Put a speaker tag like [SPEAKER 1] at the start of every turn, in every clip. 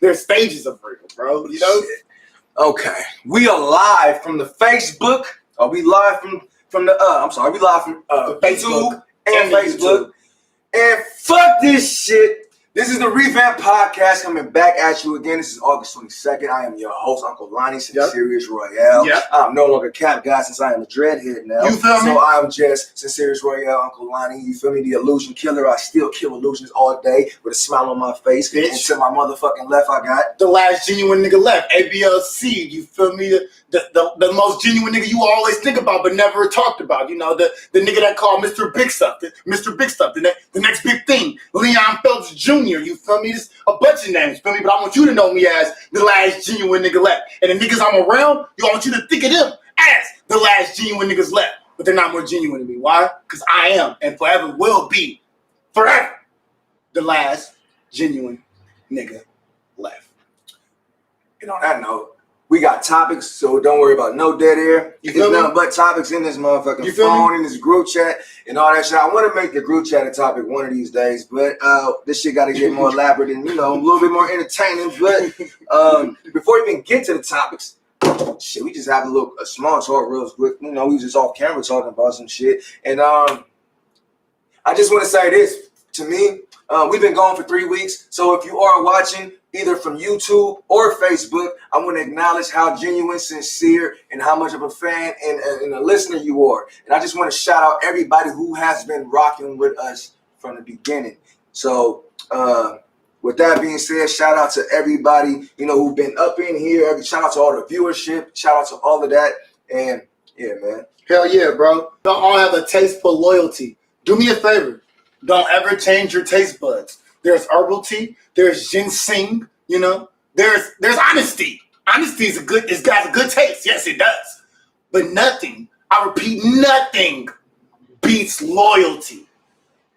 [SPEAKER 1] There's stages of real, bro. You know?
[SPEAKER 2] Shit. Okay. We are live from the Facebook. Are we live from the we live from
[SPEAKER 1] Facebook
[SPEAKER 2] and Facebook. And fuck this shit. This is the Revamp Podcast coming back at you again. This is August 22nd. I am your host, Uncle Lonnie, Serious Royale.
[SPEAKER 1] Yep.
[SPEAKER 2] I'm no longer Cap Guy since I am a dreadhead now.
[SPEAKER 1] You feel me?
[SPEAKER 2] So I'm just Serious Royale, Uncle Lonnie. You feel me? The illusion killer. I still kill illusions all day with a smile on my face.
[SPEAKER 1] Bitch.
[SPEAKER 2] And to my motherfucking left, I got
[SPEAKER 1] the last genuine nigga left, ABLC. You feel me? The most genuine nigga you always think about but never talked about. You know, the nigga that called Mr. Big Stuff, the next big thing, Leon Phelps Jr. You feel me? There's a bunch of names, feel me? But I want you to know me as the last genuine nigga left. And the niggas I'm around, I want you to think of them as the last genuine niggas left. But they're not more genuine than me. Why? Because I am and forever will be, forever, the last genuine nigga left.
[SPEAKER 2] And on that note, we got topics, so don't worry about no dead air. There's nothing but topics in this motherfucking phone, in this group chat, and all that shit. I want to make the group chat a topic one of these days, but this shit got to get more elaborate and, a little bit more entertaining. But before we even get to the topics, shit, we just have a small talk real quick. We was just off camera talking about some shit. And I just want to say this. To me, we've been gone for 3 weeks, so if you are watching either from YouTube or Facebook, I want to acknowledge how genuine, sincere, and how much of a fan and a listener you are. And I just want to shout out everybody who has been rocking with us from the beginning. So with that being said, shout out to everybody, who've been up in here. Shout out to all the viewership. Shout out to all of that. And yeah, man.
[SPEAKER 1] Hell yeah, bro. Don't all have a taste for loyalty. Do me a favor. Don't ever change your taste buds. There's herbal tea. There's ginseng. There's honesty. Honesty it's got a good taste. Yes, it does. But nothing, I repeat, nothing beats loyalty.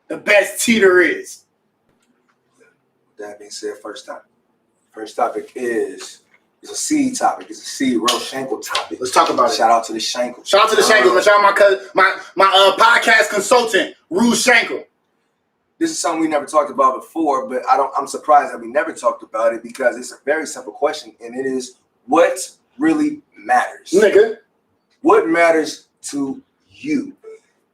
[SPEAKER 1] The best tea there is.
[SPEAKER 2] That being said, first topic is a seed topic. It's a seed roast Shankle topic.
[SPEAKER 1] Let's talk about it.
[SPEAKER 2] Shout out to the Shankle.
[SPEAKER 1] Shout out to the Shankle. Shout out my podcast consultant, Rue Shankle.
[SPEAKER 2] This is something we never talked about before, but I'm surprised that we never talked about it because it's a very simple question, and it is, what really matters?
[SPEAKER 1] Nigga. What
[SPEAKER 2] matters to you?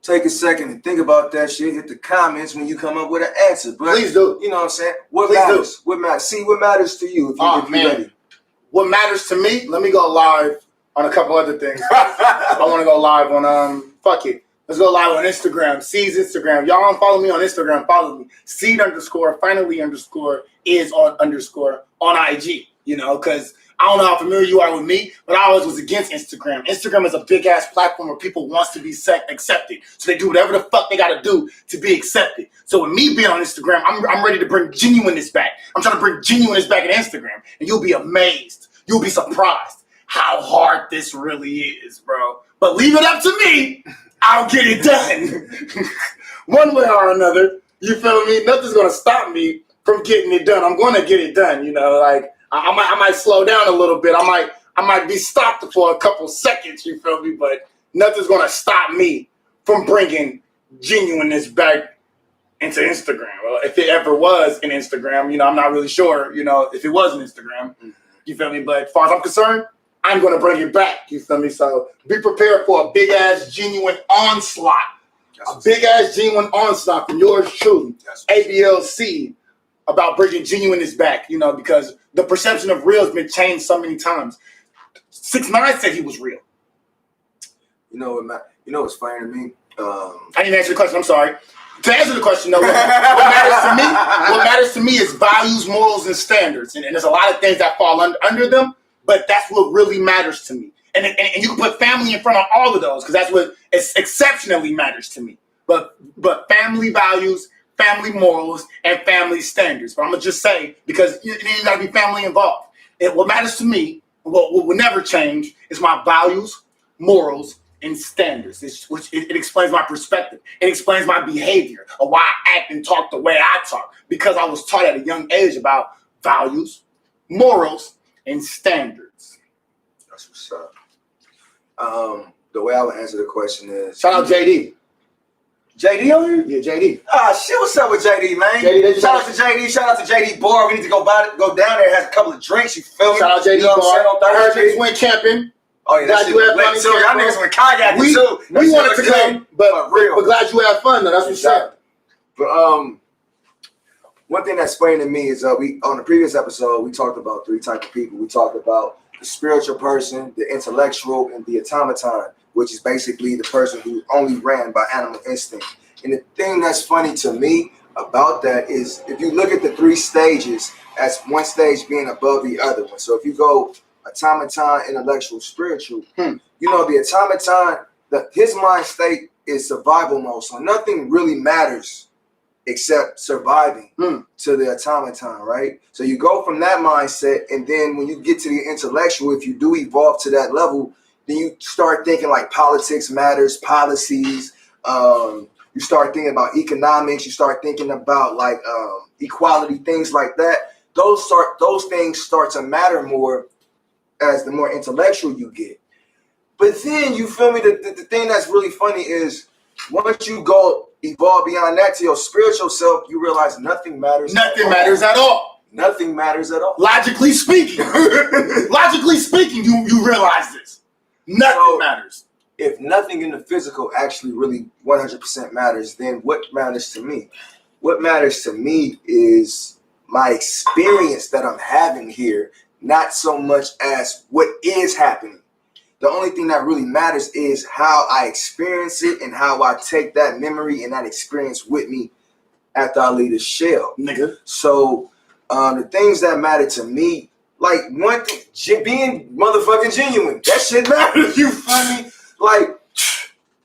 [SPEAKER 2] Take a second and think about that shit. Hit the comments when you come up with an answer. But
[SPEAKER 1] please do.
[SPEAKER 2] You know what I'm saying? What matters? What matters? See what matters to you if you're ready.
[SPEAKER 1] What matters to me? Let me go live on a couple other things. I want to go live on fuck it. Let's go live on Instagram. Seed's Instagram. Y'all don't follow me on Instagram. Follow me. Seed_finally_is on IG. Because I don't know how familiar you are with me, but I always was against Instagram. Instagram is a big ass platform where people wants to be accepted. So they do whatever the fuck they got to do to be accepted. So with me being on Instagram, I'm ready to bring genuineness back. I'm trying to bring genuineness back in Instagram. And you'll be amazed. You'll be surprised how hard this really is, bro. But leave it up to me. I'll get it done. One way or another. You feel me? Nothing's going to stop me from getting it done. I'm going to get it done. I might slow down a little bit. I might be stopped for a couple seconds, you feel me? But nothing's going to stop me from bringing genuineness back into Instagram. Well, if it ever was an Instagram, I'm not really sure, if it was an Instagram. You feel me? But as far as I'm concerned, I'm going to bring it back. You feel me? So be prepared for a big-ass, genuine onslaught. A big-ass, genuine onslaught from yours truly, ABLC, about bringing genuineness back, because the perception of real has been changed so many times. 6ix9ine said he was real.
[SPEAKER 2] What's funny to me?
[SPEAKER 1] I didn't answer the question. I'm sorry. To answer the question, though, what matters to me is values, morals, and standards. And there's a lot of things that fall under them, but that's what really matters to me. And you can put family in front of all of those because that's what exceptionally matters to me. But family values, family morals, and family standards. But I'm going to just say, because you got to be family involved. What matters to me, what will never change, is my values, morals, and standards. It explains my perspective. It explains my behavior of why I act and talk the way I talk. Because I was taught at a young age about values, morals, and standards.
[SPEAKER 2] That's what's up. The way I would answer the question is...
[SPEAKER 1] Shout out JD.
[SPEAKER 2] JD on here?
[SPEAKER 1] Yeah, JD.
[SPEAKER 2] Ah, shit, what's up with JD, man? Shout out to JD. Shout out to JD Bar. We need to go down there, have a couple of drinks, you feel me?
[SPEAKER 1] Shout out JD Bar.
[SPEAKER 2] I
[SPEAKER 1] heard niggas went camping.
[SPEAKER 2] Oh, yeah,
[SPEAKER 1] glad you had fun.
[SPEAKER 2] So y'all niggas went kayaking, too.
[SPEAKER 1] We wanted to go, but glad you had fun, though. That's what's up.
[SPEAKER 2] But, one thing that's funny to me is we on the previous episode, we talked about 3 types of people. We talked about the spiritual person, the intellectual, and the automaton, which is basically the person who only ran by animal instinct. And the thing that's funny to me about that is if you look at the 3 stages as one stage being above the other one. So if you go automaton, intellectual, spiritual, you know, the automaton, his mind state is survival mode. So nothing really matters except surviving to the automaton, right? So you go from that mindset, and then when you get to the intellectual, if you do evolve to that level, then you start thinking like politics matters, policies. You start thinking about economics. You start thinking about like equality, things like that. Those things start to matter more as the more intellectual you get. But then you feel me? The thing that's really funny is once you evolve beyond that to your spiritual self, you realize nothing matters.
[SPEAKER 1] Nothing matters at all.
[SPEAKER 2] Nothing matters at all.
[SPEAKER 1] Logically speaking, you realize this. Nothing matters.
[SPEAKER 2] If nothing in the physical actually really 100% matters, then what matters to me? What matters to me is my experience that I'm having here, not so much as what is happening. The only thing that really matters is how I experience it and how I take that memory and that experience with me after I leave the shell.
[SPEAKER 1] Nigga.
[SPEAKER 2] So the things that matter to me, like one thing, being motherfucking genuine. That shit matters, you feel me? Like,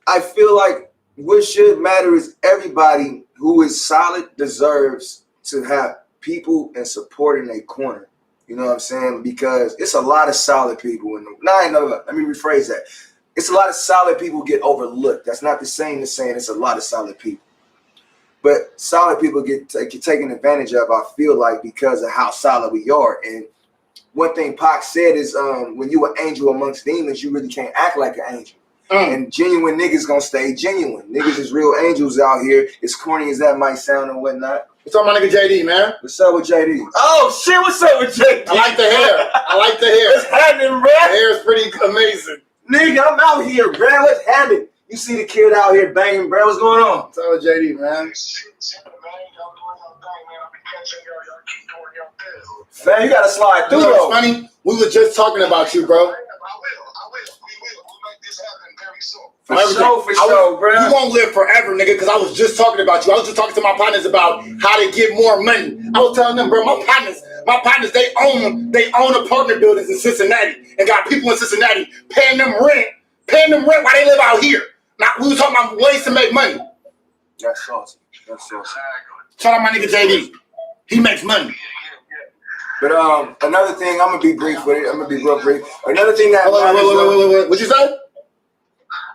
[SPEAKER 2] I feel like what should matter is everybody who is solid deserves to have people and support in their corner. You know what I'm saying? Because it's a lot of solid people in the. No, let me rephrase that. It's a lot of solid people get overlooked. That's not the same as saying it's a lot of solid people. But solid people get taken advantage of, I feel like, because of how solid we are. And one thing Pac said is when you an angel amongst demons, you really can't act like an angel. And genuine niggas gonna stay genuine. Niggas is real angels out here. As corny as that might sound and whatnot.
[SPEAKER 1] What's up, my nigga JD, man?
[SPEAKER 2] What's up with JD?
[SPEAKER 1] Oh shit, what's up with JD? I like the hair. What's happening, bro? The hair is pretty amazing.
[SPEAKER 2] Nigga, I'm out here, bro. What's happening? You see the kid out here banging, bro. What's going on?
[SPEAKER 1] What's up with JD, man?
[SPEAKER 2] Man, you gotta slide through.
[SPEAKER 1] It's funny. We were just talking about you, bro. For sure, bro. You won't live forever, nigga, because I was just talking about you. I was just talking to my partners about how to get more money. I was telling them, bro, my partners, they own apartment buildings in Cincinnati and got people in Cincinnati paying them rent while they live out here. Now, we were talking about ways to make money.
[SPEAKER 2] That's awesome.
[SPEAKER 1] Shout out my nigga JD. He makes money.
[SPEAKER 2] But another thing, I'm gonna be brief with it. I'm gonna be real brief. Another thing that
[SPEAKER 1] wait. What you say?
[SPEAKER 3] I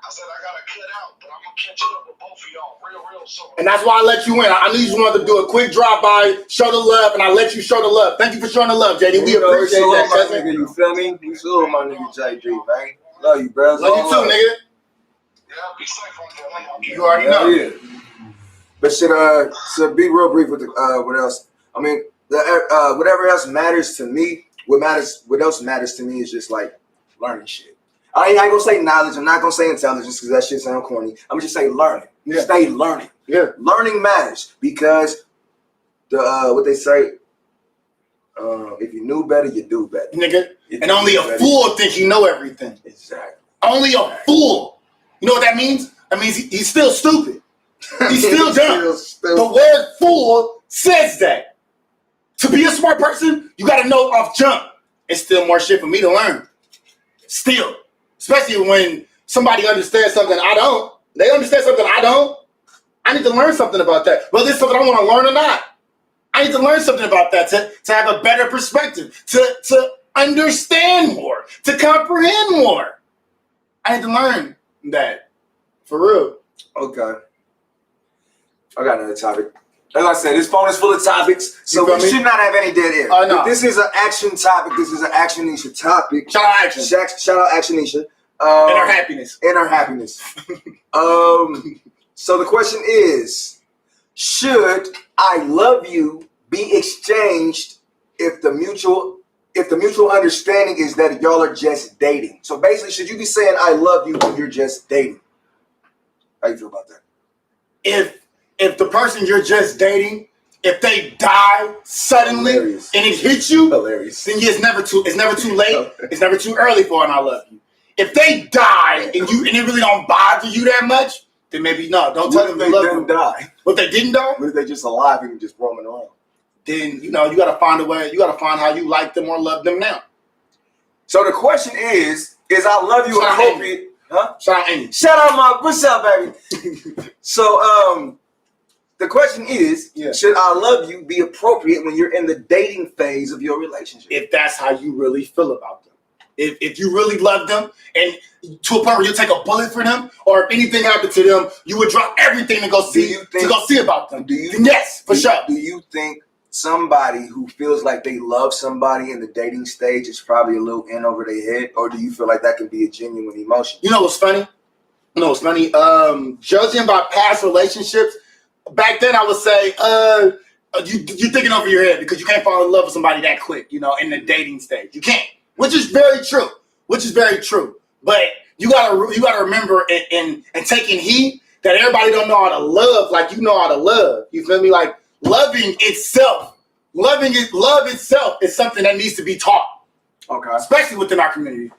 [SPEAKER 3] said I gotta cut out, but I'm gonna catch up with both of y'all real soon.
[SPEAKER 1] And that's why I let you in. I knew you wanted to do a quick drive-by, show the love, and I let you show the love. Thank you for showing the love, JD. We appreciate that, cousin.
[SPEAKER 2] Nigga, you feel me? You salute my nigga JD, man. Love you, bro.
[SPEAKER 1] Love you too, nigga.
[SPEAKER 3] Yeah, be safe on there.
[SPEAKER 1] You already know.
[SPEAKER 2] Yeah. But so be real brief with what else? I mean, whatever else matters to me, what else matters to me is just like learning shit. I ain't gonna say knowledge. I'm not gonna say intelligence because that shit sound corny. I'm gonna just say learning.
[SPEAKER 1] Yeah.
[SPEAKER 2] Stay learning.
[SPEAKER 1] Yeah.
[SPEAKER 2] Learning matters because what they say, if you knew better, you do better.
[SPEAKER 1] Nigga. And only a fool think he know everything.
[SPEAKER 2] Exactly.
[SPEAKER 1] Only a fool. You know what that means? That means he's still stupid. He's still dumb. The word fool says that. To be a smart person, you gotta know off jump. It's still more shit for me to learn. Still. Especially when somebody understands something I don't. They understand something I don't. I need to learn something about that. Whether it's something I want to learn or not. I need to learn something about that to have a better perspective, to understand more, to comprehend more. I need to learn that. For real.
[SPEAKER 2] Okay. I got another topic. Like I said, this phone is full of topics, so we should not have any dead air.
[SPEAKER 1] No.
[SPEAKER 2] This is an action topic. This is an Actionisha topic.
[SPEAKER 1] Shout out Action.
[SPEAKER 2] Shout out Actionisha.
[SPEAKER 1] And her happiness.
[SPEAKER 2] And her happiness. So the question is, should I love you be exchanged if the mutual understanding is that y'all are just dating? So basically, should you be saying I love you when you're just dating? How you feel about that?
[SPEAKER 1] If the person you're just dating, if they die suddenly
[SPEAKER 2] Hilarious.
[SPEAKER 1] and it hits you,
[SPEAKER 2] Hilarious.
[SPEAKER 1] then it's never too late. It's never too early for an I love you. If they die and it really don't bother you that much, then maybe no. Don't tell them you love them.
[SPEAKER 2] Die?
[SPEAKER 1] What if they didn't die?
[SPEAKER 2] What if they just alive and just roaming around?
[SPEAKER 1] Then you gotta find a way. You gotta find how you like them or love them now.
[SPEAKER 2] So the question is I love you appropriate? Huh?
[SPEAKER 1] Shout out Amy.
[SPEAKER 2] Shout out my what's up, baby? So the question is, should I love you be appropriate when you're in the dating phase of your relationship?
[SPEAKER 1] If that's how you really feel about them. If you really love them and to a point where you take a bullet for them, or if anything happened to them, you would drop everything to go see about them. Yes, for sure.
[SPEAKER 2] Do you think somebody who feels like they love somebody in the dating stage is probably a little in over their head, or do you feel like that can be a genuine emotion?
[SPEAKER 1] You know what's funny? Judging by past relationships, back then I would say, you're thinking over your head because you can't fall in love with somebody that quick, in the dating stage. You can't, which is very true. But you gotta remember and taking heed that everybody don't know how to love like you know how to love. You feel me? Like love itself is something that needs to be taught.
[SPEAKER 2] Okay.
[SPEAKER 1] Especially within our community.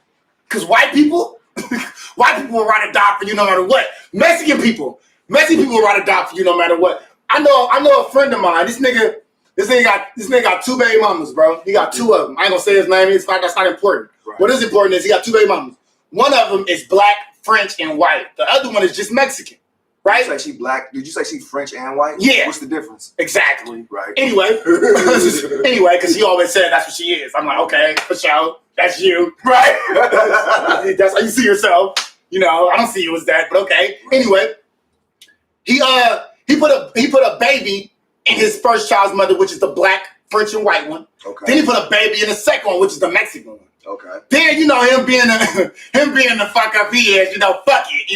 [SPEAKER 1] Because white people will ride or die for you no matter what. Mexican people will ride or die for you no matter what. I know a friend of mine. This nigga got 2 baby mamas, bro. He got 2 of them. I ain't gonna say his name. That's not important. Right. What is important is he got 2 baby mamas. One of them is black, French, and white. The other one is just Mexican. Right?
[SPEAKER 2] Did you say she black? Did you say she French and white?
[SPEAKER 1] Yeah.
[SPEAKER 2] What's the difference?
[SPEAKER 1] Exactly.
[SPEAKER 2] Right.
[SPEAKER 1] Anyway, because he always said that's what she is. I'm like, okay, for sure. That's you. Right? That's how you see yourself. I don't see you as that, but okay. Anyway, he put a baby in his first child's mother, which is the black, French, and white one. Okay. Then he put a baby in the second one, which is the Mexican one.
[SPEAKER 2] Okay.
[SPEAKER 1] Then him being the fuck up he is, fuck it,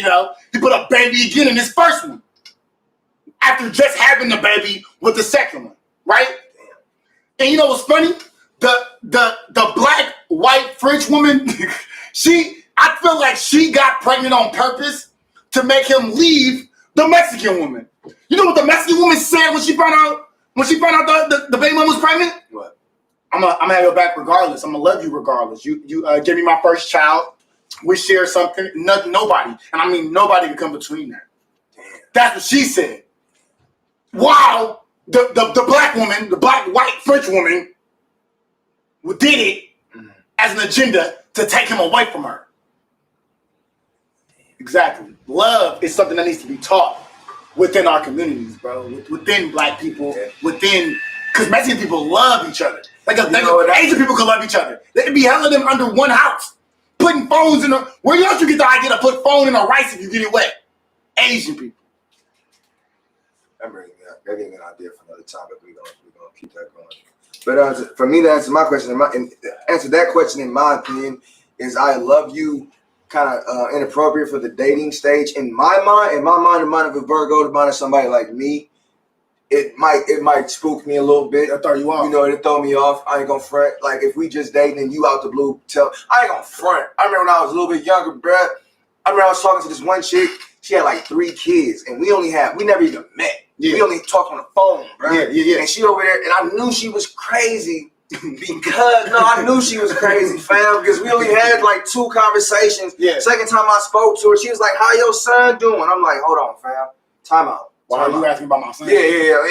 [SPEAKER 1] he put a baby again in his first one after just having the baby with the second one, right? Damn. And you know what's funny? The black, white, French woman, I feel like she got pregnant on purpose to make him leave the Mexican woman. You know what the Mexican woman said when she found out the baby mama was pregnant?
[SPEAKER 2] What?
[SPEAKER 1] I'm gonna have your back regardless. I'm gonna love you regardless. You give me my first child. We share something. Nobody, and I mean nobody can come between that. Damn. That's what she said. Wow, the black woman, the black, white, French woman, did it as an agenda to take him away from her. Exactly. Love is something that needs to be taught within our communities, bro. Within black people, because Mexican people love each other. Asian people can love each other. They could be hella them under one house, putting phones in where else you get the idea to put phone in a rice if you get it wet? Asian people.
[SPEAKER 2] I'm bringing an idea for another topic. We're gonna keep that going. But for me to answer my question, answer that question in my opinion is I love you kind of inappropriate for the dating stage. In my mind, the mind of a Virgo, the mind of somebody like me, it might spook me a little bit.
[SPEAKER 1] It'll throw you off.
[SPEAKER 2] It'll throw me off. I ain't gonna front. Like if we just dating and you out the blue, I ain't gonna front. I remember when I was a little bit younger, bruh. I remember I was talking to this one chick. She had like 3 kids, and we never even met. Yeah. We only talked on the phone, bro. Yeah. And she over there, and I knew she was crazy I knew she was crazy, fam, because we only had like 2 conversations. Yeah. Second time I spoke to her, she was like, "How your son doing?" I'm like, "Hold on, fam. Time out."
[SPEAKER 1] Why are you asking about my son?
[SPEAKER 2] Yeah.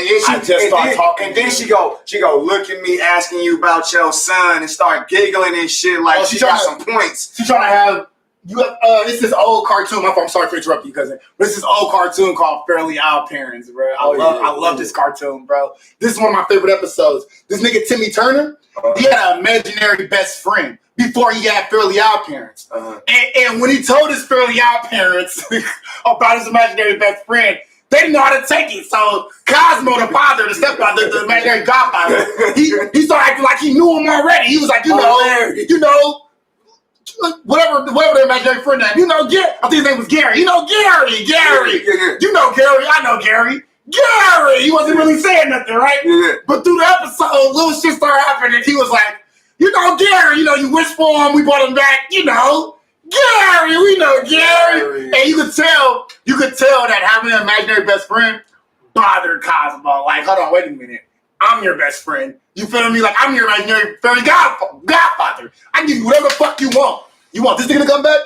[SPEAKER 2] And then she go look at me asking you about your son and start giggling and shit like she got some points.
[SPEAKER 1] She trying to have it's this old cartoon. I'm sorry for interrupting you, cousin. But it's this old cartoon called Fairly Odd Parents, bro. I love this cartoon, bro. This is one of my favorite episodes. This nigga Timmy Turner, he had an imaginary best friend before he had Fairly Odd Parents. And when he told his Fairly Odd Parents about his imaginary best friend, they didn't know how to take it. So Cosmo, the father, the stepfather, the imaginary godfather, he started acting like he knew him already. He was like, whatever their imaginary friend name. You know, I think his name was Gary. You know, Gary.
[SPEAKER 2] Yeah.
[SPEAKER 1] You know Gary. I know Gary. Gary. He wasn't really saying nothing, right?
[SPEAKER 2] Yeah.
[SPEAKER 1] But through the episode, little shit started happening. And he was like, you know, Gary. You know, you wished for him. We brought him back. You know, Gary. We know Gary. And you could tell that having an imaginary best friend bothered Cosmo. Like, hold on, wait a minute. I'm your best friend. You feel me? Like, I'm your imaginary fairy godfather. I can give you whatever the fuck you want. You want this nigga to come back?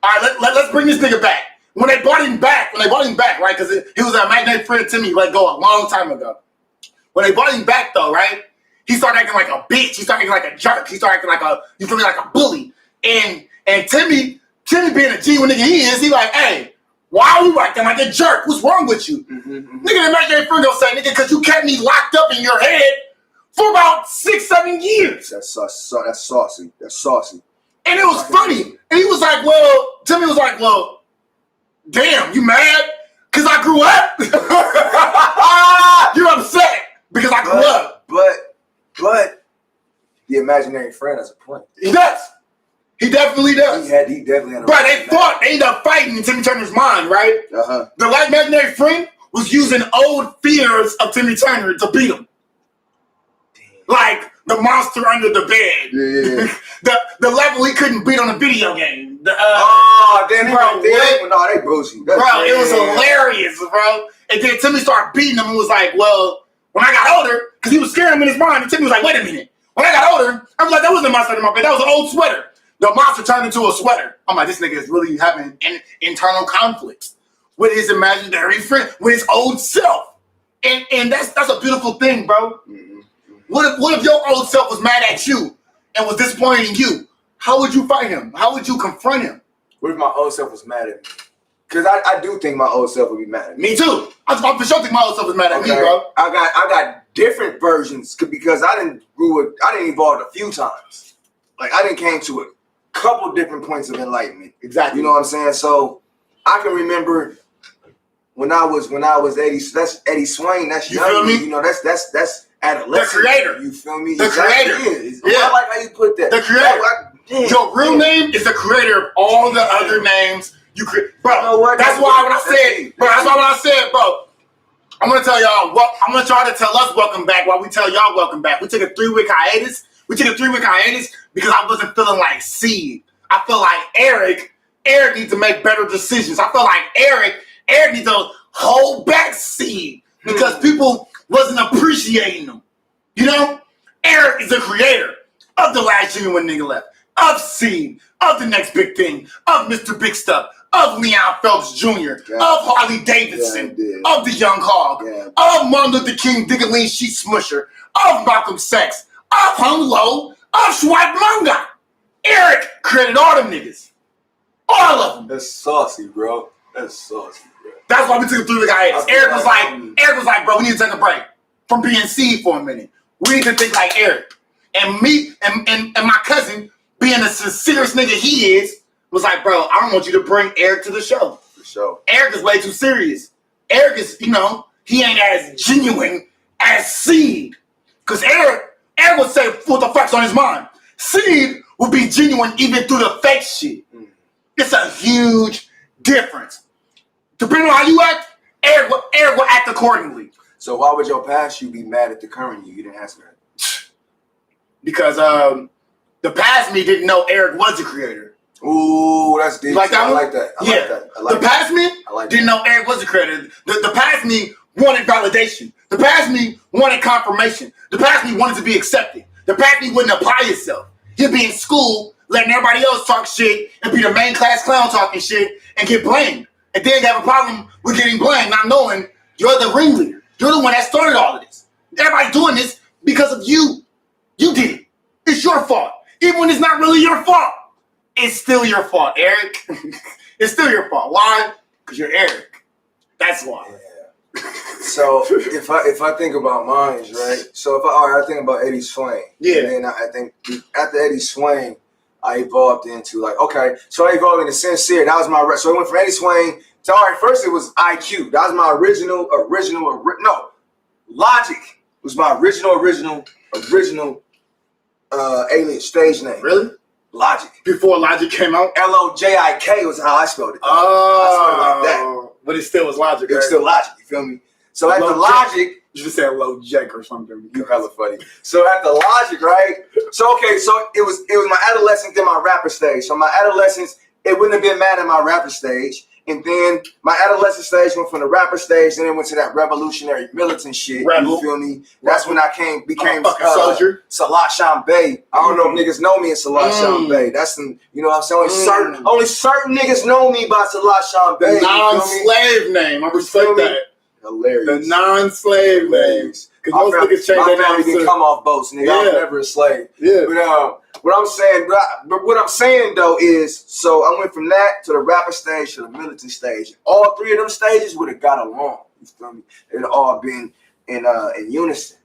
[SPEAKER 1] All right, let's bring this nigga back. When they brought him back, right? Because he was an imaginary friend to me, let go a long time ago. When they brought him back, though, right? He started acting like a bitch. He started acting like a jerk. He started acting like a bully. And Timmy being a genuine nigga he is, he like, hey, why are you acting like a jerk? What's wrong with you? Nigga, the imaginary friend gonna say, nigga, because you kept me locked up in your head for about 6-7 years.
[SPEAKER 2] That's saucy.
[SPEAKER 1] And it was funny. And he was like, Timmy was like, well, damn, you mad? Because I grew up? You're upset because I grew up.
[SPEAKER 2] But the imaginary friend has a point.
[SPEAKER 1] He does. He definitely does.
[SPEAKER 2] He definitely had a
[SPEAKER 1] But they fought. They ended up fighting in Timmy Turner's mind, right?
[SPEAKER 2] Uh-huh.
[SPEAKER 1] The imaginary friend was using old fears of Timmy Turner to beat him. Like the monster under the bed.
[SPEAKER 2] Yeah.
[SPEAKER 1] the level he couldn't beat on a video game.
[SPEAKER 2] Damn,
[SPEAKER 1] bro,
[SPEAKER 2] no, they boozy.
[SPEAKER 1] Bro, it was hilarious, bro. And then Timmy started beating him and was like, well, when I got older, because he was scaring him in his mind, and Timmy was like, wait a minute. When I got older, I was like, that wasn't a monster in my bed. That was an old sweater. The monster turned into a sweater. I'm like, this nigga is really having internal conflicts with his imaginary friend, with his old self. And that's a beautiful thing, bro.
[SPEAKER 2] Mm-hmm.
[SPEAKER 1] What if your old self was mad at you and was disappointed in you? How would you fight him? How would you confront him?
[SPEAKER 2] What if my old self was mad at me? Because I do think my old self would be mad at me.
[SPEAKER 1] Me too. I for sure think my old self was mad at me, bro.
[SPEAKER 2] I got different versions because I didn't evolve a few times. Like I didn't came to a couple different points of enlightenment.
[SPEAKER 1] Exactly.
[SPEAKER 2] You know what I'm saying? So I can remember when I was 80. That's Eddie Swain. That's
[SPEAKER 1] you
[SPEAKER 2] young.
[SPEAKER 1] Feel me?
[SPEAKER 2] You know that's adolescent.
[SPEAKER 1] The creator.
[SPEAKER 2] You feel me?
[SPEAKER 1] The creator.
[SPEAKER 2] Yeah. I like how you put that.
[SPEAKER 1] The creator. Your real name is the creator of all the other names you create. Bro, you know what? That's why when I said, bro, I'm gonna tell y'all I'm gonna try to tell us welcome back while we tell y'all welcome back. We took a 3-week hiatus. Because I wasn't feeling like Seed. I feel like Eric needs to make better decisions. I feel like Eric needs to hold back Seed because people wasn't appreciating him. You know? Eric is the creator of The Last Genuine Nigga Left, of Seed, of The Next Big Thing, of Mr. Big Stuff, of Leon Phelps Jr., of Harley Davidson, of The Young Hog, of Martin Luther King, Diggaleen Sheet Smusher, of Malcolm X, of Hung Low, of Swipe Manga. Eric created all them niggas. All of them.
[SPEAKER 2] That's saucy, bro. That's
[SPEAKER 1] why we took a 3-week hiatus. Eric was like, bro, we need to take a break from being Seed for a minute. We need to think like Eric. And me and my cousin, being the sincerest nigga he is, was like, bro, I don't want you to bring Eric to the show.
[SPEAKER 2] For sure.
[SPEAKER 1] Eric is way too serious. Eric is, he ain't as genuine as Seed. Because Eric would say what the fuck's on his mind. Seed would be genuine even through the fake shit. It's a huge difference. Depending on how you act, Eric will act accordingly.
[SPEAKER 2] So why would your past you be mad at the current you? You didn't answer that.
[SPEAKER 1] Because the past me didn't know Eric was the creator.
[SPEAKER 2] Ooh, that's deep.
[SPEAKER 1] Like that
[SPEAKER 2] I
[SPEAKER 1] one?
[SPEAKER 2] like that. I like that.
[SPEAKER 1] The past me didn't know Eric was the creator. The past me wanted validation. The past me wanted confirmation. The past me wanted to be accepted. The past me wouldn't apply itself. He'd be in school, letting everybody else talk shit and be the main class clown talking shit and get blamed. And then have a problem with getting blamed, not knowing you're the ringleader. You're the one that started all of this. Everybody doing this because of you. You did it. It's your fault. Even when it's not really your fault. It's still your fault, Eric. It's still your fault. Why? Because you're Eric. That's why.
[SPEAKER 2] Yeah. So if I think about mine, right? So I think about Eddie Swain.
[SPEAKER 1] Yeah.
[SPEAKER 2] And then I think after Eddie Swain, I evolved into like, okay, so I evolved into Sincere. That was my so I went from Eddie Swain to first it was IQ. That was my original. No, Logic was my original alien stage name.
[SPEAKER 1] Really?
[SPEAKER 2] Logic.
[SPEAKER 1] Before Logic came out?
[SPEAKER 2] L-O-J-I-K was how I spelled it.
[SPEAKER 1] Oh.
[SPEAKER 2] I spelled it like that.
[SPEAKER 1] But it still was Logic,
[SPEAKER 2] It was still Logic, you feel me? So at the Logic...
[SPEAKER 1] You just said Low Jack or something.
[SPEAKER 2] You hella funny. So at the Logic, right? So, okay, so it was my adolescence, then my rapper stage. So my adolescence, it wouldn't have been mad at my rapper stage. And then my adolescent stage went from the rapper stage, then it went to that revolutionary militant shit.
[SPEAKER 1] Rebel.
[SPEAKER 2] You feel me? That's when I became
[SPEAKER 1] soldier.
[SPEAKER 2] Salah Shambay. I don't know if niggas know me as Salah Shambay. That's some, you know what I'm saying? Only certain niggas know me by Salah Shambay.
[SPEAKER 1] The non-slave name. I respect that.
[SPEAKER 2] Hilarious.
[SPEAKER 1] The non-slave names. Because most niggas change their names.
[SPEAKER 2] Didn't come off boats, nigga. I was never a slave.
[SPEAKER 1] Yeah.
[SPEAKER 2] But what I'm saying though is, so I went from that to the rapper stage to the militant stage. All three of them stages would have got along. You feel me? It'd all been in unison.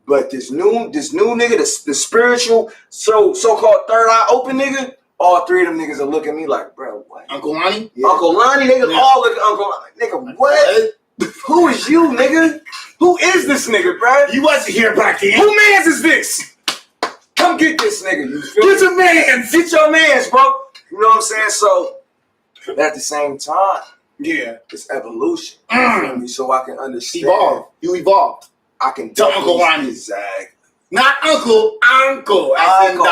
[SPEAKER 2] But this new nigga, the spiritual, so-called third eye open nigga, all three of them niggas are looking at me like, bro, what?
[SPEAKER 1] Uncle Lonnie?
[SPEAKER 2] Yeah. Uncle Lonnie, niggas all look at Uncle Lonnie. Nigga, what? Who is you, nigga? Who is this nigga, bro?
[SPEAKER 1] You wasn't here back then.
[SPEAKER 2] Who mans is this? Come get this nigga. You feel
[SPEAKER 1] Get your mans.
[SPEAKER 2] Get your mans, bro. You know what I'm saying? So, at the same time, it's evolution. You feel me? So I can understand.
[SPEAKER 1] Evolve. You evolved.
[SPEAKER 2] I can
[SPEAKER 1] tell Uncle Lonnie.
[SPEAKER 2] Exactly.
[SPEAKER 1] Not uncle. As in the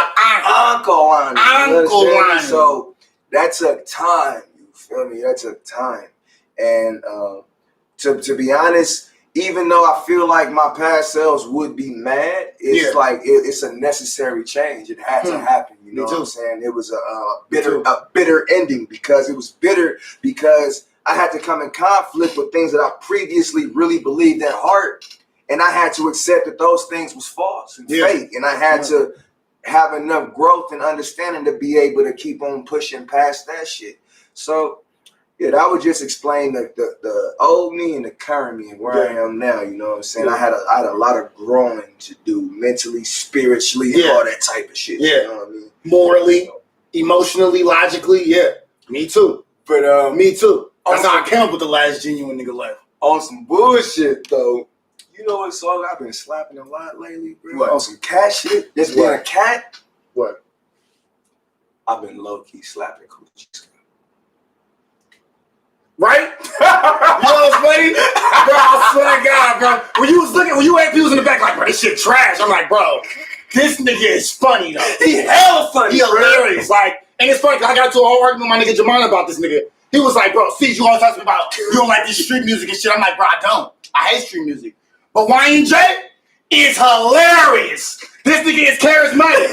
[SPEAKER 2] Uncle Lonnie.
[SPEAKER 1] Uncle Lonnie.
[SPEAKER 2] So, that took time. You feel me? That took time. And, to be honest, even though I feel like my past selves would be mad, it's like it's a necessary change. It had to happen. You know what I'm saying? It was a bitter ending because it was bitter because I had to come in conflict with things that I previously really believed at heart, and I had to accept that those things was false and fake, and I had to have enough growth and understanding to be able to keep on pushing past that shit. So. Yeah, that would just explain the old me and the current me and where I am now. You know what I'm saying? I had a lot of growing to do mentally, spiritually, and all that type of shit.
[SPEAKER 1] Yeah,
[SPEAKER 2] you know what I mean?
[SPEAKER 1] Morally, emotionally, logically. Yeah, me too.
[SPEAKER 2] But
[SPEAKER 1] me too. That's how I came up with the last genuine nigga left.
[SPEAKER 2] On some bullshit though. You know what song I've been slapping a lot lately, bro?
[SPEAKER 1] What?
[SPEAKER 2] On some cat shit. Just being a cat.
[SPEAKER 1] What?
[SPEAKER 2] I've been low key slapping coochies.
[SPEAKER 1] Right? You know what's funny? Bro, I swear to God, bro. When you had people in the back like, bro, this shit trash. I'm like, bro, this nigga is funny though.
[SPEAKER 2] He hella funny.
[SPEAKER 1] He hilarious. Like, and it's funny because I got to a whole argument with my nigga Jamon about this nigga. He was like, bro, see, you always talk to me about you don't like this street music and shit. I'm like, bro, I don't. I hate street music. But YNJ is hilarious. This nigga is charismatic.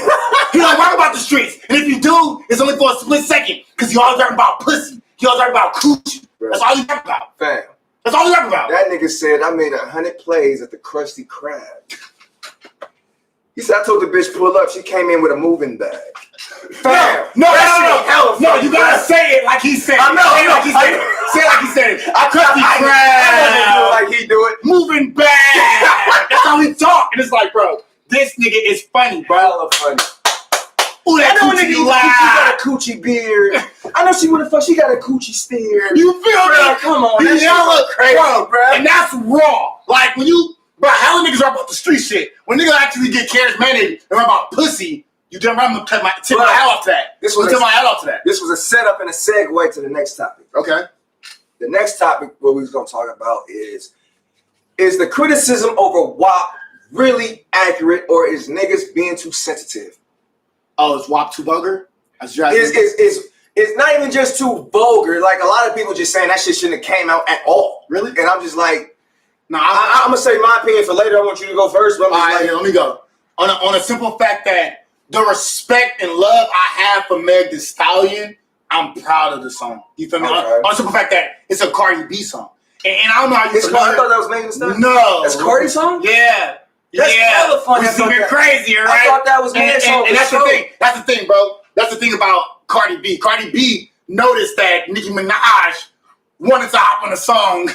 [SPEAKER 1] He don't rap about the streets. And if you do, it's only for a split second because he always rapping about pussy. He always rapping about coochie. That's all you rap about.
[SPEAKER 2] Fam.
[SPEAKER 1] That's all you rap about.
[SPEAKER 2] That nigga said I made 100 plays at the Krusty Krab. He said I told the bitch pull up. She came in with a moving bag. Fam.
[SPEAKER 1] No, you gotta say it like he said it.
[SPEAKER 2] I know.
[SPEAKER 1] Say it like he said it. Say it like he said it. Krusty Krab.
[SPEAKER 2] I do it like he do it.
[SPEAKER 1] Moving bag. That's how he talk. And it's like, bro, this nigga is funny, bro.
[SPEAKER 2] Hella funny.
[SPEAKER 1] Ooh, that
[SPEAKER 2] I know
[SPEAKER 1] coochie
[SPEAKER 2] nigga got a coochie beard. I know she wanna fuck. She got a coochie steer.
[SPEAKER 1] You feel me?
[SPEAKER 2] Come on,
[SPEAKER 1] That
[SPEAKER 2] hella
[SPEAKER 1] crazy, bro. And that's raw. Like when you, bro, hella niggas rap about the street shit. When niggas actually get charismatic and rap about pussy, you damn right I'm gonna tip my hat off to that. Tip my hat off to that.
[SPEAKER 2] This was a setup and a segue to the next topic.
[SPEAKER 1] Okay.
[SPEAKER 2] The next topic, what we was gonna talk about is the criticism over WAP really accurate, or is niggas being too sensitive?
[SPEAKER 1] Oh, is WAP too vulgar?
[SPEAKER 2] It's not even just too vulgar. Like a lot of people just saying that shit shouldn't have came out at all.
[SPEAKER 1] Really?
[SPEAKER 2] And I'm just like,
[SPEAKER 1] no,
[SPEAKER 2] I'm gonna say my opinion for later. I want you to go first. But
[SPEAKER 1] let me go. On a simple fact that the respect and love I have for Meg Thee Stallion, I'm proud of the song. You feel me?
[SPEAKER 2] Okay.
[SPEAKER 1] On the simple fact that it's a Cardi B song. And I don't know how you feel.
[SPEAKER 2] I thought that was Megan Thee Stallion.
[SPEAKER 1] No.
[SPEAKER 2] That's Cardi's song?
[SPEAKER 1] Yeah.
[SPEAKER 2] That's hella funny.
[SPEAKER 1] It's even crazier, right?
[SPEAKER 2] I thought that was Meg's song.
[SPEAKER 1] And that's the thing. That's the thing, bro. That's the thing about Cardi B. Cardi B noticed that Nicki Minaj wanted to hop on a song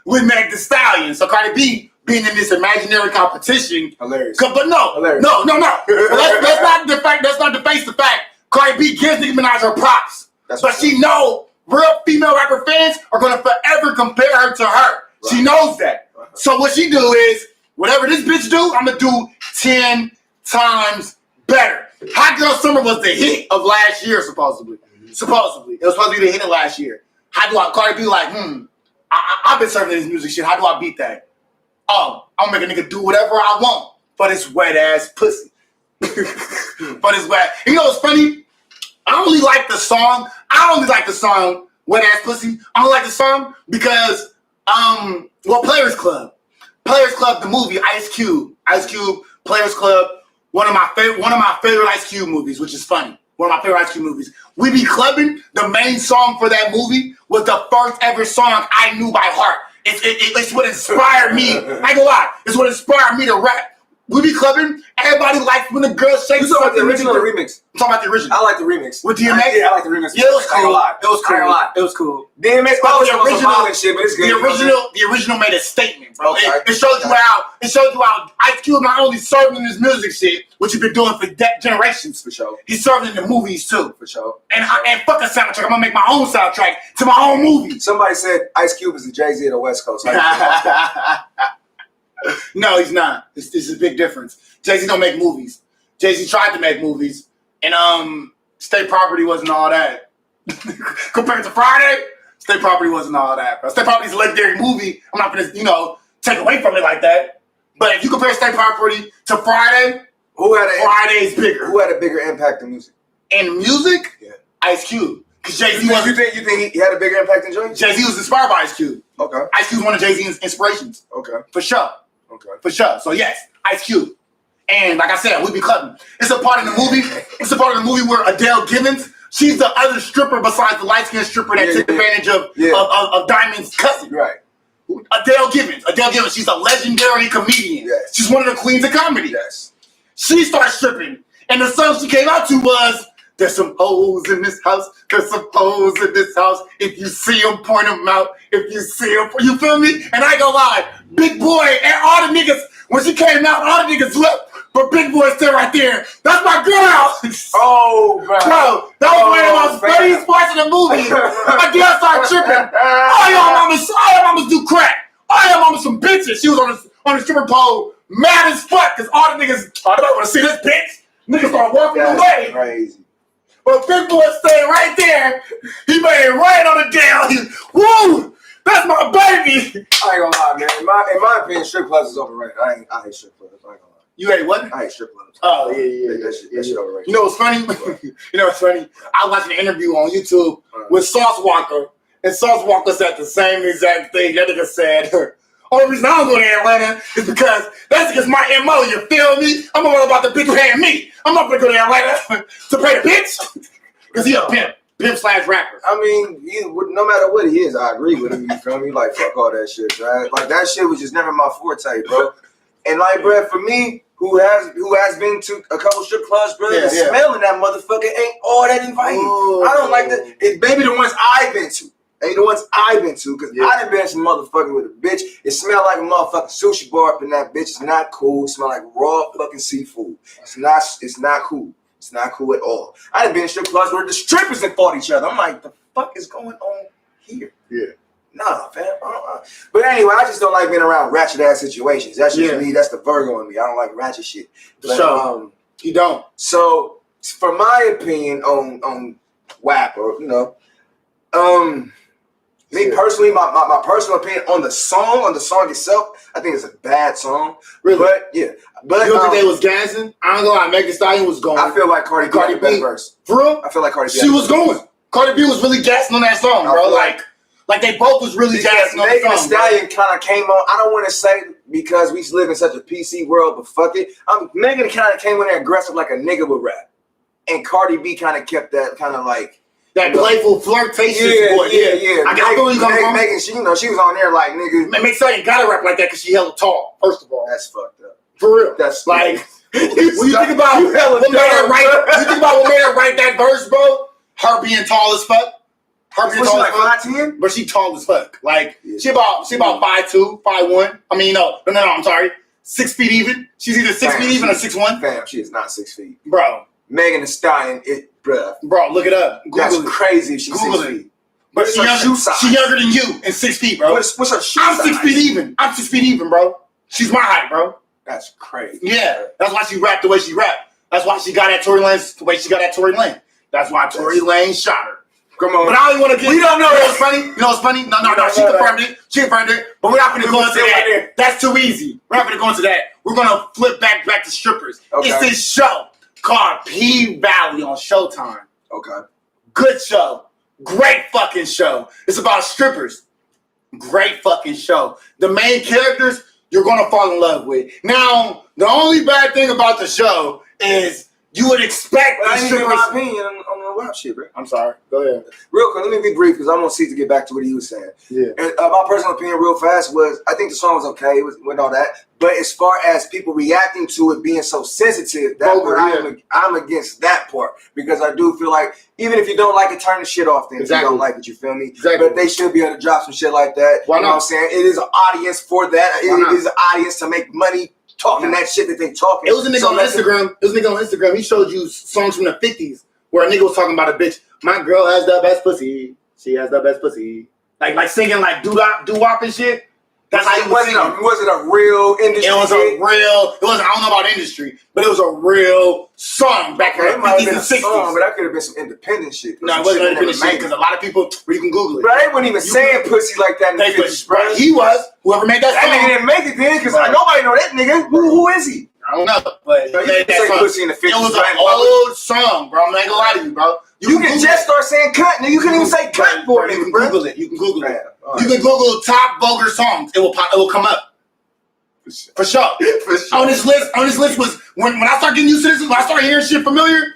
[SPEAKER 1] with Meg Thee Stallion. So Cardi B being in this imaginary competition.
[SPEAKER 2] Hilarious.
[SPEAKER 1] But no.
[SPEAKER 2] Hilarious.
[SPEAKER 1] No. Let's not deface the fact Cardi B gives Nicki Minaj her props. But she know real female rapper fans are going to forever compare her to her. Right. She knows that. Right. So what she do is, whatever this bitch do, I'm going to do 10 times better. Hot Girl Summer was the hit of last year, supposedly. Supposedly. It was supposed to be the hit of last year. How do I, Cardi B like, I've been serving this music shit. How do I beat that? Oh, I'm gonna make a nigga do whatever I want for this wet ass pussy. For this wet. You know what's funny? I only like the song. Wet Ass Pussy. I don't like the song because, Players Club. Players Club, the movie, Ice Cube, Players Club, one of my favorite Ice Cube movies, which is funny. One of my favorite Ice Cube movies. We Be Clubbing, the main song for that movie, was the first ever song I knew by heart. It's what inspired me. I ain't gonna lie. It's what inspired me to rap. We Be Clubbing. Everybody likes when the girl shakes.
[SPEAKER 2] You talking about the original or the remix?
[SPEAKER 1] I'm talking about the original.
[SPEAKER 2] I like the remix.
[SPEAKER 1] With DMX?
[SPEAKER 2] Yeah, I like the remix.
[SPEAKER 1] Yeah, it was cool. It was cool.
[SPEAKER 2] DMX
[SPEAKER 1] the original
[SPEAKER 2] shit, but it's good.
[SPEAKER 1] The original made a statement, bro.
[SPEAKER 2] Okay.
[SPEAKER 1] It showed you how Ice Cube not only served in his music shit, which he's been doing for generations.
[SPEAKER 2] For sure.
[SPEAKER 1] He served in the movies too.
[SPEAKER 2] For sure.
[SPEAKER 1] And fuck a soundtrack. I'm gonna make my own soundtrack to my own movie.
[SPEAKER 2] Somebody said Ice Cube is the Jay-Z of the West Coast.
[SPEAKER 1] No, he's not. It's a big difference. Jay-Z don't make movies. Jay-Z tried to make movies, and State Property wasn't all that. Compared to Friday, State Property wasn't all that. Bro. State Property's a legendary movie. I'm not gonna, take away from it like that. But if you compare State Property to Friday, Friday's bigger.
[SPEAKER 2] Who had a bigger impact in music?
[SPEAKER 1] In music,
[SPEAKER 2] yeah,
[SPEAKER 1] Ice Cube. Because Jay-Z
[SPEAKER 2] you think he had a bigger impact than Jay-Z?
[SPEAKER 1] Jay-Z was inspired by Ice Cube.
[SPEAKER 2] Okay.
[SPEAKER 1] Ice Cube's one of Jay-Z's inspirations.
[SPEAKER 2] Okay.
[SPEAKER 1] For sure.
[SPEAKER 2] Okay.
[SPEAKER 1] For sure. So yes, Ice Cube. And like I said, We Be Clubbing. It's a part of the movie. It's a part of the movie where Adele Gibbons, she's the other stripper besides the light-skinned stripper that took advantage of Diamond's cousin.
[SPEAKER 2] Right.
[SPEAKER 1] Adele Gibbons, she's a legendary comedian.
[SPEAKER 2] Yes.
[SPEAKER 1] She's one of the queens of comedy.
[SPEAKER 2] Yes.
[SPEAKER 1] She started stripping. And the song she came out to was, there's some hoes in this house. There's some hoes in this house. If you see them, point them out. If you see them, you feel me? And I ain't gonna lie, Big Boy and all the niggas, when she came out, all the niggas left. But Big Boy still right there. That's my girl.
[SPEAKER 2] Oh, bro.
[SPEAKER 1] Bro, that was one of the most funniest parts of the movie. My girl started tripping. All y'all mamas do crack. All y'all mamas some bitches. She was on the stripper pole, mad as fuck, because all the niggas, I don't want to see this bitch. Niggas start walking away.
[SPEAKER 2] Crazy.
[SPEAKER 1] But Big Boy stayed right there. He made it right on the down. Woo! That's my baby.
[SPEAKER 2] I ain't gonna lie, man. In my opinion, strip clubs is overrated. I hate strip clubs. I ain't gonna lie.
[SPEAKER 1] You hate what?
[SPEAKER 2] I hate strip clubs.
[SPEAKER 1] Oh, yeah.
[SPEAKER 2] That shit overrated.
[SPEAKER 1] You know what's funny? I was watching an interview on YouTube with Sauce Walker, and Sauce Walker said the same exact thing. That nigga said, only reason I don't go to Atlanta is because that's against my MO, you feel me? I'm all about the bitch paying me. I'm not gonna go to Atlanta to pay the bitch. Because he a pimp. Pimp/rapper.
[SPEAKER 2] I mean, no matter what he is, I agree with him. You feel me? Like, fuck all that shit, man. Like, that shit was just never my forte, bro. And like, bro, for me, who has been to a couple strip clubs, bro, the smell in that motherfucker ain't all that inviting. I don't like that. It's maybe the ones I've been to. Ain't the ones I've been to, because I done been some motherfucker with a bitch. It smell like a motherfucking sushi bar up in that bitch. It's not cool. It smell like raw fucking seafood. It's not cool. It's not cool at all. I done been in strip clubs where the strippers have fought each other. I'm like, the fuck is going on here? Yeah. Nah, fam. But anyway, I just don't like being around ratchet ass situations. That's just me. That's the Virgo in me. I don't like ratchet shit. But,
[SPEAKER 1] you don't.
[SPEAKER 2] So, for my opinion on WAP, or me personally, my personal opinion on the song itself, I think it's a bad song.
[SPEAKER 1] Really?
[SPEAKER 2] But yeah. But
[SPEAKER 1] you don't think they was gassing? I don't know why Megan Thee Stallion was going.
[SPEAKER 2] I feel like Cardi B had the best verse.
[SPEAKER 1] For real?
[SPEAKER 2] I feel like Cardi B.
[SPEAKER 1] She was going. Cardi B was really gassing on that song, bro. Like they both was really gassing on the song.
[SPEAKER 2] Megan Thee Stallion kind of came on. I don't want to say because we live in such a PC world, but fuck it. Megan kind of came in there aggressive like a nigga would rap, and Cardi B kind of kept that kind of like.
[SPEAKER 1] That playful flirtatious boy.
[SPEAKER 2] Yeah.
[SPEAKER 1] I feel where you coming from.
[SPEAKER 2] Megan, she was on there like, nigga.
[SPEAKER 1] Megan Thee Stallion gotta rap like that because she hella tall, first of all.
[SPEAKER 2] That's fucked up.
[SPEAKER 1] For real.
[SPEAKER 2] That's
[SPEAKER 1] like, when you think about what made her write that verse, bro, her being tall as fuck. Her being tall as fuck. 5'10"? But she tall as fuck. Like, she about 5'2", 5'1". I mean, no, I'm sorry. 6 feet even. She's either 6 feet even or 6'1".
[SPEAKER 2] Fam, she is not 6 feet.
[SPEAKER 1] Bro.
[SPEAKER 2] Megan Thee Stallion, Bro,
[SPEAKER 1] look it up.
[SPEAKER 2] That's crazy if she's
[SPEAKER 1] Google
[SPEAKER 2] 6 feet.
[SPEAKER 1] But she younger than you in 6 feet, bro.
[SPEAKER 2] What's her shoe
[SPEAKER 1] size? I'm 6 feet even, bro. She's my height, bro.
[SPEAKER 2] That's crazy.
[SPEAKER 1] Yeah, that's why she rapped the way she rapped. That's why she got at Tory Lanez the way she got at Tory Lanez. That's why Tory Lanez shot her.
[SPEAKER 2] Come on.
[SPEAKER 1] But I don't even want to get...
[SPEAKER 2] We don't know.
[SPEAKER 1] You know what's funny? You know what's funny? No. She confirmed it. She confirmed it. But we're not going to go into that. That's too easy. We're not going to go into that. We're going to flip back to strippers. Okay. It's this show called P-Valley on Showtime.
[SPEAKER 2] Okay.
[SPEAKER 1] Good show. Great fucking show. It's about strippers. Great fucking show. The main characters, you're going to fall in love with. Now, the only bad thing about the show is you would expect
[SPEAKER 2] I didn't give my opinion on the rap shit, bro.
[SPEAKER 1] I'm sorry. Go ahead.
[SPEAKER 2] Real quick, let me be brief because I want to get back to what he was saying.
[SPEAKER 1] Yeah.
[SPEAKER 2] And, my personal opinion, real fast, was I think the song was okay with all that. But as far as people reacting to it being so sensitive, I'm against that part because I do feel like even if you don't like it, turn the shit off. Then if you don't like it, you feel me?
[SPEAKER 1] Exactly.
[SPEAKER 2] But they should be able to drop some shit like that.
[SPEAKER 1] Why not?
[SPEAKER 2] You know what I'm saying? It is an audience for that. It is an audience to make money. Talking that shit that they talking.
[SPEAKER 1] It was a nigga on Instagram. He showed you songs from the 50s where a nigga was talking about a bitch. My girl has the best pussy. She has the best pussy. Like singing like doo-wop and shit. That's how he was singing.
[SPEAKER 2] Was it a real industry?
[SPEAKER 1] It was I don't know about industry, but it was a real song back in the 50s and 60s.
[SPEAKER 2] But that could have been some independent shit.
[SPEAKER 1] No, it wasn't independent shit because a lot of people, you can Google it.
[SPEAKER 2] But they weren't even saying pussy like that in the 50s, bro.
[SPEAKER 1] He was. Whoever made that song.
[SPEAKER 2] That nigga didn't make it then because nobody know that nigga. Who is he?
[SPEAKER 1] I don't know, but
[SPEAKER 2] he made that song. Pussy in the 50s,
[SPEAKER 1] it was an old song, bro. I'm not gonna lie to you, bro.
[SPEAKER 2] You can just start saying cunt, nigga. You couldn't even say cunt for it,
[SPEAKER 1] nigga, bro. Google it. You can Google it. You can Google top vulgar songs. It will come up. For sure. On this list was when I start getting used to this, when I start hearing shit familiar,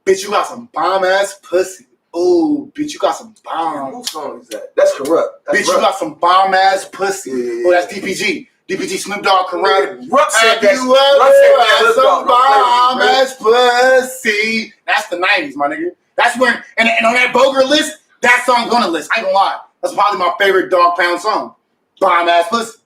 [SPEAKER 1] bitch, you got some bomb ass pussy. Oh, bitch, you got some bomb.
[SPEAKER 2] What song is that? That's Corrupt.
[SPEAKER 1] Bitch, you got some bomb ass pussy. Yeah. Oh, that's DPG. DPG, Snoop Dogg, Corrupt.
[SPEAKER 2] Have
[SPEAKER 1] you ever had some bomb ass pussy? That's the 90s, my nigga. That's when, and on that vulgar list, that song's on the list. I ain't gonna lie. That's probably my favorite Dog Pound song. Bomb ass pussy.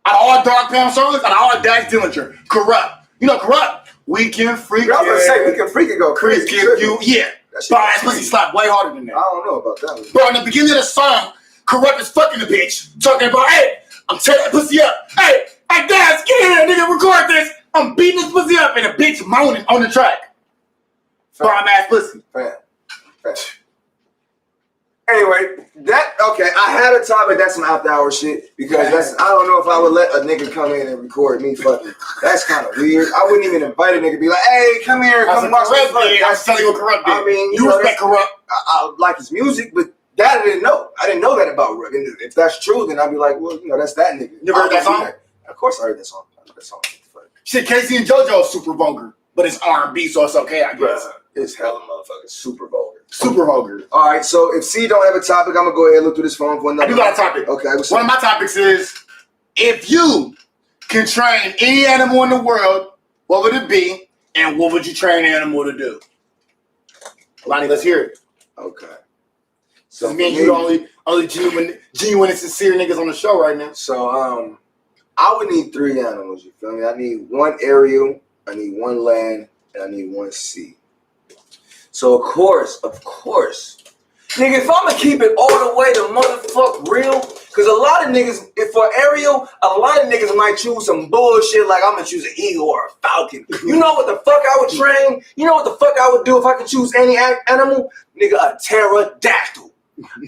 [SPEAKER 1] Out of all Dog Pound songs, out of all Dash Dillinger, Corrupt. You know Corrupt? We can freak it.
[SPEAKER 2] I was gonna say, we can freak it go crazy.
[SPEAKER 1] Yeah. Bomb ass pussy slap way harder than that.
[SPEAKER 2] I don't know about that one.
[SPEAKER 1] Bro, in the beginning of the song, Corrupt is fucking the bitch. Talking about, hey, I'm tearing that pussy up. Hey, Daz, get here, nigga, record this. I'm beating this pussy up and the bitch moaning on the track. Bomb ass pussy.
[SPEAKER 2] Fair. Anyway, I had a topic that's some after hour shit because I don't know if I would let a nigga come in and record me fucking. That's kind of weird. I wouldn't even invite a nigga to be like, hey, come here, come watch me fuck.
[SPEAKER 1] I was telling you what Corrupt did.
[SPEAKER 2] I mean,
[SPEAKER 1] you respect Corrupt.
[SPEAKER 2] I like his music, but that I didn't know. I didn't know that about Corrupt. And if that's true, then I'd be like, well, that's that nigga.
[SPEAKER 1] You ever heard that song?
[SPEAKER 2] Of course I heard that song.
[SPEAKER 1] Shit, Casey and JoJo is super vulgar, but it's R&B, so it's okay, I guess.
[SPEAKER 2] It's hella motherfucking super vulgar.
[SPEAKER 1] Super vulgar.
[SPEAKER 2] All right, so if C don't have a topic, I'm going to go ahead and look through this phone for another.
[SPEAKER 1] I do got a topic.
[SPEAKER 2] Okay.
[SPEAKER 1] One of my topics is, if you can train any animal in the world, what would it be, and what would you train an animal to do? Lonnie, let's hear it.
[SPEAKER 2] Okay.
[SPEAKER 1] So me and you the only genuine and sincere niggas on the show right now.
[SPEAKER 2] So, I would need 3 animals, you feel me? I need 1 aerial, I need 1 land, and I need 1 sea. So, of course, nigga, if I'm gonna keep it all the way to motherfuck real, because a lot of niggas, if for aerial, a lot of niggas might choose some bullshit like I'm gonna choose an eagle or a falcon. You know what the fuck I would train? You know what the fuck I would do if I could choose any animal? Nigga, a pterodactyl.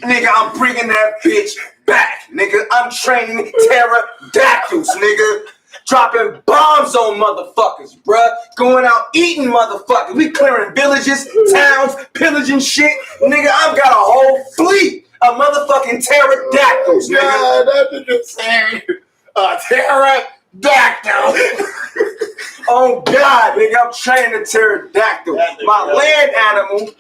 [SPEAKER 2] Nigga, I'm bringing that bitch back. Nigga, I'm training pterodactyls, nigga. Dropping bombs on motherfuckers, bruh. Going out eating motherfuckers. We clearing villages, towns, pillaging shit. Nigga, I've got a whole fleet of motherfucking pterodactyls, nigga.
[SPEAKER 1] God, that nigga saying a pterodactyl.
[SPEAKER 2] Oh, God, nigga, I'm training a pterodactyl. My land animal.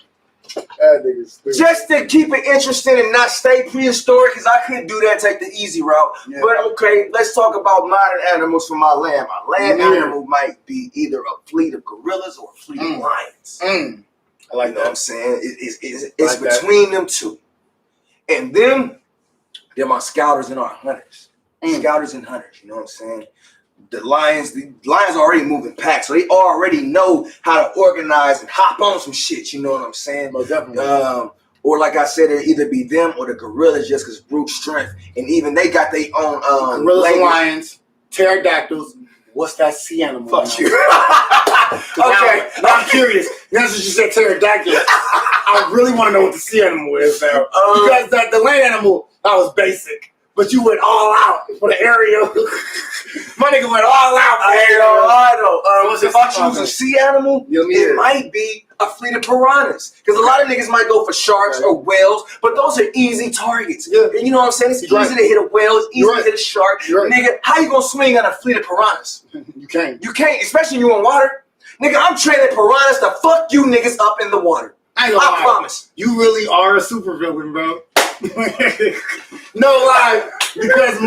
[SPEAKER 1] That nigga's stupid.
[SPEAKER 2] Just to keep it interesting and not stay prehistoric, because I could do that, take the easy route. Yeah. But okay, let's talk about modern animals from my land. My land animal might be either a fleet of gorillas or a fleet of lions.
[SPEAKER 1] I like that.
[SPEAKER 2] You know what I'm saying? It's like between them two. And them, they're my scouters and our hunters. Scouters and hunters, you know what I'm saying? The lions already moving packs, so they already know how to organize and hop on some shit. You know what I'm saying?
[SPEAKER 1] Most definitely.
[SPEAKER 2] Or like I said, it'll either be them or the gorillas, just because brute strength, and even they got their own
[SPEAKER 1] gorillas and lions, pterodactyls. What's that sea animal?
[SPEAKER 2] Fuck you. Okay.
[SPEAKER 1] Now I'm curious. Now since you said pterodactyl, I really want to know what the sea animal is now. Because the land animal, that was basic. But you went all out for the aerial. My nigga went all out for the aerial.
[SPEAKER 2] I know. If I choose a sea animal, it might be a fleet of piranhas. Because a lot of niggas might go for sharks or whales, but those are easy targets. Yeah. You know what I'm saying? It's easy to hit a whale, it's easy to hit a shark. Nigga, how you gonna swing on a fleet of piranhas?
[SPEAKER 1] You can't.
[SPEAKER 2] You can't, especially you in water. Nigga, I'm training piranhas to fuck you niggas up in the water. I promise.
[SPEAKER 1] You really are a supervillain, bro. No lie, because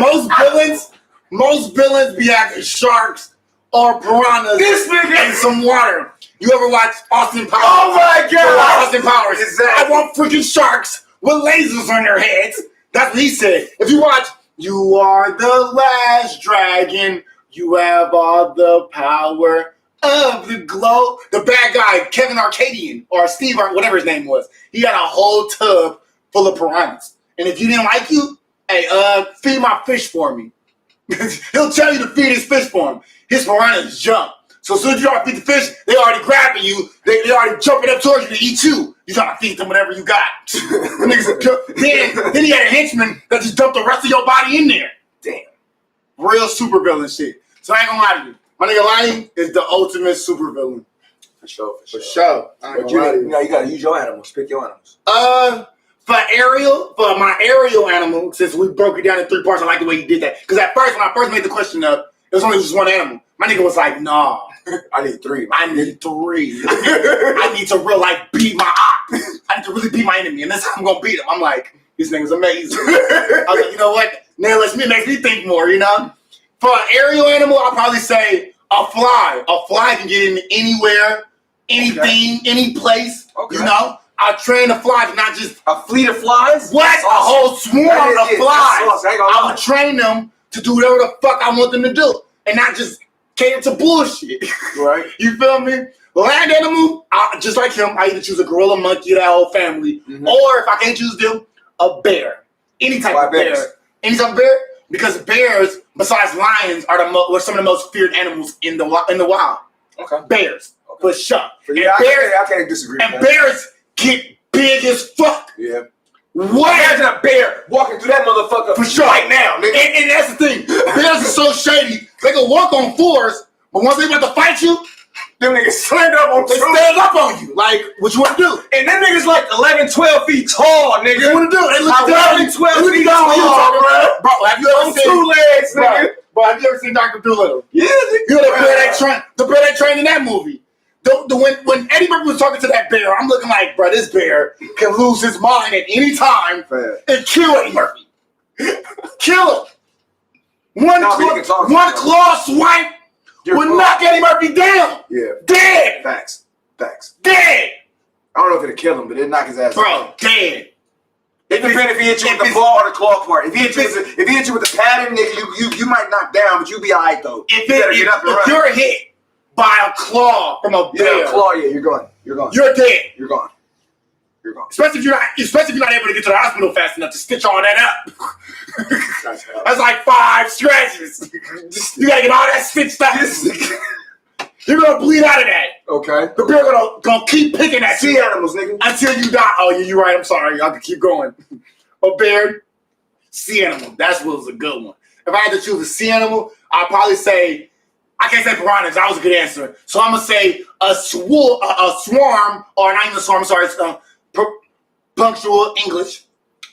[SPEAKER 1] most villains be after sharks or piranhas in some water. You ever watch Austin Powers?
[SPEAKER 2] Oh my God!
[SPEAKER 1] Austin Powers. Exactly. I want freaking sharks with lasers on their heads. That's what he said. If you watch, you are the last dragon. You have all the power of the glow. The bad guy, Kevin Arcadian, or Steve, or whatever his name was, he had a whole tub full of piranhas. And if you didn't like you, hey, feed my fish for me. He'll tell you to feed his fish for him. His piranhas jump. So as soon as you try to feed the fish, they already grabbing you. They already jumping up towards you to eat you. You trying to feed them whatever you got. then he had a henchman that just dumped the rest of your body in there. Damn. Real supervillain shit. So I ain't gonna lie to you. My nigga Lion is the ultimate supervillain.
[SPEAKER 2] For sure.
[SPEAKER 1] But
[SPEAKER 2] you gotta use your animals. Pick your animals.
[SPEAKER 1] For my aerial animal, since we broke it down in 3 parts, I like the way you did that. Because at first, when I first made the question up, it was only just one animal. My nigga was like, nah.
[SPEAKER 2] I need 3.
[SPEAKER 1] I need 3. I need to real beat my op. I need to really beat my enemy, and this I'm gonna beat him. I'm like, this nigga's amazing. I was like, you know what? Now it makes me think more, you know? For an aerial animal, I'll probably say a fly. A fly can get in anywhere, anything, any place. Okay. You know? I train a fly to not just
[SPEAKER 2] a fleet of flies.
[SPEAKER 1] What? A whole swarm of flies. I would train them to do whatever the fuck I want them to do, and not just cater to bullshit. Right? You feel me? Land animal, just like him, I either choose a gorilla, monkey, that whole family, or if I can't choose them, a bear. Any type of bear. Any type of bear, because bears, besides lions, are some of the most feared animals in the wild. Okay. Bears, for sure.
[SPEAKER 2] Yeah, I can't disagree.
[SPEAKER 1] And bears get big as fuck. Yeah. What?
[SPEAKER 2] Imagine a bear walking through that motherfucker
[SPEAKER 1] for sure
[SPEAKER 2] right now, nigga.
[SPEAKER 1] And that's the thing. Bears are so shady. They can walk on 4s, but once they about to fight you,
[SPEAKER 2] them niggas stand up on
[SPEAKER 1] They stand up on you. Like, what you want to do?
[SPEAKER 2] And them niggas like 11, 12 feet tall, nigga.
[SPEAKER 1] What you want to do? They look
[SPEAKER 2] 11, 12 feet tall, bro.
[SPEAKER 1] Have you ever seen
[SPEAKER 2] 2 legs, nigga?
[SPEAKER 1] Bro, have you ever seen Dr. Dolittle?
[SPEAKER 2] Yeah,
[SPEAKER 1] nigga. You know the bear they trained in that movie. When Eddie Murphy was talking to that bear, I'm looking like, bro, this bear can lose his mind at any time and kill Eddie Murphy. Kill him. One claw swipe would knock Eddie Murphy down. Yeah. Dead.
[SPEAKER 2] Facts.
[SPEAKER 1] Dead.
[SPEAKER 2] I don't know if it'll kill him, but it'll knock his ass
[SPEAKER 1] out. Dead.
[SPEAKER 2] It depends if he hit you with the claw or the claw part. If he hit you with the pattern, nigga, you might knock down, but you be alright though.
[SPEAKER 1] If you're hit by a claw from a bear.
[SPEAKER 2] Yeah, a claw, you're gone.
[SPEAKER 1] You're dead.
[SPEAKER 2] You're gone.
[SPEAKER 1] Especially if you're not able to get to the hospital fast enough to stitch all that up. That's like 5 scratches. You gotta get all that stitched up. You're gonna bleed out of that.
[SPEAKER 2] Okay.
[SPEAKER 1] The bear gonna keep picking at
[SPEAKER 2] sea animals, nigga,
[SPEAKER 1] until you die. Oh, you're right. I'm sorry. I can keep going. A bear, sea animal. That was a good one. If I had to choose a sea animal, I'd probably say. I can't say piranhas. That was a good answer. So I'm gonna say a swarm, or not even a swarm. Sorry, it's punctual English.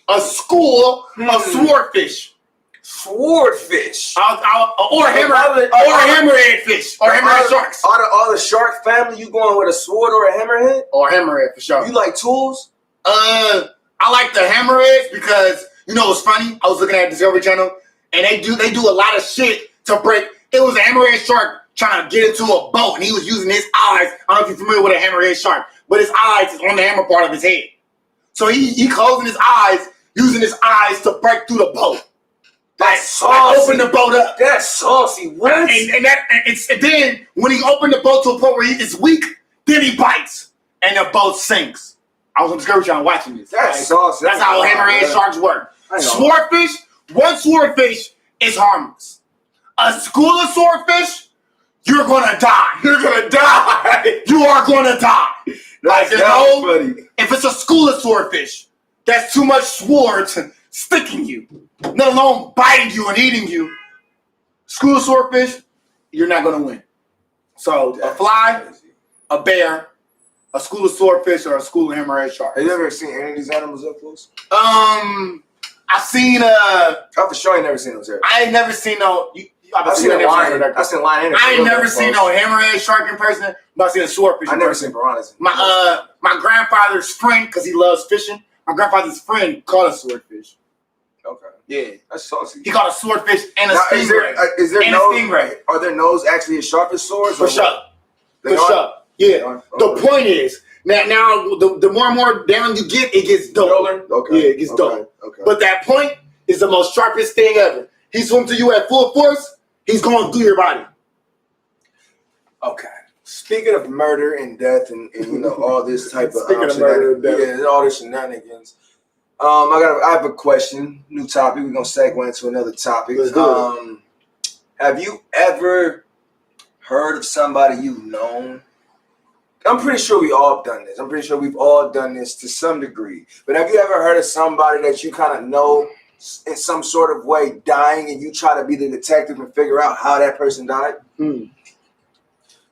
[SPEAKER 1] A school of swordfish.
[SPEAKER 2] Swordfish.
[SPEAKER 1] Or hammerhead fish. Or hammerhead sharks.
[SPEAKER 2] All the shark family, you going with a sword or a hammerhead?
[SPEAKER 1] Or hammerhead for sure.
[SPEAKER 2] You like tools?
[SPEAKER 1] I like the hammerheads because you know what's funny? I was looking at Discovery Channel and they do a lot of shit to break. It was a hammerhead shark trying to get into a boat, and he was using his eyes. I don't know if you're familiar with a hammerhead shark, but his eyes is on the hammer part of his head. So he closing his eyes, using his eyes to break through the boat.
[SPEAKER 2] That's saucy.
[SPEAKER 1] Open the boat up.
[SPEAKER 2] That's saucy. What?
[SPEAKER 1] And then when he opened the boat to a point where it's weak, then he bites, and the boat sinks. I was on Discovery Channel watching this.
[SPEAKER 2] That's saucy.
[SPEAKER 1] That's how hammerhead sharks work. Swordfish, one swordfish is harmless. A school of swordfish, you're gonna die.
[SPEAKER 2] You're gonna die.
[SPEAKER 1] You are gonna die. Like,
[SPEAKER 2] funny.
[SPEAKER 1] if it's a school of swordfish, that's too much swords sticking you, let alone biting you and eating you. School of swordfish, you're not gonna win. So a fly, a bear, a school of swordfish, or a school of hammerhead sharks.
[SPEAKER 2] Have you ever seen any of these animals up close?
[SPEAKER 1] I've seen
[SPEAKER 2] I'm sure I ain't never seen those.
[SPEAKER 1] I ain't never seen no.
[SPEAKER 2] I've seen a lion. I've seen a lion.
[SPEAKER 1] I ain't never seen no hammerhead shark in person, but I've seen a swordfish.
[SPEAKER 2] I never seen piranhas.
[SPEAKER 1] My grandfather's friend, because he loves fishing. My grandfather's friend caught a swordfish.
[SPEAKER 2] Okay.
[SPEAKER 1] Yeah,
[SPEAKER 2] that's saucy.
[SPEAKER 1] He caught a swordfish and a stingray.
[SPEAKER 2] Is there
[SPEAKER 1] and
[SPEAKER 2] nose?
[SPEAKER 1] A stingray.
[SPEAKER 2] Are their nose actually as sharp as swords?
[SPEAKER 1] For sure. For sure. Yeah. The point is now the more and more down you get, it gets duller.
[SPEAKER 2] Okay.
[SPEAKER 1] Yeah, it gets duller.
[SPEAKER 2] Okay.
[SPEAKER 1] But that point is the most sharpest thing ever. He swims to you at full force. He's going through your body.
[SPEAKER 2] Okay. Speaking of murder and death and you know all this type of
[SPEAKER 1] murder and death.
[SPEAKER 2] Yeah, all this shenanigans. I have a question. New topic. We're gonna segue into another topic. Have you ever heard of somebody you've known? I'm pretty sure we all done this. I'm pretty sure we've all done this to some degree. But have you ever heard of somebody that you kind of know in some sort of way dying, and you try to be the detective and figure out how that person died?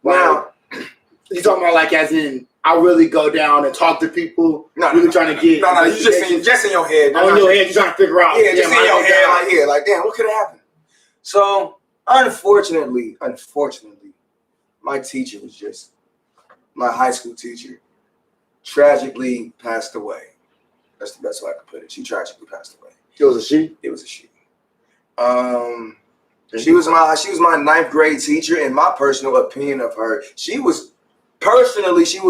[SPEAKER 2] Now,
[SPEAKER 1] you talking about like as in I really go down and talk to people, trying to get
[SPEAKER 2] you just in your head.
[SPEAKER 1] In your head, you're trying to figure out.
[SPEAKER 2] Yeah, just in your head, like damn, what could have happened? So, unfortunately, my teacher was just my high school teacher. Tragically passed away. That's the best way I can put it. She tragically passed away.
[SPEAKER 1] It was a she.
[SPEAKER 2] It was a she. She was my ninth grade teacher. In my personal opinion of her, she was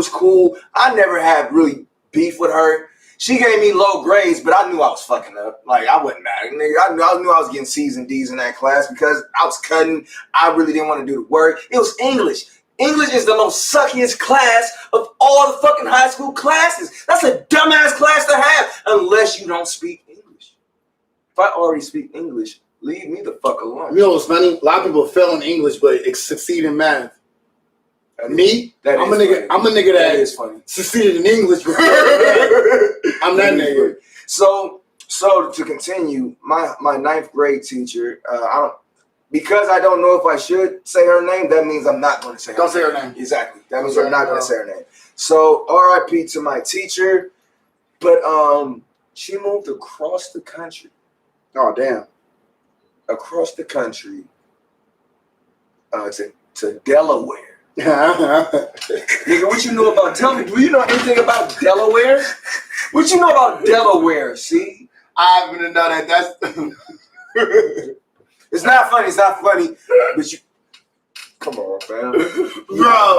[SPEAKER 2] cool. I never had really beef with her. She gave me low grades, but I knew I was fucking up. Like, I wasn't mad. I knew I was getting C's and D's in that class because I was cutting. I really didn't want to do the work. It was English. English is the most suckiest class of all the fucking high school classes. That's a dumbass class to have unless you don't speak English. If I already speak English, leave me the fuck alone.
[SPEAKER 1] You know what's funny? A lot of people fail in English but succeed in math. Me? I'm a nigga that
[SPEAKER 2] is funny.
[SPEAKER 1] Succeeded in English before. I'm that nigga.
[SPEAKER 2] So to continue, my ninth grade teacher, because I don't know if I should say her name, that means I'm not going to say her name.
[SPEAKER 1] Don't say her name.
[SPEAKER 2] Exactly. That means I'm not going to say her name. So RIP to my teacher, but she moved across the country.
[SPEAKER 1] Oh damn.
[SPEAKER 2] Across the country to Delaware. Nigga, what you know about? Tell me, do you know anything about Delaware? What you know about Delaware? See,
[SPEAKER 1] I happen to know that. That's
[SPEAKER 2] it's not funny. It's not funny. But you, come on, fam,
[SPEAKER 1] bro.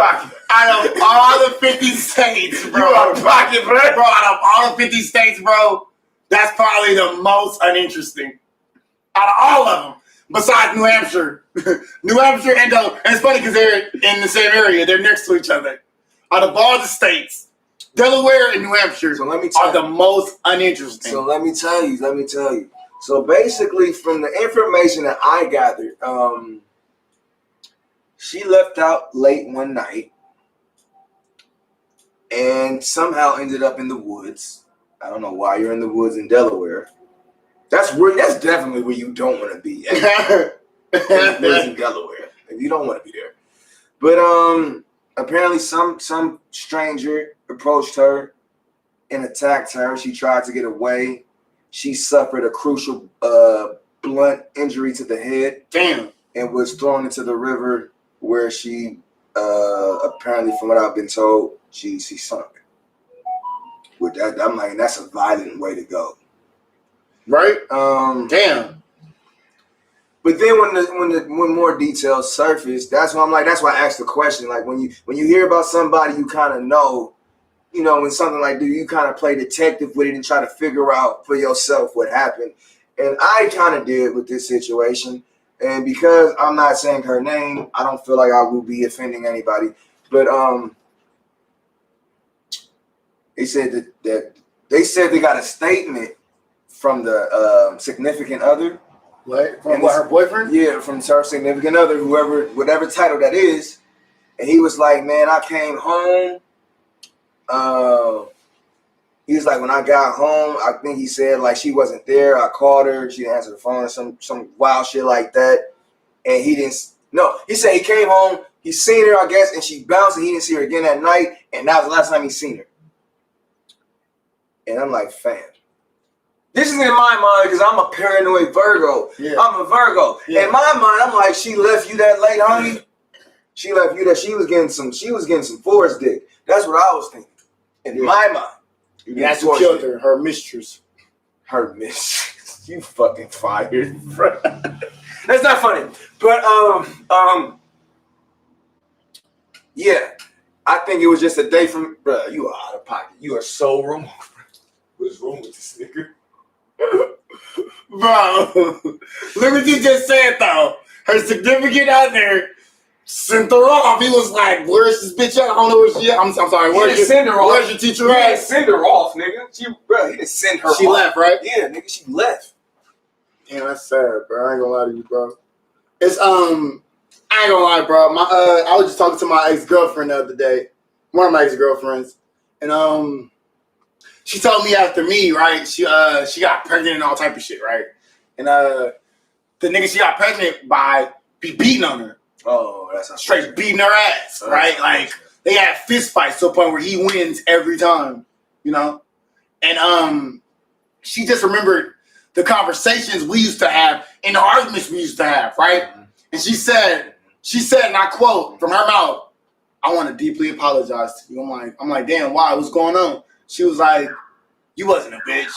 [SPEAKER 1] Out of all the 50 states, bro,
[SPEAKER 2] you out of pocket, bro.
[SPEAKER 1] Bro, out of all the 50 states, bro, that's probably the most uninteresting. Out of all of them. Besides New Hampshire. New Hampshire and it's funny because they're in the same area. They're next to each other. Out of all the states, Delaware and New Hampshire are the most uninteresting.
[SPEAKER 2] So let me tell you. So basically, from the information that I gathered, she left out late one night and somehow ended up in the woods. I don't know why you're in the woods in Delaware. That's definitely where you don't want to be. In Delaware. You don't want to be there. But apparently some stranger approached her and attacked her. She tried to get away. She suffered a crucial blunt injury to the head.
[SPEAKER 1] Damn.
[SPEAKER 2] And was thrown into the river where she apparently, from what I've been told, she sunk. With that, I'm like, that's a violent way to go.
[SPEAKER 1] Right?
[SPEAKER 2] Damn. But then when more details surface, that's why I asked the question. Like when you hear about somebody you kind of know, you know, when something like you kind of play detective with it and try to figure out for yourself what happened. And I kind of did with this situation. And because I'm not saying her name, I don't feel like I will be offending anybody. But they said that they got a statement from the significant other
[SPEAKER 1] What? From what, her boyfriend?
[SPEAKER 2] Yeah, from her significant other, whatever title that is. And he was like, man, I came home. He was like, when I got home, I think he said like she wasn't there. I called her, she didn't answer the phone, or some wild shit like that. And he didn't. No, he said he came home, he seen her, I guess, and she bounced, and he didn't see her again that night. And that was the last time he seen her. And I'm like, fam, this is in my mind because I'm a paranoid Virgo.
[SPEAKER 1] Yeah.
[SPEAKER 2] I'm a Virgo. Yeah. In my mind, I'm like, she left you that late, honey. She left you that she was getting some forest dick. That's what I was thinking. In my mind.
[SPEAKER 1] That's what killed her. Her mistress.
[SPEAKER 2] Her mistress. You fucking fired, bro. That's not funny. But yeah. I think it was just a day from, bro. You are out of pocket. You are so wrong. What is wrong with this nigga?
[SPEAKER 1] Bro, look what you just said though. Her significant other sent her off. He was like, "Where's this bitch at? I don't know where she at." I'm sorry. Where's your teacher at?
[SPEAKER 2] He didn't send her off, nigga. He didn't send her off.
[SPEAKER 1] She left, right?
[SPEAKER 2] Yeah, nigga, she left.
[SPEAKER 1] Damn, that's sad, bro. I ain't gonna lie to you, bro. It's I ain't gonna lie, bro. I was just talking to my ex-girlfriend the other day. One of my ex-girlfriends, and she told me after me, right? She got pregnant and all type of shit, right? And the nigga she got pregnant by be beating on her.
[SPEAKER 2] Oh, that's
[SPEAKER 1] straight beating her ass, right? Like they had fist fights to a point where he wins every time, you know. And she just remembered the conversations we used to have and the arguments we used to have, right? Mm-hmm. And she said, and I quote from her mouth, "I want to deeply apologize to you." I'm like, damn, why? What's going on? She was like, "You wasn't a bitch.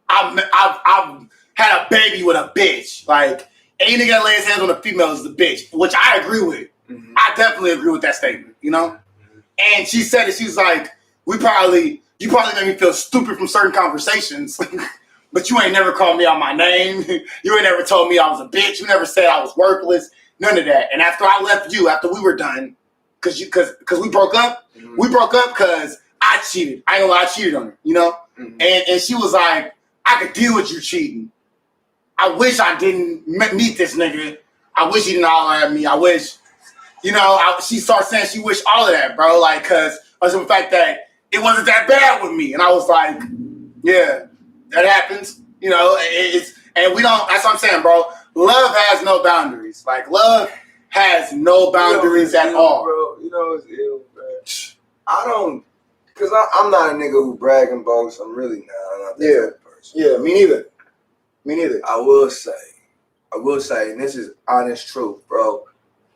[SPEAKER 1] I've had a baby with a bitch. Like, any nigga that lays hands on a female is a bitch," which I agree with. Mm-hmm. I definitely agree with that statement, you know? Mm-hmm. And she said it, she was like, you probably made me feel stupid from certain conversations, but you ain't never called me out my name. You ain't never told me I was a bitch. You never said I was worthless. None of that. And after I left you, after we were done, because we broke up, mm-hmm. We broke up because I cheated. I ain't gonna lie, I cheated on her, you know? Mm-hmm. And she was like, I could deal with you cheating. I wish I didn't meet this nigga. I wish he didn't holler at me. I wish, you know, she started saying she wished all of that, bro. Like, because of the fact that it wasn't that bad with me. And I was like, yeah, that happens. You know, and we don't, that's what I'm saying, bro. Love has no boundaries. Like, love has no boundaries at all.
[SPEAKER 2] Bro. You know, it's ill, bro. I don't, because I'm not a nigga who brag and boast. I'm really not. I'm not that type of person.
[SPEAKER 1] Yeah, me neither. Me neither.
[SPEAKER 2] I will say, and this is honest truth, bro.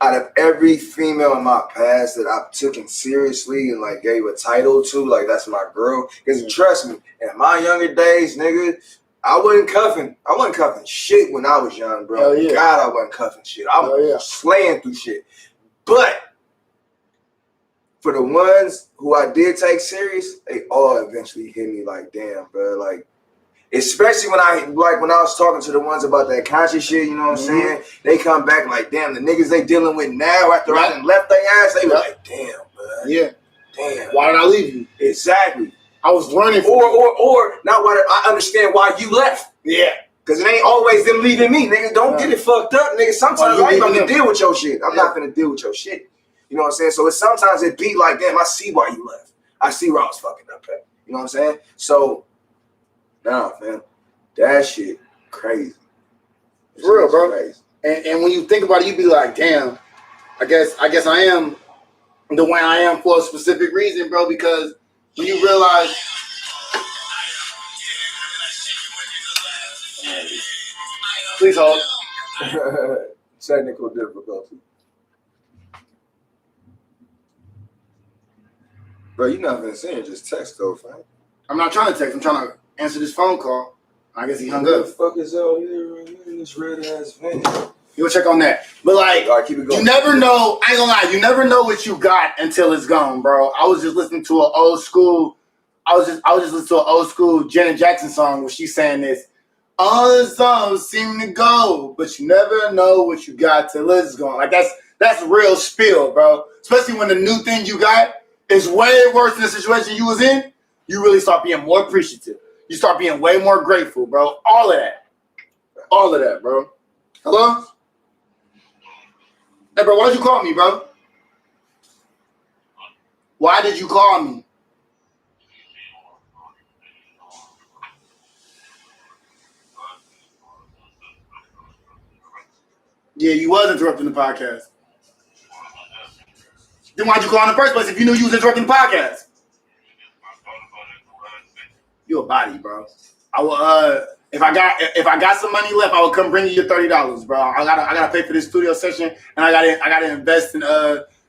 [SPEAKER 2] Out of every female in my past that I've taken seriously and like gave a title to, like that's my girl. Because trust me, in my younger days, nigga, I wasn't cuffing shit when I was young, bro. Yeah. God, I wasn't cuffing shit. I was slaying through shit. But for the ones who I did take serious, they all eventually hit me like, damn, bro, like. Especially when I was talking to the ones about that conscious shit, you know what I'm saying? They come back like, damn, the niggas they dealing with now after I done left their ass, they were like, damn, man.
[SPEAKER 1] Yeah.
[SPEAKER 2] Damn.
[SPEAKER 1] Why did I leave you?
[SPEAKER 2] Exactly.
[SPEAKER 1] I was learning.
[SPEAKER 2] Or not why I understand why you left.
[SPEAKER 1] Yeah.
[SPEAKER 2] Because it ain't always them leaving me, nigga. Don't get it fucked up, nigga. Sometimes I ain't gonna deal with your shit. I'm not gonna deal with your shit. You know what I'm saying? So sometimes it be like, damn, I see why you left. I see where I was fucking up at. You know what I'm saying? So nah, man, that shit crazy.
[SPEAKER 1] It's real, bro. Crazy. And when you think about it, you be like, damn, I guess I am the way I am for a specific reason, bro, because when you realize please hold.
[SPEAKER 2] Technical difficulty. Bro, you're not gonna say it, just text though, fam.
[SPEAKER 1] I'm not trying to text, I'm trying to answer this phone call. I guess he hung up.
[SPEAKER 2] What the fuck is out here in this red ass van?
[SPEAKER 1] You'll check on that. But like,
[SPEAKER 2] all right, keep it going.
[SPEAKER 1] You never know, I ain't gonna lie, you never know what you got until it's gone, bro. I was just listening to an old school Janet Jackson song where she's saying this. All the songs seem to go, but you never know what you got till it's gone. Like that's real spill, bro. Especially when the new thing you got is way worse than the situation you was in. You really start being more appreciative. You start being way more grateful, bro. All of that. All of that, bro. Hello? Hey, bro, why'd you call me, bro? Why did you call me? Yeah, you was interrupting the podcast. Then why'd you call in the first place if you knew you was interrupting the podcast? You a body, bro. I will. If I got some money left, I will come bring you your $30, bro. I gotta pay for this studio session, and I gotta invest in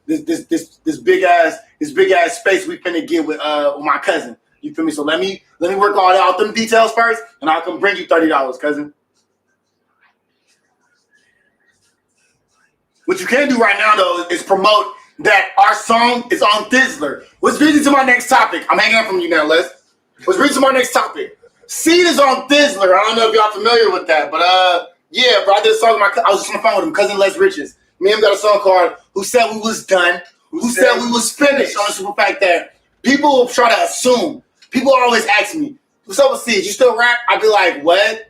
[SPEAKER 1] this big ass space we finna get with my cousin. You feel me? So let me work all out them details first, and I'll come bring you $30, cousin. What you can do right now though is promote that our song is on Thizzler. Which brings me to my next topic. I'm hanging up from you now, Les. Which brings me to my next topic. Seed is on Thizzler. I don't know if y'all familiar with that, but yeah, bro. I did a song with I was just on the phone with him, cousin Les Riches. Me and him got a song called "Who Said We Was Done." Who said we was finished? On the simple fact that people try to assume. People always ask me, "What's up with Seed? You still rap?" I'd be like, "What?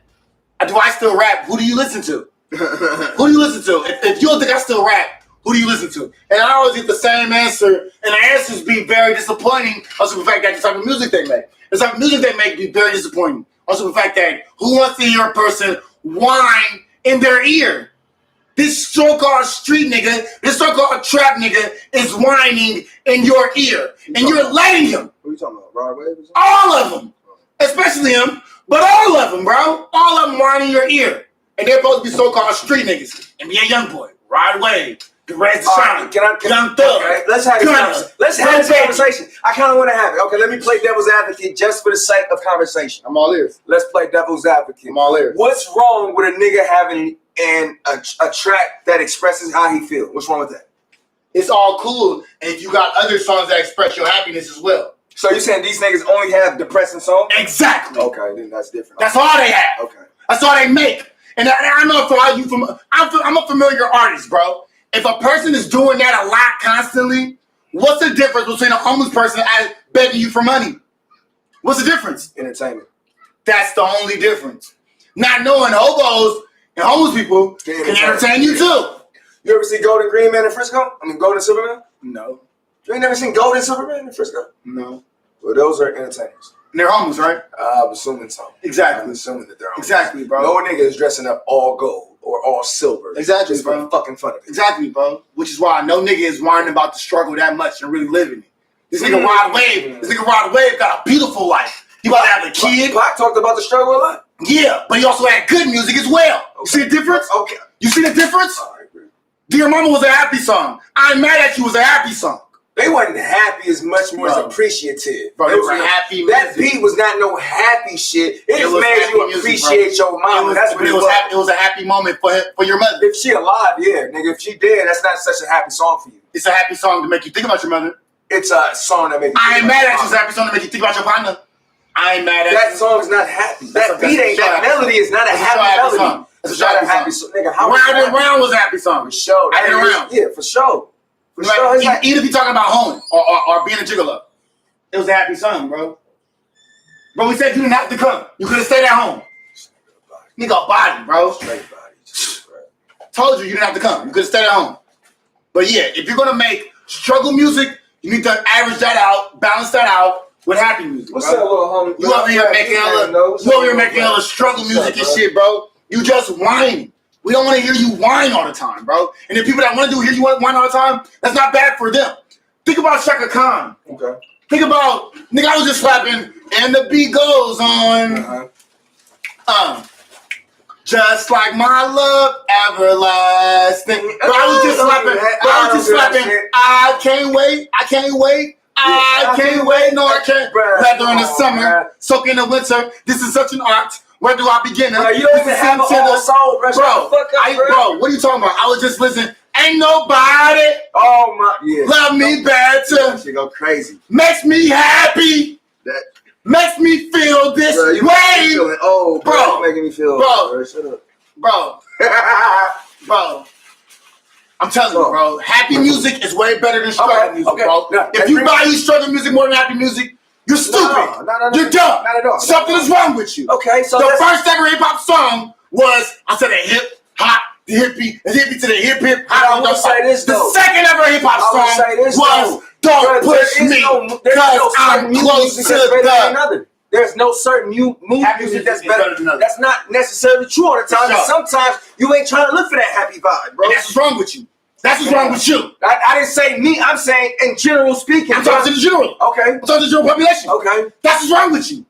[SPEAKER 1] Do I still rap? Who do you listen to? Who do you listen to? If you don't think I still rap, who do you listen to?" And I always get the same answer, and the answers be very disappointing. Also, the fact that the type of music they make. The type of music they make be very disappointing. Also, the fact that who wants to hear a person whine in their ear? This so-called street nigga, this so-called trap nigga is whining in your ear, and you're letting him.
[SPEAKER 2] What are you talking about? Rod Wave?
[SPEAKER 1] All of them, especially him, but all of them, bro. All of them whining in your ear, and they're supposed to be so-called street niggas. NBA Youngboy, Rod Wave. The Reds to Shine, Young Thug. Okay,
[SPEAKER 2] let's have this conversation. I kind of want to have it. Okay, let me play devil's advocate just for the sake of conversation.
[SPEAKER 1] I'm all ears.
[SPEAKER 2] Let's play devil's advocate.
[SPEAKER 1] I'm all ears.
[SPEAKER 2] What's wrong with a nigga having a track that expresses how he feels? What's wrong with that?
[SPEAKER 1] It's all cool if you got other songs that express your happiness as well.
[SPEAKER 2] So you're saying these niggas only have depressing songs?
[SPEAKER 1] Exactly.
[SPEAKER 2] Okay, then that's different.
[SPEAKER 1] That's all they have.
[SPEAKER 2] Okay.
[SPEAKER 1] That's all they make. And I know for all you I'm a familiar artist, bro. If a person is doing that a lot constantly, what's the difference between a homeless person begging you for money? What's the difference?
[SPEAKER 2] Entertainment.
[SPEAKER 1] That's the only difference. Not knowing hobos and homeless people can entertain you too.
[SPEAKER 2] You ever see Golden Green Man in Frisco? Golden Superman?
[SPEAKER 1] No.
[SPEAKER 2] You ain't never seen Golden Superman in Frisco?
[SPEAKER 1] No.
[SPEAKER 2] Well, those are entertainers.
[SPEAKER 1] And they're homeless, right?
[SPEAKER 2] I'm assuming so.
[SPEAKER 1] Exactly.
[SPEAKER 2] I'm assuming that they're homeless.
[SPEAKER 1] Exactly, bro.
[SPEAKER 2] No nigga is dressing up all gold or all silver.
[SPEAKER 1] Exactly,
[SPEAKER 2] just
[SPEAKER 1] bro.
[SPEAKER 2] for fucking fun of it.
[SPEAKER 1] Exactly, bro. Which is why no nigga is whining about the struggle that much and really living it. This nigga Rod Wave, got a beautiful life. He about to have a kid.
[SPEAKER 2] Pac talked about the struggle a lot.
[SPEAKER 1] Yeah, but he also had good music as well. Okay. You see the difference?
[SPEAKER 2] Okay.
[SPEAKER 1] You see the difference?
[SPEAKER 2] All right, bro.
[SPEAKER 1] Dear Mama was a happy song. I'm Mad at You was a happy song.
[SPEAKER 2] They wasn't happy as much more as appreciative.
[SPEAKER 1] Bro, they were happy music.
[SPEAKER 2] That beat was not no happy shit. It just made you appreciate your mama. That's what it was. It was
[SPEAKER 1] a happy moment for your mother.
[SPEAKER 2] If she alive, yeah, nigga. If she dead, that's not such a happy song for you.
[SPEAKER 1] It's a happy song to make you think about your mother.
[SPEAKER 2] It's a song that makes you
[SPEAKER 1] I ain't mad at you. It's a happy song to make you think about your partner. I ain't mad at you.
[SPEAKER 2] That song is not happy. That beat ain't, that melody is not a happy melody. It's not a happy song. Nigga,
[SPEAKER 1] Round and Round was a happy song.
[SPEAKER 2] For sure. Yeah, for sure.
[SPEAKER 1] Like, even if you talking about hoeing or being a gigolo, it was a happy song, bro. Bro, we said you didn't have to come. You could have stayed at home. Nigga, body, bro.
[SPEAKER 2] Straight body.
[SPEAKER 1] Told you didn't have to come. You could have stayed at home. But yeah, if you're gonna make struggle music, you need to average that out, balance that out with happy music.
[SPEAKER 2] What's up, little homie?
[SPEAKER 1] You over here making all the struggle music and shit, bro. You just whining. We don't want to hear you whine all the time, bro. And the people that want to hear you whine all the time, that's not bad for them. Think about Shaka Khan.
[SPEAKER 2] Okay.
[SPEAKER 1] Think about, nigga, I was just slapping, and the beat goes on. Just like my love everlasting. But I was just slapping. I can't wait. I can't wait. No, I can't. Weather in the summer, soak in the winter. This is such an art. Where do I begin?
[SPEAKER 2] Bro, you don't even have a whole soul, bro.
[SPEAKER 1] Bro, what are you talking about? I was just listening. Ain't nobody love me better.
[SPEAKER 2] That shit go crazy.
[SPEAKER 1] Makes me happy. Makes me feel this way.
[SPEAKER 2] Feeling old, bro. Making me feel old, bro. Shut up.
[SPEAKER 1] Bro. I'm telling you, bro. Happy music is way better than struggle music, bro. If you value struggle music more than happy music, you're stupid.
[SPEAKER 2] No.
[SPEAKER 1] You're dumb.
[SPEAKER 2] Not at all.
[SPEAKER 1] Something is wrong with you.
[SPEAKER 2] Okay, so
[SPEAKER 1] the first ever hip hop song was, I said a hip hop, the hippie to the hip hop.
[SPEAKER 2] I want to say this though.
[SPEAKER 1] The second ever hip hop song was "Don't Push Me" because I'm close to the.
[SPEAKER 2] There's no certain music that's better than another. That's not necessarily true all the time. Sure. Sometimes you ain't trying to look for that happy vibe, bro.
[SPEAKER 1] And that's what's wrong with you. That's what's wrong with you.
[SPEAKER 2] I didn't say me. I'm saying in general speaking.
[SPEAKER 1] I'm talking to the general.
[SPEAKER 2] Okay.
[SPEAKER 1] I'm talking to the general population.
[SPEAKER 2] Okay.
[SPEAKER 1] That's what's wrong with you.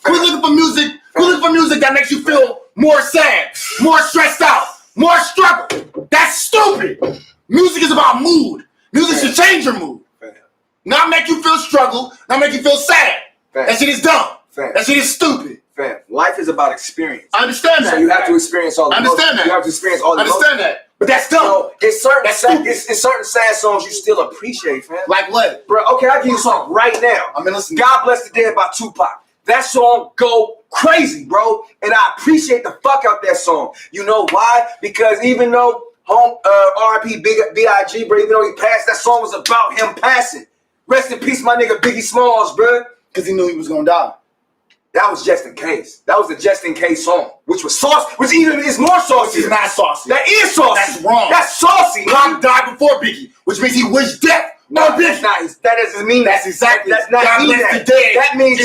[SPEAKER 1] We're looking for music. We're looking for music that makes you feel more sad, more stressed out, more struggle. That's stupid. Music is about mood. Music should change your mood. Not make you feel struggle. Not make you feel sad. That shit is dumb. That shit is stupid.
[SPEAKER 2] Fam, life is about experience.
[SPEAKER 1] I understand that.
[SPEAKER 2] So you have to experience all the emotions.
[SPEAKER 1] I understand that.
[SPEAKER 2] You have to experience all the emotions.
[SPEAKER 1] I understand that. But that's dumb.
[SPEAKER 2] So it's certain sad songs you still appreciate, fam.
[SPEAKER 1] Like what?
[SPEAKER 2] Bro, okay, I'll give you a song right now.
[SPEAKER 1] I mean, listen.
[SPEAKER 2] God Bless the Dead by Tupac. That song go crazy, bro. And I appreciate the fuck out that song. You know why? Because even though R.I.P. B.I.G., bro, even though he passed, that song was about him passing. Rest in peace, my nigga Biggie Smalls, bro.
[SPEAKER 1] Because he knew he was gonna die.
[SPEAKER 2] That was just in case. That was the just in case song, which was saucy, which even is more saucy.
[SPEAKER 1] It's not saucy.
[SPEAKER 2] That is saucy.
[SPEAKER 1] That's wrong.
[SPEAKER 2] That's saucy.
[SPEAKER 1] Pac died before Biggie, which means he wished death.
[SPEAKER 2] No, Biggie. That doesn't mean
[SPEAKER 1] that's exactly.
[SPEAKER 2] That's not
[SPEAKER 1] God
[SPEAKER 2] mean
[SPEAKER 1] bless
[SPEAKER 2] that.
[SPEAKER 1] the dead.
[SPEAKER 2] That means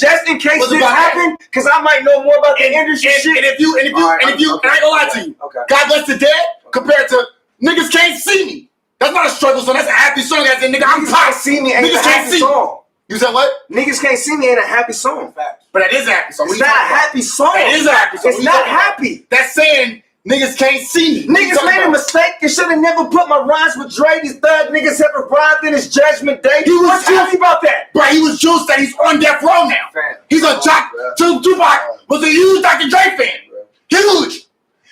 [SPEAKER 2] just in case this happened, because I might know more about the industry shit.
[SPEAKER 1] And if you, and I ain't gonna lie to you.
[SPEAKER 2] Okay.
[SPEAKER 1] God Bless the Dead compared to Niggas Can't See Me. That's not a struggle song. That's a happy song. That's a nigga. I'm Pac.
[SPEAKER 2] See Me ain't a happy song.
[SPEAKER 1] You said what?
[SPEAKER 2] Niggas Can't See Me ain't a happy song.
[SPEAKER 1] But that is a happy song.
[SPEAKER 2] It's not a happy song.
[SPEAKER 1] That is a happy song.
[SPEAKER 2] It's not happy.
[SPEAKER 1] That's saying niggas can't see me.
[SPEAKER 2] Niggas made a mistake. You should have never put my rhymes with Dre. These thug niggas have arrived in his judgment day.
[SPEAKER 1] He was
[SPEAKER 2] happy about that.
[SPEAKER 1] Bro, he was juiced that he's on death row now. He's a jock. Tupac was a huge Dr. Dre fan. Huge.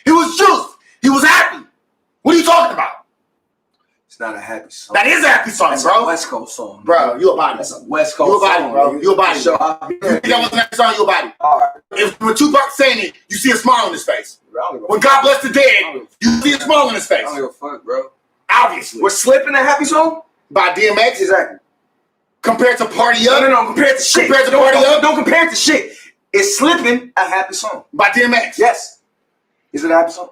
[SPEAKER 1] He was juiced. He was happy. What are you talking about?
[SPEAKER 2] It's not a happy song.
[SPEAKER 1] That is a happy song,
[SPEAKER 2] That's
[SPEAKER 1] bro.
[SPEAKER 2] A West Coast song.
[SPEAKER 1] Bro, you a body.
[SPEAKER 2] That's a West Coast
[SPEAKER 1] song. You a body,
[SPEAKER 2] song,
[SPEAKER 1] bro. You a body.
[SPEAKER 2] Sure,
[SPEAKER 1] you think that was the next song, you a body.
[SPEAKER 2] All right.
[SPEAKER 1] If when Tupac's saying it, you see a smile on his face. When God Bless the Dead, you see a smile on his face.
[SPEAKER 2] I don't give a fuck, bro.
[SPEAKER 1] Obviously.
[SPEAKER 2] Was Slippin' a happy song?
[SPEAKER 1] By DMX?
[SPEAKER 2] Exactly.
[SPEAKER 1] Compared to Party Up?
[SPEAKER 2] No, compared to shit.
[SPEAKER 1] Compared to Party Up?
[SPEAKER 2] Don't compare it to shit. Is Slippin' a happy song?
[SPEAKER 1] By DMX?
[SPEAKER 2] Yes. Is it a happy song?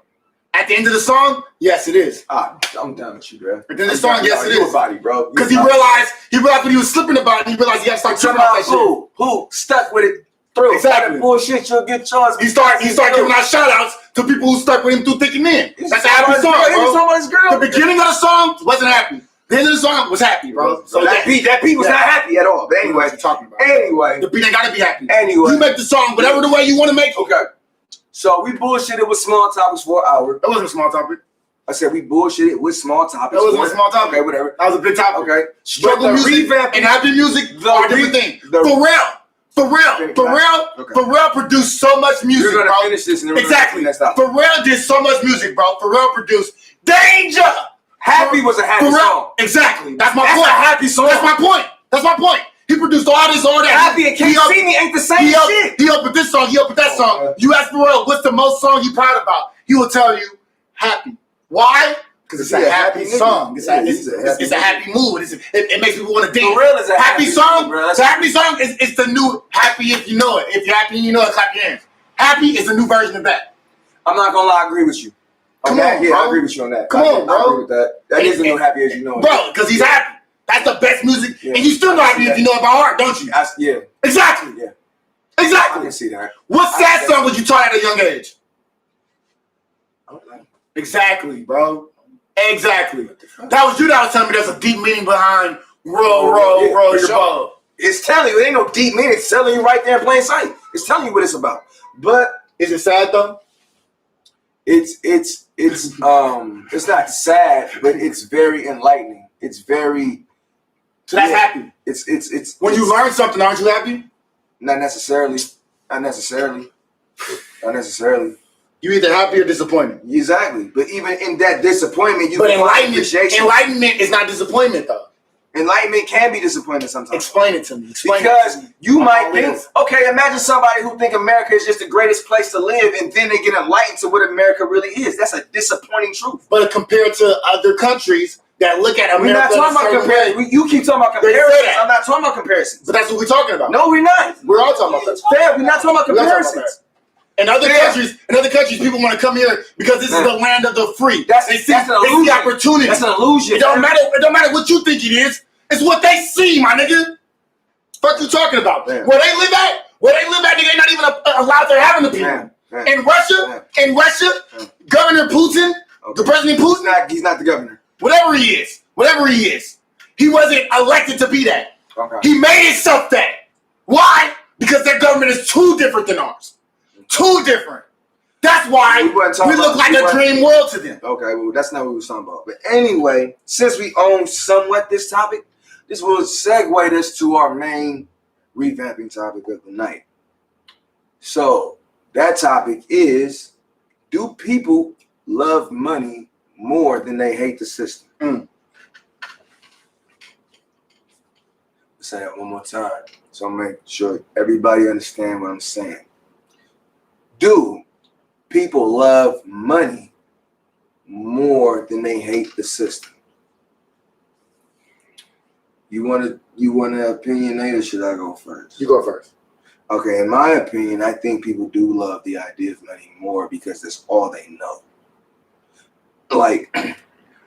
[SPEAKER 1] At the end of the song, yes, it is.
[SPEAKER 2] I'm done with you, bro.
[SPEAKER 1] At the end of the song, yes, it is.
[SPEAKER 2] You a body, bro.
[SPEAKER 1] Because he realized when he was slipping about it, he realized he had to start tripping out that shit.
[SPEAKER 2] Who stuck with it through?
[SPEAKER 1] Exactly.
[SPEAKER 2] Bullshit, you'll get charged.
[SPEAKER 1] He started giving out shout outs to people who stuck with him through thick and thin. That's a happy song,
[SPEAKER 2] He was talking about his girl.
[SPEAKER 1] The beginning of the song wasn't happy. The end of the song was happy, bro.
[SPEAKER 2] So that beat was not happy at all. But anyway,
[SPEAKER 1] what you talking about?
[SPEAKER 2] Anyway,
[SPEAKER 1] the beat ain't gotta be happy.
[SPEAKER 2] Anyway,
[SPEAKER 1] you make the song whatever the way you want to make it.
[SPEAKER 2] Okay. So we bullshitted with small topics for an hour.
[SPEAKER 1] That wasn't a small topic.
[SPEAKER 2] I said we bullshitted with small topics.
[SPEAKER 1] That wasn't a small topic.
[SPEAKER 2] Okay, whatever.
[SPEAKER 1] That was a big topic.
[SPEAKER 2] Okay.
[SPEAKER 1] Struggle music and happy music are different things. Pharrell produced so much music,
[SPEAKER 2] You're gonna
[SPEAKER 1] bro.
[SPEAKER 2] finish this and
[SPEAKER 1] exactly. Pharrell did so much music, bro. Pharrell produced Danger.
[SPEAKER 2] Happy was a happy song.
[SPEAKER 1] Exactly. That's my point.
[SPEAKER 2] That's a happy song.
[SPEAKER 1] That's my point. He produced all that.
[SPEAKER 2] Happy and Can't See Me ain't the same shit.
[SPEAKER 1] He up with this song. He up with that song. You ask Pharrell, what's the most song you proud about? He will tell you, Happy. Why? Because it's a happy song. It's a happy mood. It makes people want to dance.
[SPEAKER 2] Pharrell is a
[SPEAKER 1] happy song.
[SPEAKER 2] Bro.
[SPEAKER 1] The happy song is the new happy if you know it. If you're happy and you know it, clap your hands. Happy is a new version of that.
[SPEAKER 2] I'm not gonna lie, I agree with you.
[SPEAKER 1] Come on, bro.
[SPEAKER 2] I agree with you on that.
[SPEAKER 1] Come on, bro.
[SPEAKER 2] I agree with that. That is the new happy as you know it.
[SPEAKER 1] Bro, because he's happy. That's the best music. Yeah. And you still know happy if you know it by heart, don't you?
[SPEAKER 2] Yeah.
[SPEAKER 1] Exactly.
[SPEAKER 2] Yeah.
[SPEAKER 1] Exactly.
[SPEAKER 2] I can see that.
[SPEAKER 1] What sad song was you taught at a young age? Exactly, bro. Exactly. That was you that was telling me there's a deep meaning behind roll your boat.
[SPEAKER 2] It's telling you, it ain't no deep meaning. It's telling you right there in plain sight. It's telling you what it's about. But
[SPEAKER 1] is it sad though?
[SPEAKER 2] It's not sad, but it's very enlightening. It's very.
[SPEAKER 1] So that's happy.
[SPEAKER 2] It's
[SPEAKER 1] when you learn something, aren't you happy?
[SPEAKER 2] Not necessarily.
[SPEAKER 1] You either happy or disappointed.
[SPEAKER 2] Exactly. But even in that disappointment, you
[SPEAKER 1] but enlightenment is not disappointment though.
[SPEAKER 2] Enlightenment can be disappointing sometimes.
[SPEAKER 1] Explain it to me.
[SPEAKER 2] Because you might think, okay, imagine somebody who think America is just the greatest place to live, and then they get enlightened to what America really is. That's a disappointing truth.
[SPEAKER 1] But compared to other countries that look at America,
[SPEAKER 2] we're not talking about comparisons. You keep talking about comparisons. I'm not talking about comparisons.
[SPEAKER 1] But that's what we're talking about.
[SPEAKER 2] No, we're not.
[SPEAKER 1] We're all talking about that.
[SPEAKER 2] Fair. We're not talking about comparisons.
[SPEAKER 1] In other countries, people want to come here because this is the land of the free.
[SPEAKER 2] That's an illusion.
[SPEAKER 1] It's the opportunity.
[SPEAKER 2] That's an illusion.
[SPEAKER 1] It don't matter what you think it is. It's what they see, my nigga. Fuck you talking about?
[SPEAKER 2] Man.
[SPEAKER 1] Where they live at, they're not even allowed to have an opinion.
[SPEAKER 2] Man.
[SPEAKER 1] In Russia, Governor Putin, the President Putin,
[SPEAKER 2] he's not the governor.
[SPEAKER 1] Whatever he is, he wasn't elected to be that.
[SPEAKER 2] Okay.
[SPEAKER 1] He made himself that. Why? Because their government is too different than ours. Too different. That's why we look like a dream world to them.
[SPEAKER 2] Okay, well, that's not what we were talking about. But anyway, since we own somewhat this topic, this will segue us to our main revamping topic of the night. So, that topic is, do people love money more than they hate the system? Let's say that one more time, so I'll make sure everybody understand what I'm saying. Do people love money more than they hate the system? You want an opinionate, or should I go first?
[SPEAKER 1] You go first.
[SPEAKER 2] Okay, in my opinion, I think people do love the idea of money more because that's all they know. Like,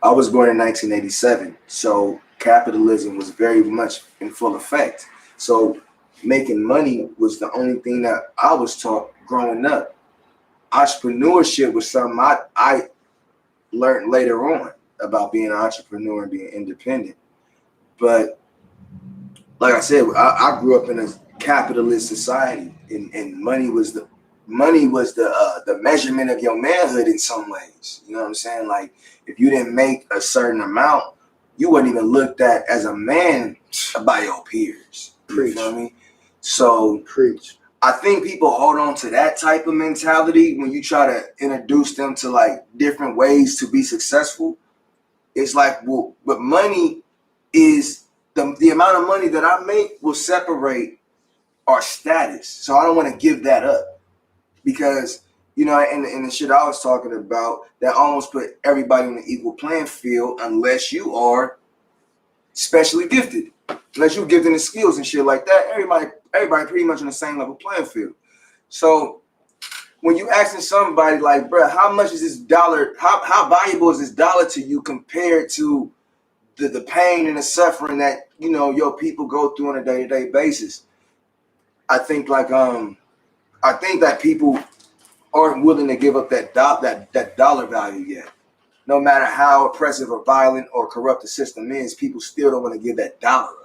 [SPEAKER 2] I was born in 1987, so capitalism was very much in full effect. So making money was the only thing that I was taught growing up. Entrepreneurship was something I learned later on about being an entrepreneur and being independent. But like I said, I grew up in a capitalist society, and money was the measurement of your manhood in some ways. You know what I'm saying? Like, if you didn't make a certain amount, you weren't even looked at as a man by your peers. You feel me? So I think people hold on to that type of mentality when you try to introduce them to like different ways to be successful. It's like, well, but money is the amount of money that I make will separate our status. So I don't want to give that up because, you know, and the shit I was talking about, that almost put everybody on an equal playing field unless you are specially gifted. Unless you're gifted in skills and shit like that, everybody pretty much on the same level playing field. So when you asking somebody like, bruh, how much is this dollar, how valuable is this dollar to you compared to the pain and the suffering that, you know, your people go through on a day-to-day basis? I think that people aren't willing to give up that dollar value yet. No matter how oppressive or violent or corrupt the system is, people still don't want to give that dollar up.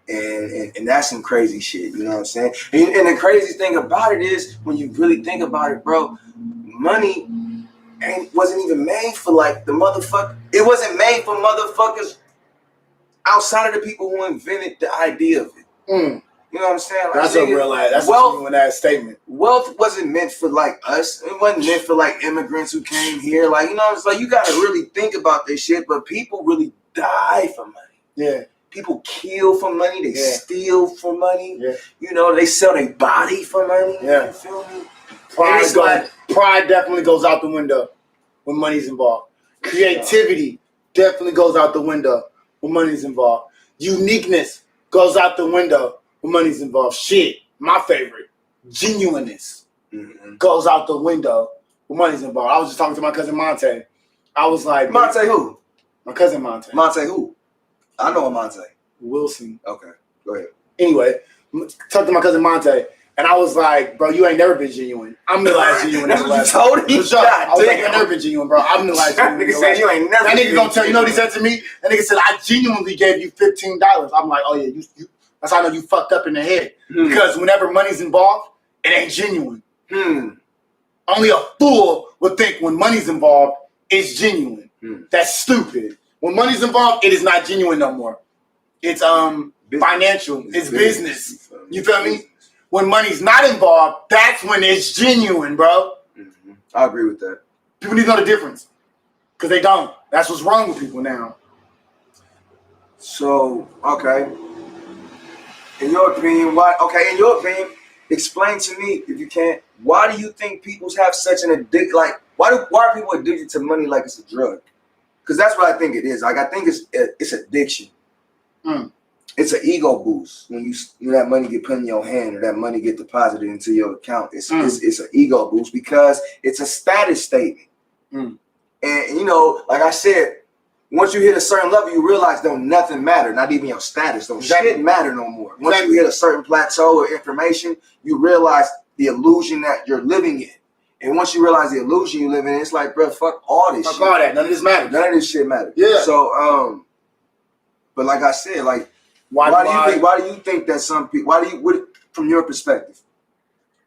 [SPEAKER 2] And that's some crazy shit, you know what I'm saying? And the crazy thing about it is, when you really think about it, bro, money wasn't even made for like the motherfucker. It wasn't made for motherfuckers outside of the people who invented the idea of it. You know what I'm saying? Like,
[SPEAKER 1] that's a genuine ass statement.
[SPEAKER 2] Wealth wasn't meant for like us. It wasn't meant for like immigrants who came here. Like, you know, it's like you gotta really think about this shit. But people really die for money. Yeah. People kill for money. They steal for money. Yeah. You know, they sell their body for money. Yeah. You feel me?
[SPEAKER 1] Pride definitely goes out the window when money's involved. Creativity definitely goes out the window when money's involved. Uniqueness goes out the window when money's involved. Shit, my favorite, genuineness goes out the window when money's involved. I was just talking to my cousin Monte. I was like,
[SPEAKER 2] Monte who?
[SPEAKER 1] My cousin Monte.
[SPEAKER 2] Monte who? I know a Monte.
[SPEAKER 1] Wilson.
[SPEAKER 2] Okay, go ahead.
[SPEAKER 1] Anyway, talked to my cousin Monte, and I was like, bro, you ain't never been genuine. I'm the last genuine.
[SPEAKER 2] That's what you told him?
[SPEAKER 1] I was like, you ain't never been genuine, bro. I'm the last genuine.
[SPEAKER 2] That nigga said you ain't never
[SPEAKER 1] been genuine. That nigga gonna tell you know what he said to me? That nigga said, I genuinely gave you $15. I'm like, oh yeah, you that's how I know you fucked up in the head. Because whenever money's involved, it ain't genuine. Only a fool would think when money's involved, it's genuine. That's stupid. When money's involved, it is not genuine no more. It's financial. It's business. You feel me? When money's not involved, that's when it's genuine, bro.
[SPEAKER 2] I agree with that.
[SPEAKER 1] People need to know the difference. Because they don't. That's what's wrong with people now.
[SPEAKER 2] So, okay. In your opinion, explain to me, if you can, why do you think people have such an addiction? Like, why are people addicted to money like it's a drug? Because that's what I think it is. Like, I think it's addiction. it's an ego boost when that money get put in your hand or that money get deposited into your account. It's an ego boost because it's a status statement. And like I said, once you hit a certain level, you realize don't nothing matter, not even your status. Don't shit matter no more. Once you hit a certain plateau of information, you realize the illusion that you're living in. And once you realize the illusion you live in, it's like, bro, fuck all this shit.
[SPEAKER 1] Fuck all that. None of this matters.
[SPEAKER 2] None of this shit matters.
[SPEAKER 1] Yeah.
[SPEAKER 2] So, but like I said, like, why do you think that some people? From your perspective?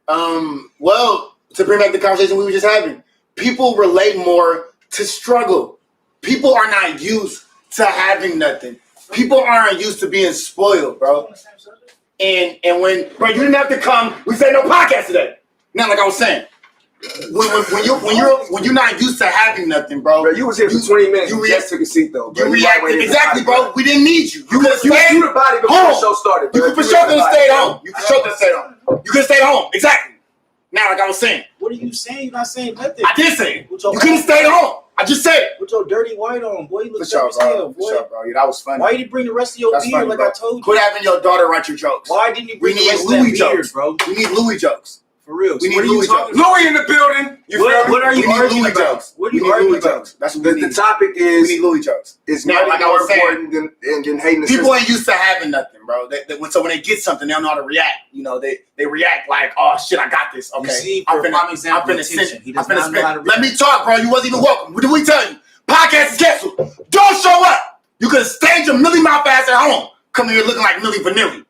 [SPEAKER 1] Well, to bring back the conversation we were just having, people relate more to struggle. People are not used to having nothing. People aren't used to being spoiled, bro. And when, bro, you didn't have to come. We said no podcast today. Now, like I was saying, when you're not used to having nothing, bro.
[SPEAKER 2] You was here for 20 minutes. You just took a seat though. Bro.
[SPEAKER 1] You reacted exactly, bro. We didn't need you. You
[SPEAKER 2] the body before the show started. Bro.
[SPEAKER 1] You could for sure could have stayed home. You could sure could have stayed home. You could have stayed home. Exactly. Now, like I was saying.
[SPEAKER 4] What are you saying? You're not saying nothing.
[SPEAKER 1] I did say it. You could have stayed home. I just said it.
[SPEAKER 4] With your dirty white on, boy. You look
[SPEAKER 1] sure,
[SPEAKER 4] as hell, boy.
[SPEAKER 1] For sure, bro. Yeah, that was funny.
[SPEAKER 4] Why you didn't bring the rest of your beard
[SPEAKER 1] funny,
[SPEAKER 4] like
[SPEAKER 1] bro.
[SPEAKER 4] I told you?
[SPEAKER 1] Quit having your daughter write your jokes.
[SPEAKER 4] Why didn't you bring
[SPEAKER 1] we
[SPEAKER 4] the
[SPEAKER 1] need
[SPEAKER 4] rest
[SPEAKER 1] Louis
[SPEAKER 4] of that
[SPEAKER 1] jokes.
[SPEAKER 4] beard, bro?
[SPEAKER 1] We need Louis jokes.
[SPEAKER 4] For real.
[SPEAKER 1] We need
[SPEAKER 4] what are
[SPEAKER 1] Louis
[SPEAKER 4] you talking
[SPEAKER 1] jokes.
[SPEAKER 2] Louis in the building.
[SPEAKER 4] What are you arguing about? What are you arguing about?
[SPEAKER 1] That's what we need.
[SPEAKER 2] The topic is
[SPEAKER 1] we need Louis jokes.
[SPEAKER 2] It's
[SPEAKER 1] now, like I was
[SPEAKER 2] saying, than hating the
[SPEAKER 1] people
[SPEAKER 2] system.
[SPEAKER 1] ain't used to having nothing, bro. So when they get something, they don't know how to react. You know, they react like, oh shit, I got this. Okay,
[SPEAKER 4] you see, I'm finna spend.
[SPEAKER 1] Let me talk, bro. You wasn't even welcome. What did we tell you? Podcast is canceled. Don't show up. You could have stayed your Millie mouth ass at home. Come here looking like Millie Vanilli.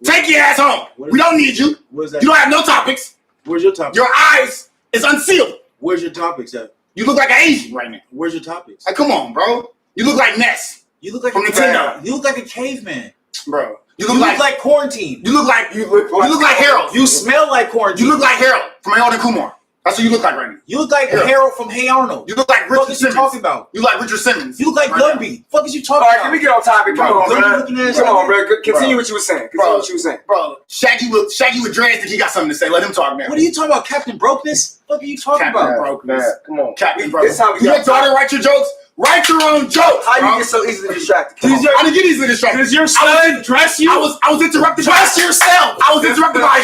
[SPEAKER 1] Take your ass home. We don't need you. You don't have no topics.
[SPEAKER 4] Where's your topics?
[SPEAKER 1] Your eyes is unsealed.
[SPEAKER 4] Where's your topics at?
[SPEAKER 1] You look like an Asian right now.
[SPEAKER 4] Where's your topics?
[SPEAKER 1] Like, come on, bro. You look like Ness.
[SPEAKER 4] You look like
[SPEAKER 1] from Nintendo.
[SPEAKER 4] You look like a caveman,
[SPEAKER 1] bro. You
[SPEAKER 4] look like quarantine.
[SPEAKER 1] You look like Harold.
[SPEAKER 4] You smell like quarantine.
[SPEAKER 1] You look like Harold from Harold and Kumar. That's what you look like right now.
[SPEAKER 4] You look like Harold from Hey Arnold.
[SPEAKER 1] You look like Richard
[SPEAKER 4] Simmons.
[SPEAKER 1] Simmons.
[SPEAKER 4] You talking about?
[SPEAKER 1] You like Richard Simmons.
[SPEAKER 4] You look like Gumby. Fuck is you talking about?
[SPEAKER 2] All right, can we get on topic? Come on, bro. Come on, bro. Continue what you were saying.
[SPEAKER 1] Bro, Shaggy with dreads think he got something to say. Let him talk now.
[SPEAKER 4] What are you talking about, Captain Brokeness? What are you talking about?
[SPEAKER 1] Brokenness.
[SPEAKER 2] Come on.
[SPEAKER 1] Captain Brokenness. Your daughter write your jokes? Write your own jokes.
[SPEAKER 2] How you get so easily distracted?
[SPEAKER 1] I didn't get easily distracted.
[SPEAKER 4] Does your son dress you?
[SPEAKER 1] I was interrupted.
[SPEAKER 4] Dress yourself.
[SPEAKER 1] I was interrupted by a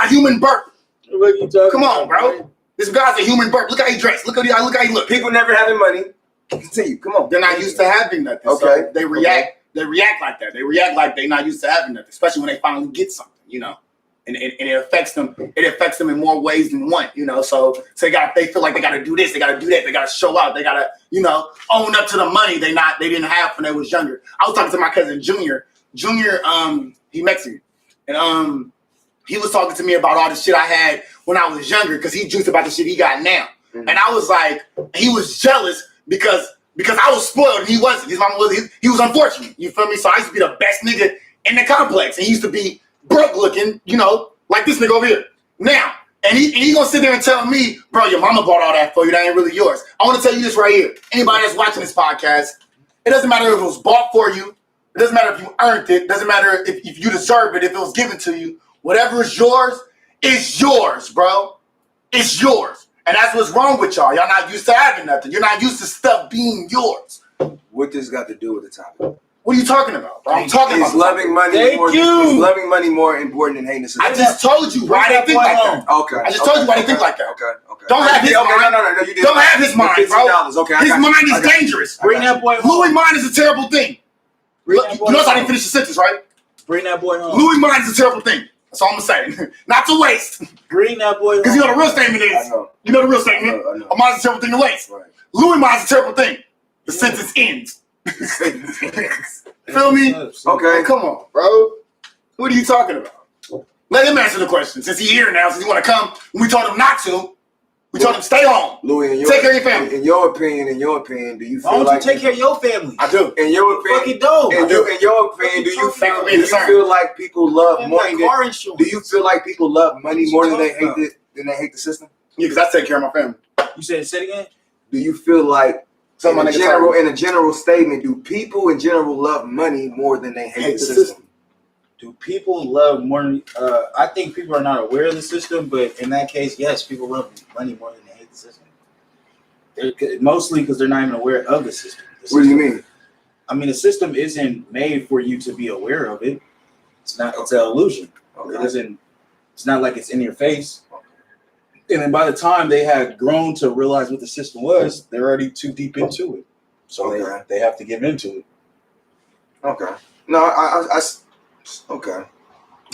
[SPEAKER 1] human burp.
[SPEAKER 4] What are you talking
[SPEAKER 1] Come on, bro. This guy's a human burp. Look how he dressed. Look how he look.
[SPEAKER 2] People never having money. Continue. Come on.
[SPEAKER 1] They're not used to having nothing.
[SPEAKER 2] Okay.
[SPEAKER 1] So they react. Okay. They react like that. They react like they're not used to having nothing, especially when they finally get something. You know, and it affects them. It affects them in more ways than one. You know, so they feel like they got to do this. They got to do that. They got to show out. They got to own up to the money they didn't have when they was younger. I was talking to my cousin Junior. He Mexican, and he was talking to me about all the shit I had when I was younger because he jokes about the shit he got now. Mm-hmm. And I was like, he was jealous because I was spoiled and he wasn't. His mama he was unfortunate. You feel me? So I used to be the best nigga in the complex. And he used to be broke looking, like this nigga over here. Now, and he gonna sit there and tell me, bro, your mama bought all that for you. That ain't really yours. I want to tell you this right here. Anybody that's watching this podcast, it doesn't matter if it was bought for you. It doesn't matter if you earned it. It doesn't matter if you deserve it, if it was given to you. Whatever is yours, it's yours, bro. It's yours. And that's what's wrong with y'all. Y'all not used to having nothing. You're not used to stuff being yours.
[SPEAKER 2] What this got to do with the topic?
[SPEAKER 1] What are you talking about, bro? I'm talking about
[SPEAKER 2] loving money. Is loving money more important than hating the system?
[SPEAKER 1] I just told you why they think like that.
[SPEAKER 2] Okay.
[SPEAKER 1] I just told you why they think like that.
[SPEAKER 2] Okay.
[SPEAKER 1] Don't have his mind.
[SPEAKER 2] No, you didn't.
[SPEAKER 1] Don't have his mind, bro.
[SPEAKER 2] Okay.
[SPEAKER 1] His mind is dangerous.
[SPEAKER 4] Bring that boy home.
[SPEAKER 1] Louis' mind is a terrible thing. You notice I didn't finish the sentence, right?
[SPEAKER 4] Bring that boy home.
[SPEAKER 1] Louis' mind is a terrible thing. That's all I'm saying. Not to waste.
[SPEAKER 4] Bring that boy home.
[SPEAKER 1] Because the real statement is. You know the real statement.
[SPEAKER 2] I know.
[SPEAKER 1] A mind's a terrible thing to waste.
[SPEAKER 2] Right.
[SPEAKER 1] Louis' mind's a terrible thing. The sentence ends. Feel me?
[SPEAKER 2] Okay.
[SPEAKER 1] Come on, bro. What are you talking about? Let him answer the question. Since he's here now, since he want to come, we told him not to. We told him stay home.
[SPEAKER 2] Louis,
[SPEAKER 1] take care of your family.
[SPEAKER 2] In your opinion, do you feel
[SPEAKER 4] why don't
[SPEAKER 2] like
[SPEAKER 4] you take care of your family?
[SPEAKER 1] I do.
[SPEAKER 2] In your opinion,
[SPEAKER 4] fucking don't.
[SPEAKER 2] In your opinion, do you feel like people love money? Do you feel like people love money more than they hate the system?
[SPEAKER 1] Yeah, because I take care of my family.
[SPEAKER 4] You said say it again.
[SPEAKER 2] Do you feel like in a general statement, do people in general love money more than they hate the system?
[SPEAKER 4] Do people love more? I think people are not aware of the system, but in that case, yes, people love money more than they hate the system. Mostly because they're not even aware of the system.
[SPEAKER 2] What do you mean?
[SPEAKER 4] I mean, the system isn't made for you to be aware of it. It's not. It's an illusion.
[SPEAKER 2] Okay.
[SPEAKER 4] It doesn't. It's not like it's in your face. And then by the time they had grown to realize what the system was, they're already too deep into it. So they have to get into it.
[SPEAKER 2] Okay. No, I okay.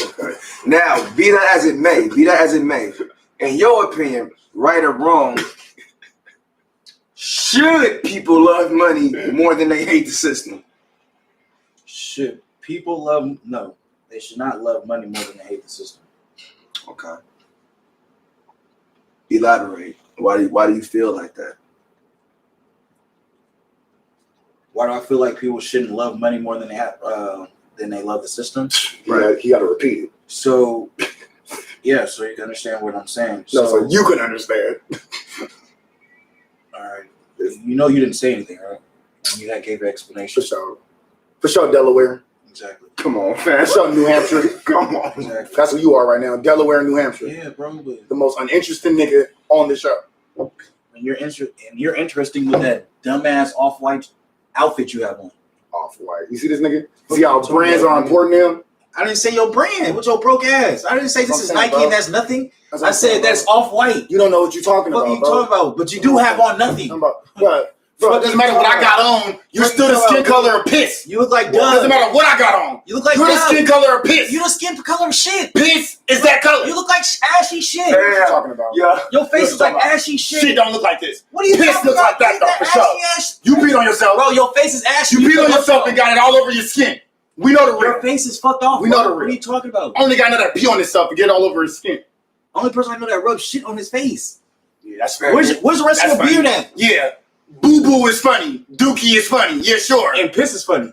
[SPEAKER 2] Okay. Now, be that as it may, in your opinion, right or wrong, should people love money more than they hate the system?
[SPEAKER 4] Should people love? No, they should not love money more than they hate the system.
[SPEAKER 2] Okay. Elaborate. Why do you feel like that?
[SPEAKER 4] Why do I feel like people shouldn't love money more than they love the system?
[SPEAKER 1] Right. He got to repeat it.
[SPEAKER 4] So, yeah, so you can understand what I'm saying.
[SPEAKER 1] So you can understand.
[SPEAKER 4] All right. You know you didn't say anything, right? And you gave your explanation.
[SPEAKER 1] For sure, Delaware.
[SPEAKER 4] Exactly.
[SPEAKER 1] Come on, man. That's your New Hampshire. Come on.
[SPEAKER 4] Exactly.
[SPEAKER 1] That's who you are right now. Delaware, New Hampshire.
[SPEAKER 4] Yeah, bro.
[SPEAKER 1] The most uninteresting nigga on the show.
[SPEAKER 4] And you're interesting with that dumbass off-white outfit you have on.
[SPEAKER 1] Off-white. You see this nigga? See how brands are important to him?
[SPEAKER 4] I didn't say your brand. What's your broke ass? I didn't say this is Nike and that's nothing. I said that's off-white.
[SPEAKER 1] You don't know what you're talking about,
[SPEAKER 4] What are you talking about? But you do have on nothing.
[SPEAKER 1] Bro, it doesn't matter what I got on. You're still the skin color of piss.
[SPEAKER 4] You look like
[SPEAKER 1] It doesn't matter what I got on.
[SPEAKER 4] You look like
[SPEAKER 1] You're the skin color of piss.
[SPEAKER 4] You the skin color of shit.
[SPEAKER 1] Piss is that color.
[SPEAKER 4] You look like ashy shit.
[SPEAKER 1] What are you talking about?
[SPEAKER 2] Yeah.
[SPEAKER 4] Your face is like ashy shit.
[SPEAKER 1] Shit don't look like this.
[SPEAKER 4] What are you
[SPEAKER 1] Piss
[SPEAKER 4] talking
[SPEAKER 1] looks
[SPEAKER 4] about?
[SPEAKER 1] like that though, for sure. You peed on yourself.
[SPEAKER 4] Bro, your face is ashy.
[SPEAKER 1] You peed on yourself and got it all over your skin. We know the real.
[SPEAKER 4] Your face is fucked off.
[SPEAKER 1] We know the real.
[SPEAKER 4] What are you talking about?
[SPEAKER 1] Only guy know that pee on himself and get it all over his skin.
[SPEAKER 4] Only person I know that rubs shit on his face.
[SPEAKER 1] Yeah, that's fair.
[SPEAKER 4] Where's the rest of your beard at?
[SPEAKER 1] Yeah. Boo Boo is funny. Dookie is funny. Yeah, sure.
[SPEAKER 4] And piss is funny.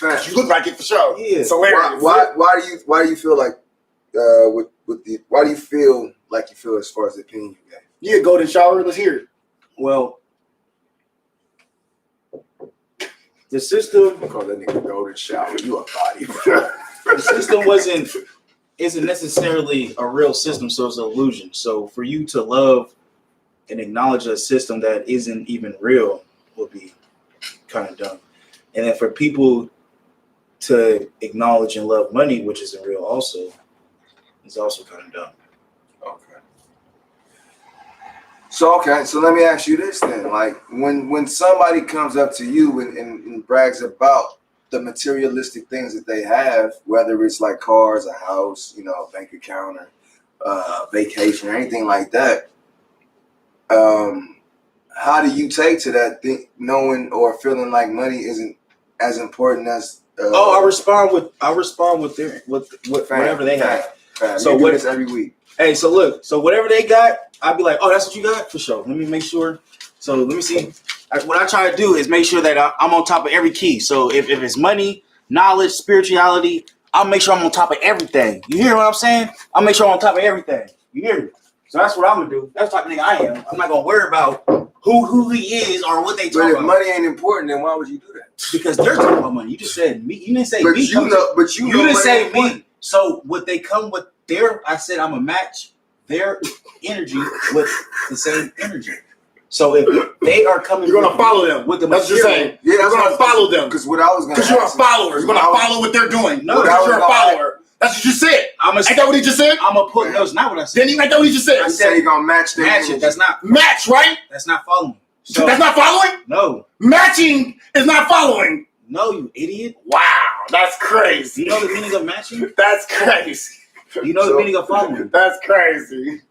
[SPEAKER 1] You look like it for sure.
[SPEAKER 4] Yeah.
[SPEAKER 1] It's hilarious.
[SPEAKER 2] Why do you feel like why do you feel like you feel as far as the opinion you got?
[SPEAKER 1] Yeah, golden shower. Let's hear it.
[SPEAKER 4] Well, the system.
[SPEAKER 2] Call that nigga golden shower. You a body.
[SPEAKER 4] The system isn't necessarily a real system, so it's an illusion. So for you to love and acknowledge a system that isn't even real would be kind of dumb. And then for people to acknowledge and love money, which isn't real also, is also kind of dumb.
[SPEAKER 2] Okay. So let me ask you this then. Like when somebody comes up to you and brags about the materialistic things that they have, whether it's like cars, a house, a bank account, or vacation, or anything like that, how do you take to that knowing or feeling like money isn't as important as?
[SPEAKER 4] I respond with whatever they have.
[SPEAKER 2] So what is every week?
[SPEAKER 4] Hey, so look, whatever they got, I'd be like, oh, that's what you got? For sure. Let me make sure. So let me see. What I try to do is make sure that I'm on top of every key. So if it's money, knowledge, spirituality, I'll make sure I'm on top of everything. You hear what I'm saying? I'll make sure I'm on top of everything. You hear me? So that's what I'm going to do. That's the type of nigga I am. I'm not going to worry about who he is or what they talk about.
[SPEAKER 2] But if money ain't important, then why would you do that?
[SPEAKER 4] Because they're talking about money. You just said me. You didn't say me.
[SPEAKER 2] You
[SPEAKER 4] didn't say me. So what they come with I said I'm going to match their energy with the same energy. So if they are coming,
[SPEAKER 1] you're gonna follow them.
[SPEAKER 4] With the
[SPEAKER 1] that's what you're saying. Yeah, you're gonna follow them
[SPEAKER 2] because what I was gonna.
[SPEAKER 1] Because you're a follower. You're gonna follow what they're doing.
[SPEAKER 4] No,
[SPEAKER 1] because you're a follower. That's what you said. Ain't that what he just said?
[SPEAKER 4] I'm gonna put. No, it's not what I said.
[SPEAKER 1] Then ain't that what he just said?
[SPEAKER 2] I said he gonna match their
[SPEAKER 4] match it. That's not
[SPEAKER 1] match, right?
[SPEAKER 4] That's not following.
[SPEAKER 1] So that's not following.
[SPEAKER 4] No,
[SPEAKER 1] matching is not following.
[SPEAKER 4] No, you idiot.
[SPEAKER 1] Wow, that's crazy.
[SPEAKER 4] You know the meaning of matching?
[SPEAKER 1] That's crazy.
[SPEAKER 4] You know the meaning of following?
[SPEAKER 1] That's crazy.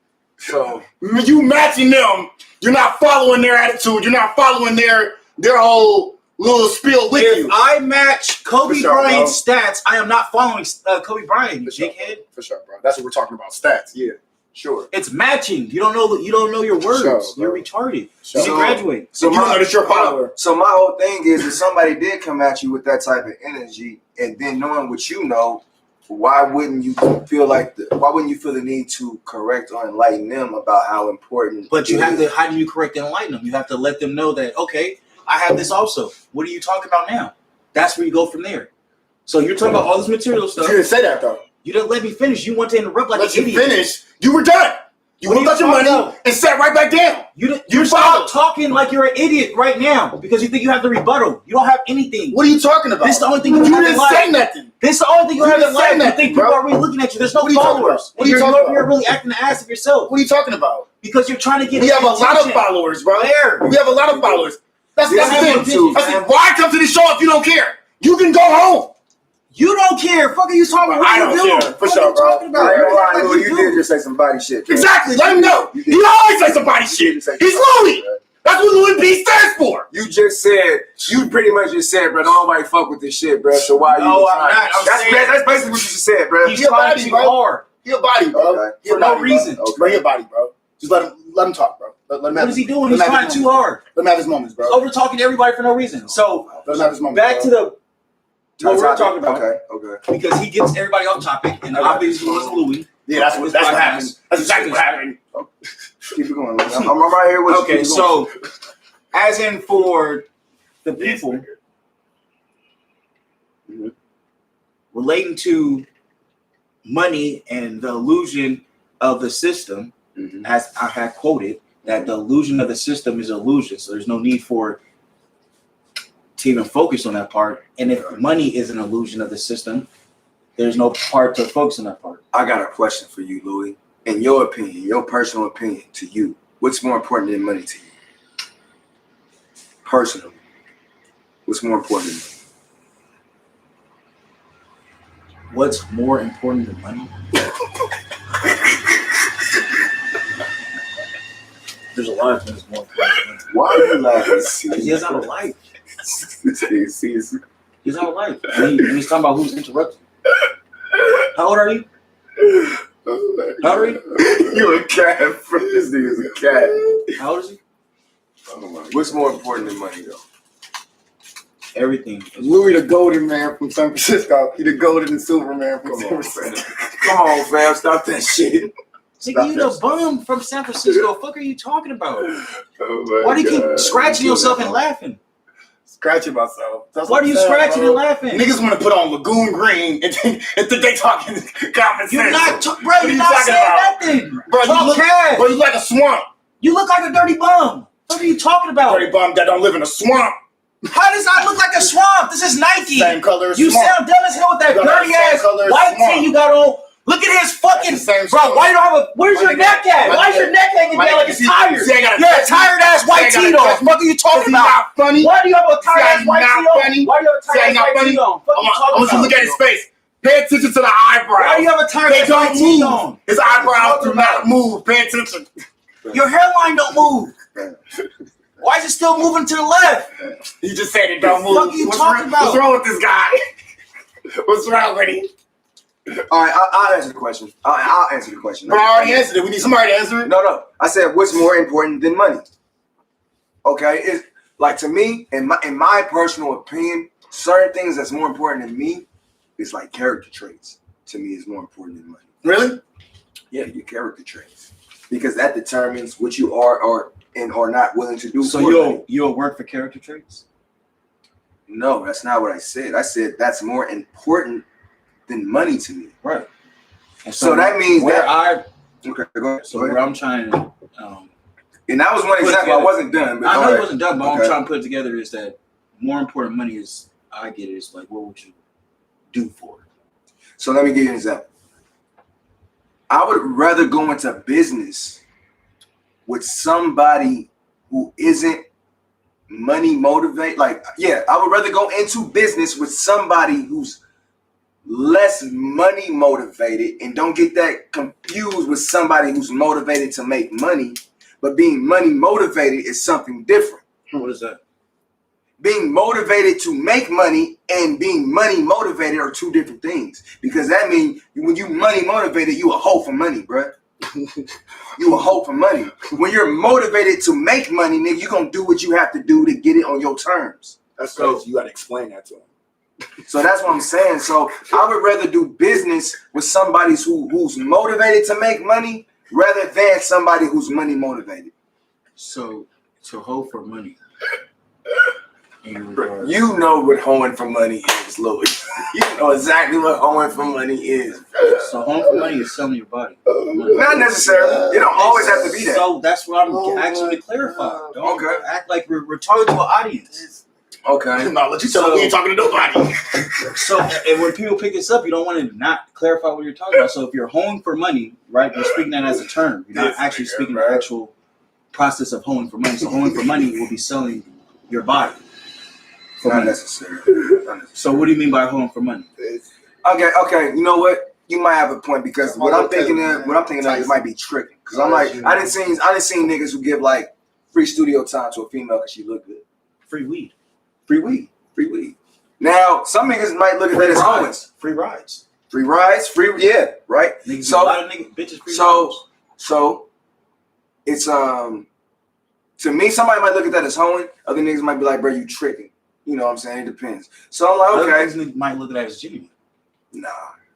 [SPEAKER 2] So
[SPEAKER 1] you matching them, you're not following their attitude. You're not following their whole little spiel with you.
[SPEAKER 4] If I match Kobe Bryant's stats, I am not following Kobe Bryant, you dickhead.
[SPEAKER 1] For sure, bro. That's what we're talking about. Stats. Yeah, sure.
[SPEAKER 4] It's matching. You don't know your words. Sure, you're retarded. You didn't graduate.
[SPEAKER 1] So you don't know that you're a follower.
[SPEAKER 2] So my whole thing is, if somebody did come at you with that type of energy, and then knowing what you know, why wouldn't you feel the need to correct or enlighten them about how important?
[SPEAKER 4] But you have to. How do you correct and enlighten them? You have to let them know that okay, I have this also. What are you talking about now? That's where you go from there. So you're talking about all this material stuff.
[SPEAKER 1] You didn't say that though.
[SPEAKER 4] You didn't let me finish. You want to interrupt like an idiot.
[SPEAKER 1] Let you finish. You were done. You looked at your money and sat right back down.
[SPEAKER 4] You're stop talking like you're an idiot right now because you think you have the rebuttal. You don't have anything.
[SPEAKER 1] What are you talking about?
[SPEAKER 4] This is the only thing you have in
[SPEAKER 1] didn't
[SPEAKER 4] life.
[SPEAKER 1] say nothing.
[SPEAKER 4] This is the only thing you have in life. You think people
[SPEAKER 1] bro.
[SPEAKER 4] are really looking at you. There's no
[SPEAKER 1] What are you talking
[SPEAKER 4] followers.
[SPEAKER 1] about? What are you talking
[SPEAKER 4] You're
[SPEAKER 1] about?
[SPEAKER 4] here really acting the ass of yourself.
[SPEAKER 1] What are you talking about?
[SPEAKER 4] Because you're trying to get.
[SPEAKER 1] We have a lot of followers, bro.
[SPEAKER 4] Where?
[SPEAKER 1] We have a lot of followers. That's the thing.
[SPEAKER 2] too,
[SPEAKER 1] why come to the show if you don't care? You can go home.
[SPEAKER 4] You don't care. Fuck are you talking about?
[SPEAKER 1] I don't care. For sure, bro.
[SPEAKER 2] I ain't gonna lie, Louis, you did just say some body shit. Bro.
[SPEAKER 1] Exactly. Let him know. He always says some body shit. He's Louis. That's what Louis B stands for.
[SPEAKER 2] You just said, you pretty much just said, bro, nobody fuck with this shit, bro. So why you?
[SPEAKER 4] No, I'm not.
[SPEAKER 2] That's basically what you just said, bro.
[SPEAKER 4] He's trying too hard.
[SPEAKER 1] He a body, bro.
[SPEAKER 2] Okay.
[SPEAKER 1] For
[SPEAKER 4] no reason.
[SPEAKER 1] Bro, he a body, bro. Just let him talk, bro. Let him
[SPEAKER 4] What is he doing? He's trying too hard.
[SPEAKER 1] Let him have his moments, bro.
[SPEAKER 4] Over talking to everybody for no reason. So
[SPEAKER 1] let him have his moments.
[SPEAKER 4] back to the what we're talking about.
[SPEAKER 2] Okay.
[SPEAKER 4] Because he gets everybody off topic, and obviously was Louis.
[SPEAKER 1] Yeah, that's what happened. That's exactly what happened.
[SPEAKER 2] Keep it going. I'm right here with you.
[SPEAKER 4] Okay, so as in for the people relating to money and the illusion of the system, as I had quoted, that the illusion of the system is illusion, so there's no need for to even focus on that part. And if money is an illusion of the system, there's no part to focus on that part.
[SPEAKER 2] I got a question for you, Louis. In your opinion, your personal opinion to you, what's more important than money to you? Personally, what's more important than money?
[SPEAKER 4] What's more important than money? There's a lot of things more important than money.
[SPEAKER 2] Why are you laughing?
[SPEAKER 4] He has not a life.
[SPEAKER 2] Seriously.
[SPEAKER 4] He's not a life. And he's talking about who's interrupting. How old are you? How old are you?
[SPEAKER 2] You a cat, bro. This nigga's a cat.
[SPEAKER 4] How old is he?
[SPEAKER 2] What's more important than money, though?
[SPEAKER 4] Everything.
[SPEAKER 1] Louis the golden man from San Francisco. He the golden and silver man from San Francisco.
[SPEAKER 2] Come on, fam. Stop that shit.
[SPEAKER 4] Nigga, you the bum from San Francisco. Fuck are you talking about?
[SPEAKER 2] Oh
[SPEAKER 4] Why do you keep scratching yourself and laughing?
[SPEAKER 1] Scratching myself.
[SPEAKER 4] Why are you scratching and laughing?
[SPEAKER 1] Niggas want to put on Lagoon Green and think they talking common sense.
[SPEAKER 4] You're not, bro. You're not saying nothing.
[SPEAKER 1] Bro, you look like a swamp.
[SPEAKER 4] You look like a dirty bum. What are you talking about?
[SPEAKER 1] Dirty bum that don't live in a swamp.
[SPEAKER 4] How does I look like a swamp? This is Nike.
[SPEAKER 1] Same color as
[SPEAKER 4] You
[SPEAKER 1] swamp.
[SPEAKER 4] sound dumb as hell with that
[SPEAKER 1] You got
[SPEAKER 4] dirty
[SPEAKER 1] the same
[SPEAKER 4] ass
[SPEAKER 1] color as
[SPEAKER 4] white
[SPEAKER 1] swamp.
[SPEAKER 4] tee you got on. Look at his fucking
[SPEAKER 1] same
[SPEAKER 4] bro.
[SPEAKER 1] color.
[SPEAKER 4] Why you don't have a? Where's your neck at? Why is your neck hanging down like it's tired?
[SPEAKER 1] See, I got a
[SPEAKER 4] You're a tired ass white tee on. What are you talking about?
[SPEAKER 1] Not funny.
[SPEAKER 4] Why do you have a tired ass white tee on?
[SPEAKER 1] Funny.
[SPEAKER 4] Why do you have a tired ass white tee on?
[SPEAKER 1] I want you to look at his face. Pay attention to the eyebrows.
[SPEAKER 4] Why do you have a tired
[SPEAKER 1] They
[SPEAKER 4] ass white
[SPEAKER 1] don't
[SPEAKER 4] tee
[SPEAKER 1] move.
[SPEAKER 4] on?
[SPEAKER 1] His eyebrows do not move. Pay attention.
[SPEAKER 4] Your hairline don't move. Why is it still moving to the left?
[SPEAKER 1] He just said it don't move.
[SPEAKER 4] What the fuck are you talking about?
[SPEAKER 1] What's wrong with this guy? What's wrong with him?
[SPEAKER 2] All right, I'll answer the question. I'll answer the question.
[SPEAKER 1] But I already answered it. We need somebody to answer it.
[SPEAKER 2] No. I said, what's more important than money? Okay, it's like to me, in my personal opinion, certain things that's more important than me is like character traits. To me, is more important than money.
[SPEAKER 1] Really?
[SPEAKER 2] Yeah, your character traits, because that determines what you are not willing to do.
[SPEAKER 4] So you'll work for character traits?
[SPEAKER 2] No, that's not what I said. I said that's more important than money to me.
[SPEAKER 4] Right.
[SPEAKER 2] And so that means
[SPEAKER 4] where
[SPEAKER 2] where
[SPEAKER 4] I'm trying to
[SPEAKER 2] and that was one example. I wasn't done. But
[SPEAKER 4] I know it wasn't done, but what I'm trying to put together is that more important money is, I get it, is like, what would you do for it?
[SPEAKER 2] So let me give you an example. I would rather go into business with somebody who isn't money motivated. Like, yeah, I would rather go into business with somebody who's less money motivated, and don't get that confused with somebody who's motivated to make money. But being money motivated is something different.
[SPEAKER 4] What is that?
[SPEAKER 2] Being motivated to make money and being money motivated are two different things. Because that means when you money motivated, you a hoe for money, bruh. You a hoe for money. When you're motivated to make money, nigga, you gonna do what you have to do to get it on your terms.
[SPEAKER 1] That's crazy. You gotta explain that to him.
[SPEAKER 2] So that's what I'm saying. So I would rather do business with somebody who's motivated to make money rather than somebody who's money motivated.
[SPEAKER 4] So to hoe for money
[SPEAKER 2] You know what hoeing for money is, Louis. You know exactly what hoeing for money is.
[SPEAKER 4] So hoeing for money is selling your body.
[SPEAKER 2] Not necessarily. It don't always have to be that.
[SPEAKER 4] So that's what I'm asking you to clarify. Don't act like we're talking to an audience.
[SPEAKER 2] Okay.
[SPEAKER 1] No, let you tell me we ain't talking to nobody.
[SPEAKER 4] So, and when people pick this up, you don't want to not clarify what you're talking about. So if you're hoeing for money, right, you're speaking that as a term. You're not actually speaking the actual process of hoeing for money. So hoeing for money will be selling your body.
[SPEAKER 2] Not necessarily.
[SPEAKER 4] So what do you mean by hoeing for money?
[SPEAKER 2] Okay. You know what? You might have a point because what I'm thinking of, it might be tricking. Because I'm like, I didn't seen niggas who give like free studio time to a female because she look good.
[SPEAKER 4] Free weed.
[SPEAKER 2] Now, some niggas might look at that as hoeing.
[SPEAKER 4] Free rides.
[SPEAKER 2] Yeah, right.
[SPEAKER 4] Niggas,
[SPEAKER 2] so
[SPEAKER 4] a lot of niggas, bitches free
[SPEAKER 2] rides. So it's to me, somebody might look at that as hoeing. Other niggas might be like, bro, you tricking. You know what I'm saying? It depends. So I'm like, okay.
[SPEAKER 4] Other niggas might look at that as genuine.
[SPEAKER 2] Nah,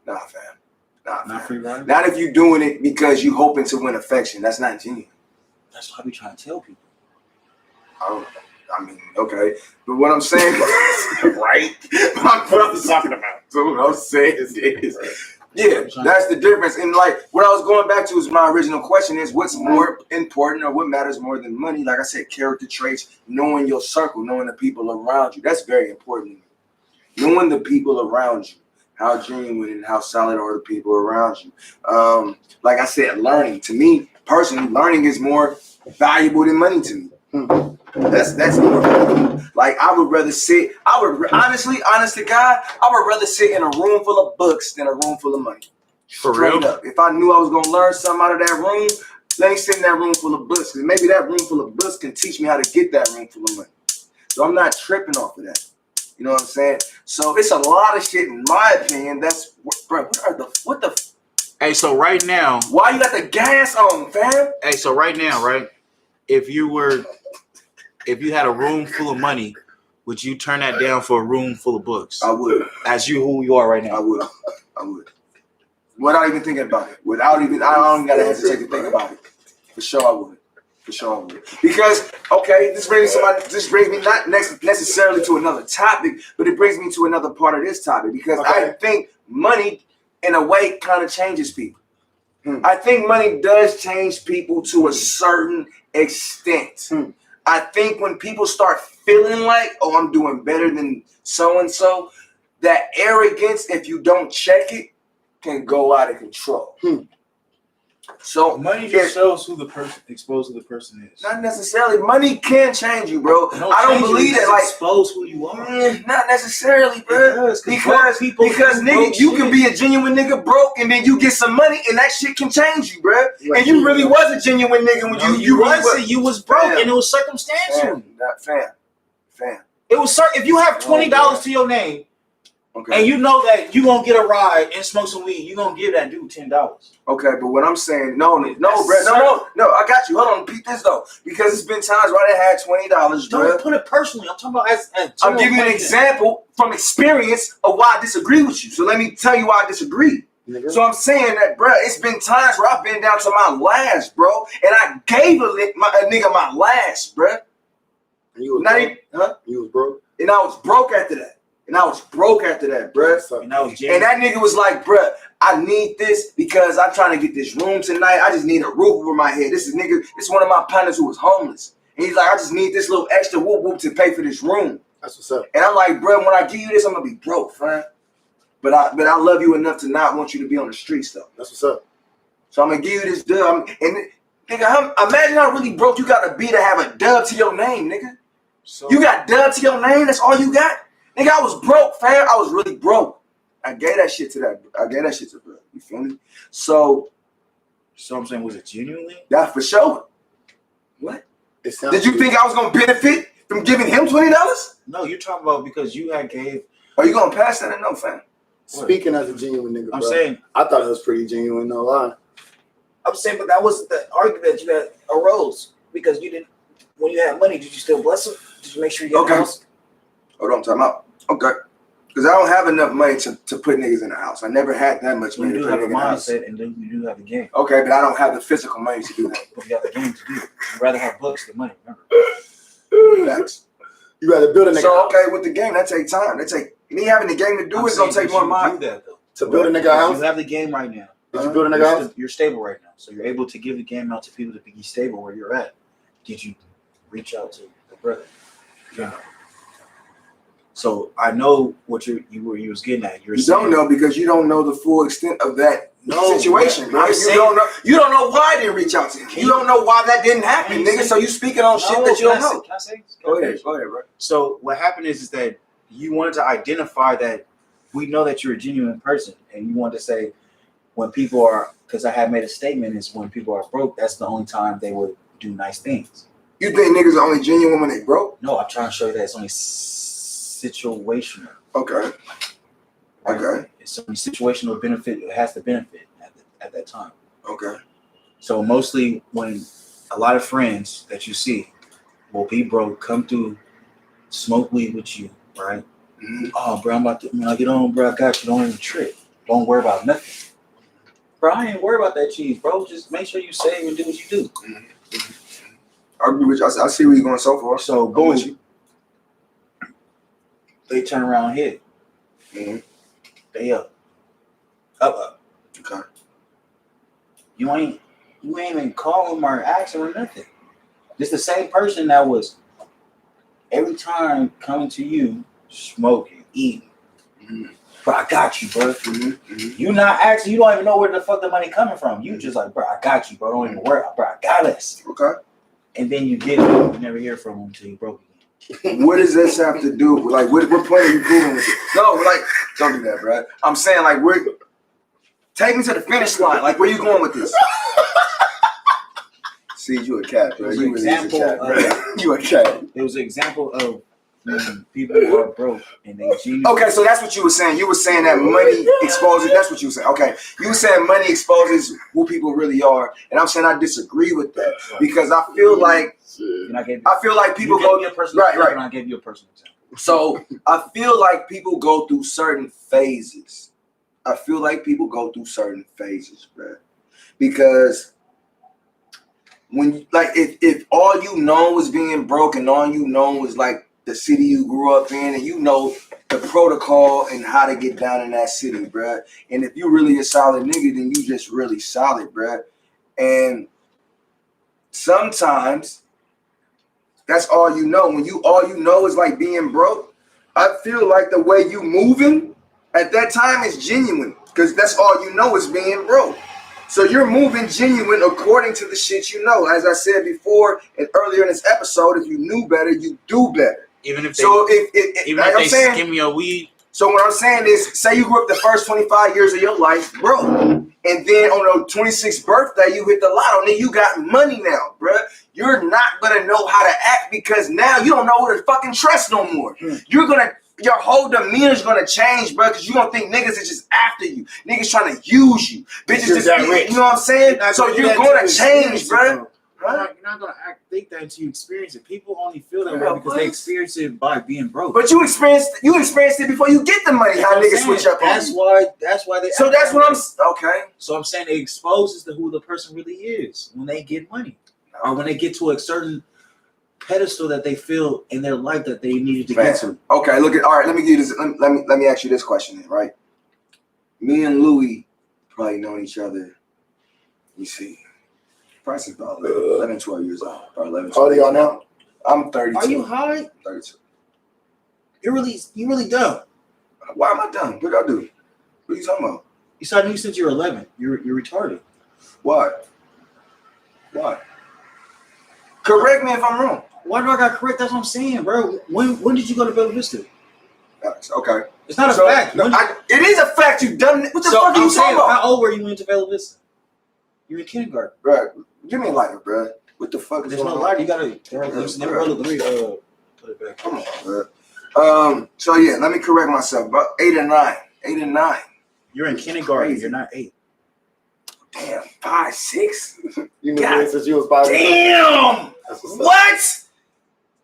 [SPEAKER 2] fam.
[SPEAKER 4] Not free ride?
[SPEAKER 2] Not if you're doing it because you hoping to win affection. That's not genuine.
[SPEAKER 4] That's what I be trying to tell people.
[SPEAKER 2] I mean, okay. But what I'm saying,
[SPEAKER 1] right? My brother's talking about.
[SPEAKER 2] So what I'm saying is, yeah, that's the difference. And like what I was going back to is my original question is what's more important or what matters more than money? Like I said, character traits, knowing your circle, knowing the people around you. That's very important. Knowing the people around you, how genuine and how solid are the people around you. Like I said, learning. To me, personally, learning is more valuable than money to me. That's more valuable. Like I would rather sit. Honestly, honest to God, I would rather sit in a room full of books than a room full of money.
[SPEAKER 4] For
[SPEAKER 2] Straight
[SPEAKER 4] real?
[SPEAKER 2] up. If I knew I was gonna learn something out of that room, let me sit in that room full of books. Because maybe that room full of books can teach me how to get that room full of money. So I'm not tripping off of that. You know what I'm saying? So it's a lot of shit, in my opinion. That's bro. What the?
[SPEAKER 4] Hey, so right now,
[SPEAKER 2] why you got the gas on, fam?
[SPEAKER 4] Hey, so right now, right? If you had a room full of money, would you turn that down for a room full of books?
[SPEAKER 2] I would.
[SPEAKER 4] As who you are right now.
[SPEAKER 2] I would. Without even thinking about it. I don't even gotta hesitate to think about it. For sure I would. Because, okay, this brings me not necessarily to another topic, but it brings me to another part of this topic. Because I think money, in a way, kind of changes people. I think money does change people to a certain extent. I think when people start feeling like, oh, I'm doing better than so-and-so, that arrogance, if you don't check it, can go out of control. So
[SPEAKER 4] money just shows who the person, expose who the person is.
[SPEAKER 2] Not necessarily. Money can change you, bro. I don't believe that. Like
[SPEAKER 4] expose who you are.
[SPEAKER 2] Not necessarily, bro. Because nigga, you can be a genuine nigga broke, and then you get some money, and that shit can change you, bro. Right. And you really was a genuine nigga when you
[SPEAKER 4] was broke, and it was circumstantial.
[SPEAKER 2] Fam.
[SPEAKER 4] It was if you have $20 to your name. Okay. And you know that you gonna get a ride and smoke some weed, you gonna give that dude $10.
[SPEAKER 2] Okay, but what I'm saying, no, bro, no, I got you. Hold on, repeat this though, because it's been times where I had $20, bro.
[SPEAKER 4] Don't put it personally. I'm talking about as
[SPEAKER 2] I'm giving you an example from experience of why I disagree with you. So let me tell you why I disagree. So I'm saying that, bro, it's been times where I've been down to my last, bro, and I gave a nigga my last, bro.
[SPEAKER 1] And you was broke? You was broke?
[SPEAKER 2] And I was broke after that. Bruh. And that nigga was like, bruh, I need this because I'm trying to get this room tonight. I just need a roof over my head. This one of my partners who was homeless. And he's like, I just need this little extra whoop to pay for this room.
[SPEAKER 1] That's what's up.
[SPEAKER 2] And I'm like, bruh, when I give you this, I'm gonna be broke, fam. But I love you enough to not want you to be on the streets though.
[SPEAKER 1] That's what's up.
[SPEAKER 2] So I'm gonna give you this dub. And nigga, imagine how really broke you gotta be to have a dub to your name, nigga. So, you got dub to your name, that's all you got? Nigga, I was broke, fam. I was really broke. I gave that shit to bro. You feel me? So
[SPEAKER 4] I'm saying, was it genuinely?
[SPEAKER 2] That for sure. What? Did you think I was gonna benefit from giving him $20?
[SPEAKER 4] No, you're talking about because you had gave.
[SPEAKER 2] Are you gonna pass that or no, fam?
[SPEAKER 1] Speaking as a genuine nigga,
[SPEAKER 4] I'm saying
[SPEAKER 1] I thought it was pretty genuine, no lie.
[SPEAKER 5] I'm saying, but that wasn't the argument you had arose because you didn't. When you had money, did you still bless him? Did you make sure you had a house?
[SPEAKER 2] Hold on, time out. Okay. Because I don't have enough money to put niggas in the house. I never had that much money.
[SPEAKER 4] You do have a mindset and then you do have a game.
[SPEAKER 2] Okay, but I don't have the physical money to do that.
[SPEAKER 4] But you got the game to do it. You'd rather have books than money, remember?
[SPEAKER 2] Facts.
[SPEAKER 1] You rather build a nigga.
[SPEAKER 2] So okay, with the game, that take time. That take me having the game to do is gonna take more mind.
[SPEAKER 1] To build a nigga house.
[SPEAKER 4] You have the game right now.
[SPEAKER 1] Did you build a nigga house?
[SPEAKER 4] You're stable right now, so you're able to give the game out to people to be stable where you're at. Did you reach out to the brother? Yeah. So I know what you was getting at.
[SPEAKER 2] You don't know because you don't know the full extent of that situation, bro. You don't know why I didn't reach out to him. You don't know why that didn't happen, nigga. So you speaking on shit that you don't know.
[SPEAKER 4] Can I say?
[SPEAKER 2] Go ahead, bro.
[SPEAKER 4] So what happened is that you wanted to identify that we know that you're a genuine person, and you wanted to say when people are, because I had made a statement, is when people are broke, that's the only time they would do nice things.
[SPEAKER 2] You think niggas are only genuine when they broke?
[SPEAKER 4] No, I'm trying to show you that it's only situational.
[SPEAKER 2] Okay. Okay.
[SPEAKER 4] It's only situational benefit. It has the benefit at that time.
[SPEAKER 2] Okay.
[SPEAKER 4] So mostly when a lot of friends that you see will be broke, come through, smoke weed with you, right?
[SPEAKER 2] Mm-hmm.
[SPEAKER 4] Oh, bro, I'm about to, when I get on, bro, I got you. Don't even trip. Don't worry about nothing. Bro, I ain't worried about that cheese, bro. Just make sure you save and do what you do.
[SPEAKER 2] Mm-hmm. I agree with you. I see where you're going so far.
[SPEAKER 4] So, boom. They turn around here.
[SPEAKER 2] Mm-hmm.
[SPEAKER 4] They up. Up.
[SPEAKER 2] Okay.
[SPEAKER 4] You ain't even calling or asking or nothing. This the same person that was every time coming to you, smoking, eating.
[SPEAKER 2] Mm-hmm.
[SPEAKER 4] Bro, I got you, bro.
[SPEAKER 2] Mm-hmm. Mm-hmm.
[SPEAKER 4] You not asking, you don't even know where the fuck the money coming from. You just like, bro, I got you, bro. Don't even worry, bro. I got us.
[SPEAKER 2] Okay.
[SPEAKER 4] And then you get it. You never hear from him until you broke again.
[SPEAKER 2] What does this have to do? Like, what point are you proving with it? No, like, don't do that, bro. I'm saying, like, take me to the finish line. Like, where you going with this? See, you a cat, bro. You really is a cat, bro. You a cat.
[SPEAKER 4] It was an example of when people who are broke and they genuinely.
[SPEAKER 2] Okay, so that's what you were saying. You were saying that money exposes. That's what you were saying. Okay, you were saying money exposes who people really are, and I'm saying I disagree with that because I feel like people go. Right.
[SPEAKER 4] And I gave you a personal example.
[SPEAKER 2] So I feel like people go through certain phases. Bro, because when if all you know is being broke and all you know is like the city you grew up in and you know the protocol and how to get down in that city, bruh. And if you really a solid nigga, then you just really solid, bruh. And sometimes that's all you know. When all you know is like being broke, I feel like the way you moving at that time is genuine because that's all you know is being broke. So you're moving genuine according to the shit you know. As I said before and earlier in this episode, if you knew better, you do better.
[SPEAKER 4] Even if they, skim your weed.
[SPEAKER 2] So what I'm saying is, say you grew up the first 25 years of your life, bro, and then on your 26th birthday, you hit the lotto, nigga, you got money now, bro. You're not gonna know how to act because now you don't know who to fucking trust no more. Your whole demeanor's gonna change, bro, because you don't think niggas is just after you. Niggas trying to use you. Bitches just, you know what I'm saying? So you're gonna change, bro.
[SPEAKER 4] You're not gonna think that until you experience it. People only feel that way because they experience it by being broke.
[SPEAKER 2] But you experienced it before you get the money. How niggas switch up on you.
[SPEAKER 4] That's why they.
[SPEAKER 2] So that's what I'm okay.
[SPEAKER 4] So I'm saying it exposes to who the person really is when they get money, or when they get to a certain pedestal that they feel in their life that they needed to get to.
[SPEAKER 2] Okay, all right. Let me give you this. Let me ask you this question, then, right? Me and Louis probably known each other. Let me see. Probably since about 11, 12 years old. About 11, 12
[SPEAKER 1] How old are y'all now?
[SPEAKER 2] I'm 32.
[SPEAKER 4] Are you high?
[SPEAKER 2] 32.
[SPEAKER 4] You really dumb.
[SPEAKER 2] Why am I dumb? What did I do? What are you talking about?
[SPEAKER 4] You said I knew since you were 11. You're retarded.
[SPEAKER 2] Why? Correct me if I'm wrong.
[SPEAKER 4] Why do I got correct? That's what I'm saying, bro. When did you go to Bella Vista?
[SPEAKER 2] Okay.
[SPEAKER 4] It's not a fact.
[SPEAKER 2] No, it is a fact. You done. What the fuck are you talking about?
[SPEAKER 4] How old were you when you went to Bella Vista? You were in kindergarten.
[SPEAKER 2] Bro, give me a lighter, bro. What the fuck is
[SPEAKER 4] There's
[SPEAKER 2] going
[SPEAKER 4] no
[SPEAKER 2] on?
[SPEAKER 4] lighter. You gotta. Never roll the put it back.
[SPEAKER 2] Come on, bro. So yeah, let me correct myself. About 8 and 9. 8 and 9.
[SPEAKER 4] You're in kindergarten. You're not 8.
[SPEAKER 2] Damn, 5, 6.
[SPEAKER 1] You knew this since you was 5.
[SPEAKER 2] Damn. What?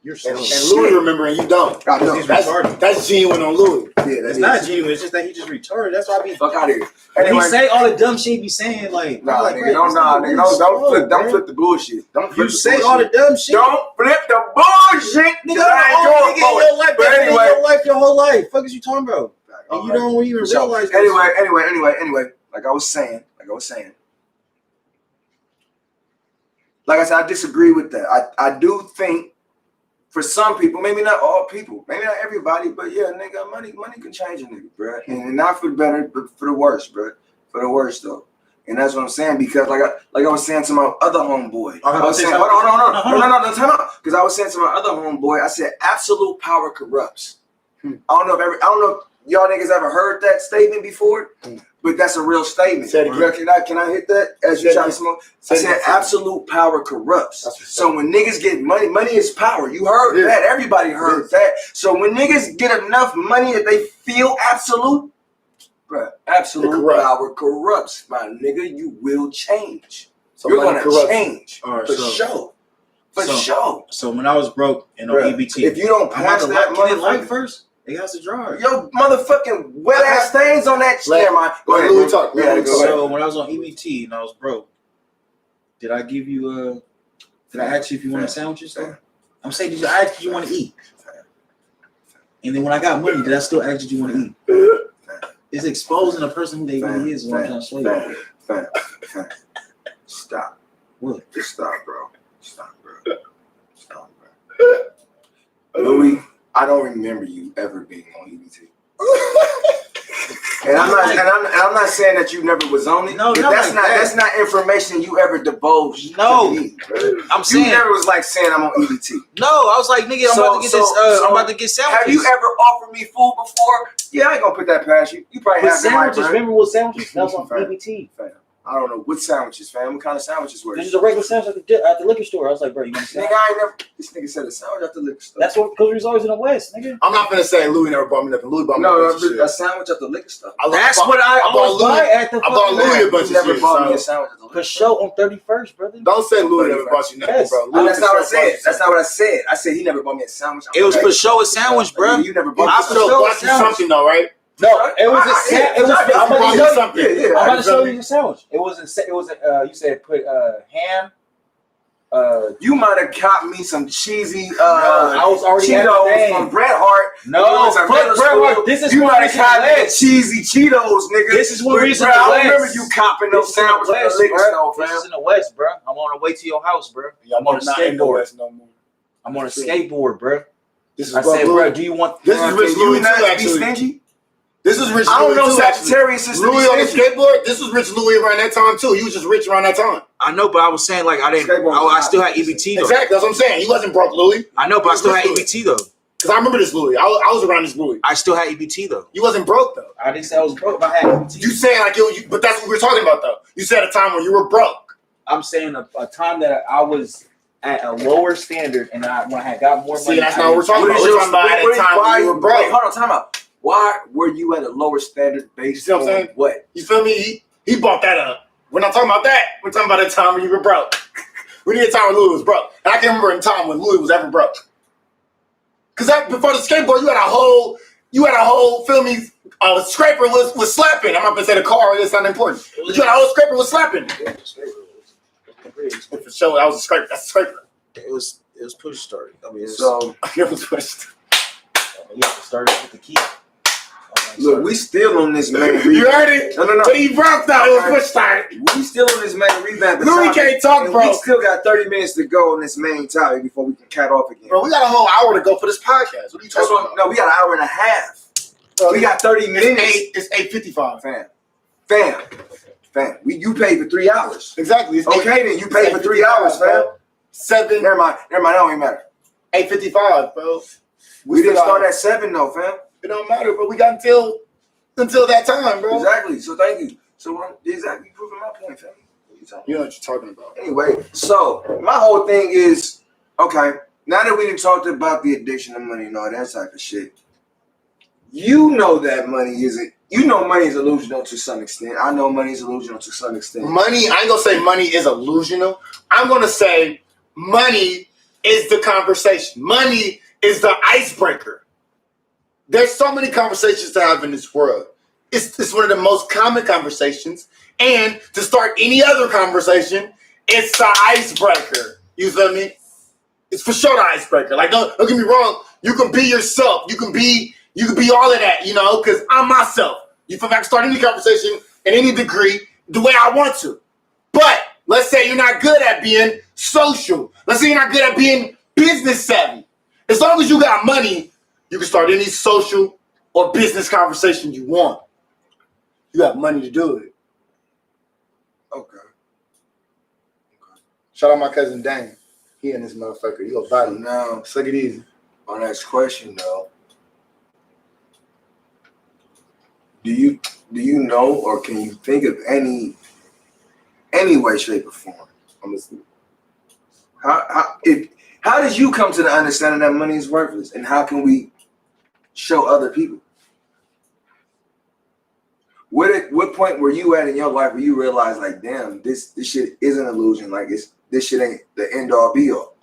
[SPEAKER 4] You're so
[SPEAKER 1] And Louis remember and you don't.
[SPEAKER 2] I know.
[SPEAKER 4] He's retarded.
[SPEAKER 1] That's genuine on Louis.
[SPEAKER 2] Yeah,
[SPEAKER 4] It's not genuine. It's just that he just retarded. That's why I be.
[SPEAKER 2] Fuck out of here.
[SPEAKER 4] When
[SPEAKER 2] Anyway,
[SPEAKER 4] he say all the dumb shit he be saying, like,
[SPEAKER 2] nah,
[SPEAKER 4] like,
[SPEAKER 2] nigga, don't flip the bullshit. Don't flip
[SPEAKER 4] You
[SPEAKER 2] the
[SPEAKER 4] say
[SPEAKER 2] bullshit.
[SPEAKER 4] all the dumb shit.
[SPEAKER 2] Don't flip the bullshit.
[SPEAKER 4] Nigga, I'm the only nigga in your life.
[SPEAKER 2] But
[SPEAKER 4] That's been in
[SPEAKER 2] anyway,
[SPEAKER 4] your life your whole life. Fuck is you talking about? And you don't even realize.
[SPEAKER 2] Anyway. Like I was saying. Like I said, I disagree with that. I do think for some people, maybe not all people, maybe not everybody, but yeah, nigga, money can change a nigga, bro. And not for the better, but for the worse, bro. For the worse though. And that's what I'm saying, because like I was saying to my other homeboy. I was saying, hold on, no, time out. Because I was saying to my other homeboy, I said absolute power corrupts. I don't know if y'all niggas ever heard that statement before, but that's a real statement. Can I hit that as you try to smoke? I said absolute power corrupts. So when niggas get money is power. You heard that. Everybody heard that. So when niggas get enough money that they feel absolute, bruh, absolute power corrupts, my nigga. You will change. So you're gonna change for sure. For sure.
[SPEAKER 4] So when I was broke and on EBT,
[SPEAKER 2] if you don't pass that money
[SPEAKER 4] first, it has to dry.
[SPEAKER 2] Yo, motherfucking wet ass stains on that chair, man. Go ahead, Louis, talk.
[SPEAKER 4] So when I was on EBT and I was broke, did I give you did I ask you if you wanted sandwiches? I'm saying, did I ask you want to eat? And then when I got money, did I still ask you want to eat? It's exposing a person who they really is. What I'm trying to show you.
[SPEAKER 2] Stop.
[SPEAKER 4] What?
[SPEAKER 2] Just stop, bro. Stop, bro. Louis, I don't remember you ever being on EBT. And I'm not saying that you never was on it.
[SPEAKER 4] No,
[SPEAKER 2] that's not information you ever divulged.
[SPEAKER 4] No,
[SPEAKER 2] to me,
[SPEAKER 4] I'm saying
[SPEAKER 2] you never was like saying I'm on EBT.
[SPEAKER 4] No, I was like, nigga, I'm about to get I'm about to get sandwiches.
[SPEAKER 2] Have you ever offered me food before? Yeah, I ain't gonna put that past you. You probably have
[SPEAKER 5] sandwiches. Remember what sandwiches? That was on EBT.
[SPEAKER 2] I don't know what sandwiches, fam. What kind of sandwiches were?
[SPEAKER 5] This is a regular sandwich at the liquor store. I was like, bro, you want a sandwich?
[SPEAKER 2] Nigga, I ain't never. This nigga said a sandwich at the liquor store.
[SPEAKER 5] That's what, because we was always in the West, nigga.
[SPEAKER 1] I'm not gonna say Louis never bought me nothing. Louis bought me
[SPEAKER 2] a sandwich at the liquor store.
[SPEAKER 4] That's what I always buy at the.
[SPEAKER 1] I bought Louis a bunch of shit.
[SPEAKER 2] Never bought me a sandwich at the liquor
[SPEAKER 5] For show on 31st, brother.
[SPEAKER 1] Don't say Louis never bought you nothing, bro.
[SPEAKER 2] That's not what I said. That's not what I said. I said he never bought me a sandwich.
[SPEAKER 4] It was for show a sandwich, bro.
[SPEAKER 2] You never bought me
[SPEAKER 1] a sandwich. Something though, right?
[SPEAKER 5] No, it was a sandwich. I'm about to show you. I'm about to show you the sandwich. It was you said put ham.
[SPEAKER 2] You might have caught me some cheesy
[SPEAKER 5] I was already
[SPEAKER 2] Cheetos from Bret Hart.
[SPEAKER 5] No, fuck Bret Hart. This is
[SPEAKER 2] you might have caught me cheesy Cheetos, nigga.
[SPEAKER 5] This is one reason.
[SPEAKER 2] I remember you copping those sandwiches at the liquor store, fam.
[SPEAKER 5] This is in the West, bro. I'm on the way to your house, bro. I'm on a skateboard. I'm on a skateboard, bro. I said, bro, do you want?
[SPEAKER 1] This is Rich Louis too, actually.
[SPEAKER 2] Stingy?
[SPEAKER 1] This is Rich Louis.
[SPEAKER 2] I don't know Sagittarius is
[SPEAKER 1] Louis on the skateboard. This was Rich Louis around that time too. He was just rich around that time.
[SPEAKER 4] I know, but I was saying like I didn't. I still had EBT though.
[SPEAKER 1] Exactly, that's what I'm saying. He wasn't broke, Louis.
[SPEAKER 4] I know, but I still had EBT though.
[SPEAKER 1] Because I remember this Louis. I was around this Louis.
[SPEAKER 4] I still had EBT though.
[SPEAKER 1] You wasn't broke though.
[SPEAKER 5] I didn't say I was broke, but I had EBT.
[SPEAKER 1] You saying like but that's what we're talking about though. You said a time when you were broke.
[SPEAKER 5] I'm saying a time that I was at a lower standard, and when I had got more money.
[SPEAKER 1] See, that's not what we're talking about. We're talking about at a time when you were broke.
[SPEAKER 2] Wait, hold on, time out. Why were you at a lower standard based on what?
[SPEAKER 1] You feel me? He bought that up. We're not talking about that. We're talking about a time when you were broke. We need a time when Louis was broke. And I can't remember a time when Louis was ever broke. Because before the skateboard, you had a whole, feel me, scraper was slapping. I'm not going to say the car, it's not important. But you had a whole scraper was slapping. For sure, that was a scraper. That's a scraper.
[SPEAKER 4] It was push start. I mean,
[SPEAKER 1] so it was pushed.
[SPEAKER 4] You have to start it with the key.
[SPEAKER 2] Look, we still on this main revamp.
[SPEAKER 1] You heard it?
[SPEAKER 2] No.
[SPEAKER 1] But he broke though. It was push start.
[SPEAKER 2] We still on this main revamp.
[SPEAKER 1] Louis can't talk, bro.
[SPEAKER 2] We still got 30 minutes to go on this main topic before we can cat off again.
[SPEAKER 1] Bro, we got a whole hour to go for this podcast. What are you talking about?
[SPEAKER 2] No, we got an hour and a half. Bro, we got 30 minutes.
[SPEAKER 1] It's 8:55.
[SPEAKER 2] Fam. You paid for 3 hours.
[SPEAKER 1] Exactly.
[SPEAKER 2] Okay, then you paid for 3 hours, fam.
[SPEAKER 1] 7.
[SPEAKER 2] Never mind. That don't even matter.
[SPEAKER 1] 8:55, bro.
[SPEAKER 2] We didn't start at 7 though, fam.
[SPEAKER 1] It don't matter, but we got until that time, bro.
[SPEAKER 2] Exactly. So thank you. So exactly proving my point, fam.
[SPEAKER 1] You know what you're talking about.
[SPEAKER 2] Anyway, so my whole thing is, okay, now that we done talked about the addiction of money and all that type of shit, you know that money isn't. You know money is illusional to some extent. I know money is illusional to some extent.
[SPEAKER 1] Money, I ain't gonna say money is illusional. I'm gonna say money is the conversation. Money is the icebreaker. There's so many conversations to have in this world. It's one of the most common conversations. And to start any other conversation, it's the icebreaker. You feel me? It's for sure the icebreaker. Like, don't get me wrong. You can be yourself. You can be all of that, because I'm myself. You feel me? I can start any conversation in any degree the way I want to. But let's say you're not good at being social. Let's say you're not good at being business savvy. As long as you got money, you can start any social or business conversation you want. You have money to do it.
[SPEAKER 2] Okay.
[SPEAKER 1] Shout out my cousin Dane. He and this motherfucker. You a body.
[SPEAKER 2] Now,
[SPEAKER 1] Take it easy.
[SPEAKER 2] my next question though. Do you know or can you think of any way, shape, or form? I'm listening. How did you come to the understanding that money is worthless, and how can we show other people? What point were you at in your life where you realized, like, damn, this shit is an illusion? Like, this shit ain't the end all be all.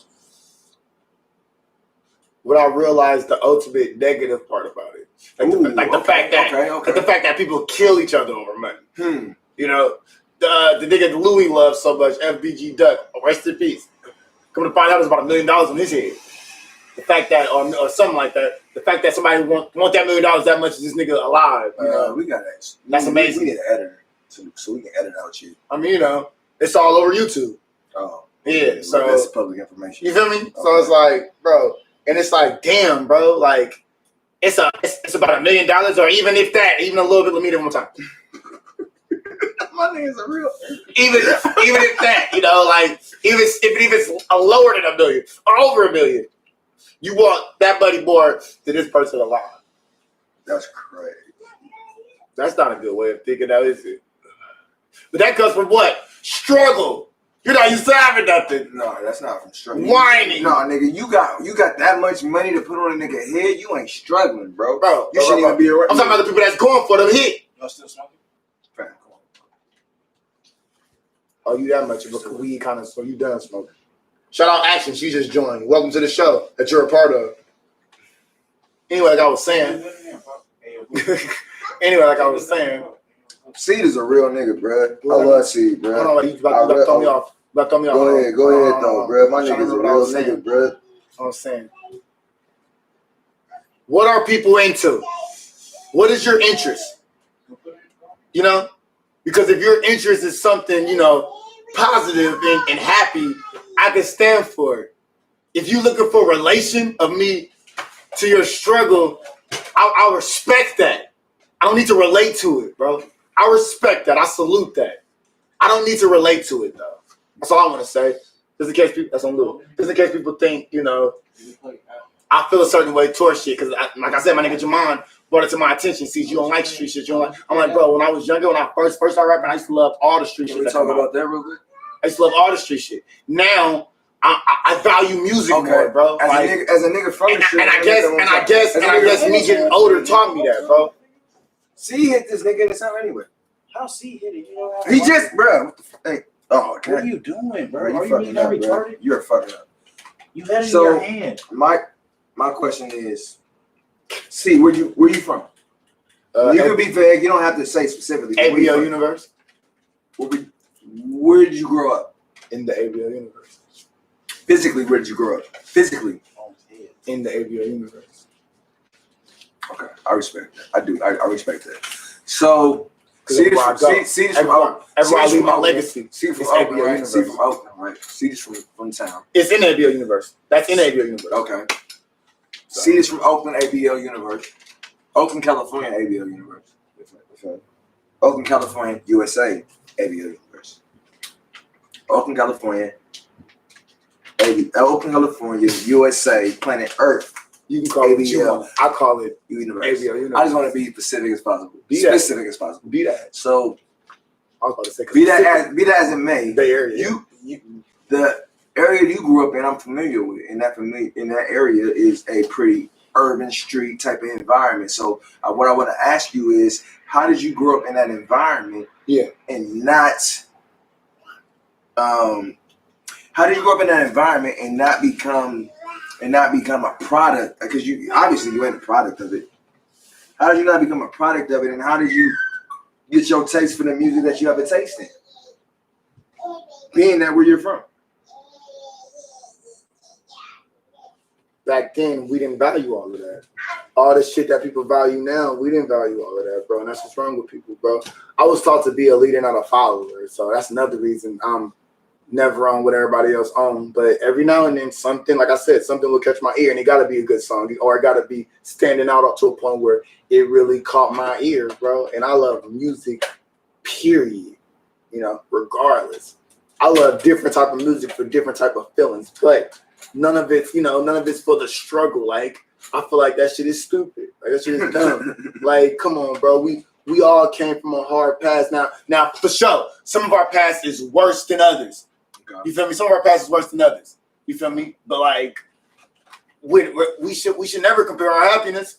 [SPEAKER 1] What I realized the ultimate negative part about it, the fact that people kill each other over money. The nigga Louis loves so much, FBG Duck, rest in peace. Come to find out, there's about $1 million on his head. The fact that, or something like that, the fact that somebody want that $1 million that much is this nigga alive.
[SPEAKER 2] We got that.
[SPEAKER 1] That's amazing.
[SPEAKER 2] We need an editor so we can edit out shit.
[SPEAKER 1] I mean, it's all over YouTube.
[SPEAKER 2] Oh,
[SPEAKER 1] yeah. So
[SPEAKER 2] that's public information.
[SPEAKER 1] You feel me?
[SPEAKER 2] Okay.
[SPEAKER 1] So it's like, bro, and it's like, damn, bro, like it's about $1 million, or even if that, even a little bit. Let me do it one more time.
[SPEAKER 2] My niggas are real.
[SPEAKER 1] Even if that, like even if it's lower than $1 million or over $1 million, you want that buddy more than this person alive.
[SPEAKER 2] That's crazy.
[SPEAKER 1] That's not a good way of thinking, now, is it? But that comes from what? Struggle. You're not used to having nothing.
[SPEAKER 2] No, that's not from struggling.
[SPEAKER 1] Whining.
[SPEAKER 2] No, nigga, you got that much money to put on a nigga head. You ain't struggling, bro. You
[SPEAKER 1] shouldn't
[SPEAKER 2] even be around.
[SPEAKER 1] I'm talking about the people that's going for the hit.
[SPEAKER 4] Y'all still smoking?
[SPEAKER 1] Oh, you that much of a weed kind of, so you done smoking. Shout out Action, she just joined. Welcome to the show that you're a part of. Anyway, like I was saying.
[SPEAKER 2] Seed is a real nigga, bro. I love Seed, bro.
[SPEAKER 1] Hold on, you about to throw me off.
[SPEAKER 2] Go ahead, though, bro. My nigga's a real nigga, bro.
[SPEAKER 1] I'm saying. What are people into? What is your interest? Because if your interest is something, positive and happy, I can stand for it. If you're looking for relation of me to your struggle, I'll respect that. I don't need to relate to it, bro. I respect that. I salute that. I don't need to relate to it, though. That's all I want to say. Just in case people, that's on Lou. Just in case people think, I feel a certain way towards shit. Because, like I said, my nigga Jamon brought it to my attention. See, you don't like street shit. You don't like. I'm like, bro, when I was younger, when I first started rapping, I used to love all the street shit.
[SPEAKER 2] Can we talk about that real quick?
[SPEAKER 1] I used to love all the street shit. Now, I value music more, bro.
[SPEAKER 2] As a nigga from the street.
[SPEAKER 1] And I guess me getting older taught me that, bro.
[SPEAKER 2] C hit this nigga in the sound anyway.
[SPEAKER 5] How C hit it?
[SPEAKER 2] He just, bro. Hey,
[SPEAKER 5] what are you doing, bro? Are you being retarded?
[SPEAKER 2] You're fucking up.
[SPEAKER 5] You had it in your hand.
[SPEAKER 2] My question is, C, where you from? You can be vague. You don't have to say specifically.
[SPEAKER 1] ABL universe.
[SPEAKER 2] Where did you grow up?
[SPEAKER 1] In the ABL universe.
[SPEAKER 2] Physically, where did you grow up? Physically.
[SPEAKER 1] In the ABL universe.
[SPEAKER 2] Okay, I respect that. I do. I respect that. So, see this from
[SPEAKER 1] my legacy.
[SPEAKER 2] See from Oakland, right? See from Oakland, right? See this from town.
[SPEAKER 1] It's in the ABL universe. That's in the ABL universe.
[SPEAKER 2] Okay. See this from Oakland, ABL universe. Oakland, California, ABL universe. Oakland, California, USA, ABL universe. Oakland, California, USA, planet Earth.
[SPEAKER 1] You can call it what you want. I call it
[SPEAKER 2] universe.
[SPEAKER 1] ABL universe.
[SPEAKER 2] I just want to be specific as possible.
[SPEAKER 1] Be
[SPEAKER 2] that. So,
[SPEAKER 1] I was about to say,
[SPEAKER 2] be that as it may.
[SPEAKER 1] Bay Area.
[SPEAKER 2] The area you grew up in, I'm familiar with. In that area is a pretty urban street type of environment. So, what I want to ask you is, how did you grow up in that environment?
[SPEAKER 1] Yeah.
[SPEAKER 2] And not, How do you grow up in that environment and not become a product? Because you obviously you ain't a product of it. How did you not become a product of it? And how did you get your taste for the music that you have a taste in? Being that where you're from.
[SPEAKER 1] Back then, we didn't value all of that. All the shit that people value now, we didn't value all of that, bro. And that's what's wrong with people, bro. I was taught to be a leader, not a follower. So that's another reason I'm never on what everybody else on. But every now and then, something, like I said, something will catch my ear, and it got to be a good song, or it got to be standing out up to a point where it really caught my ear, bro. And I love music, period. You know, regardless. I love different type of music for different type of feelings, but none of it's for the struggle. Like, I feel like that shit is stupid. Like, that shit is dumb. Like, come on, bro. We all came from a hard past. Now, for sure, some of our past is worse than others. Okay. You feel me? Some of our past is worse than others. You feel me? But like, we should never compare our happiness.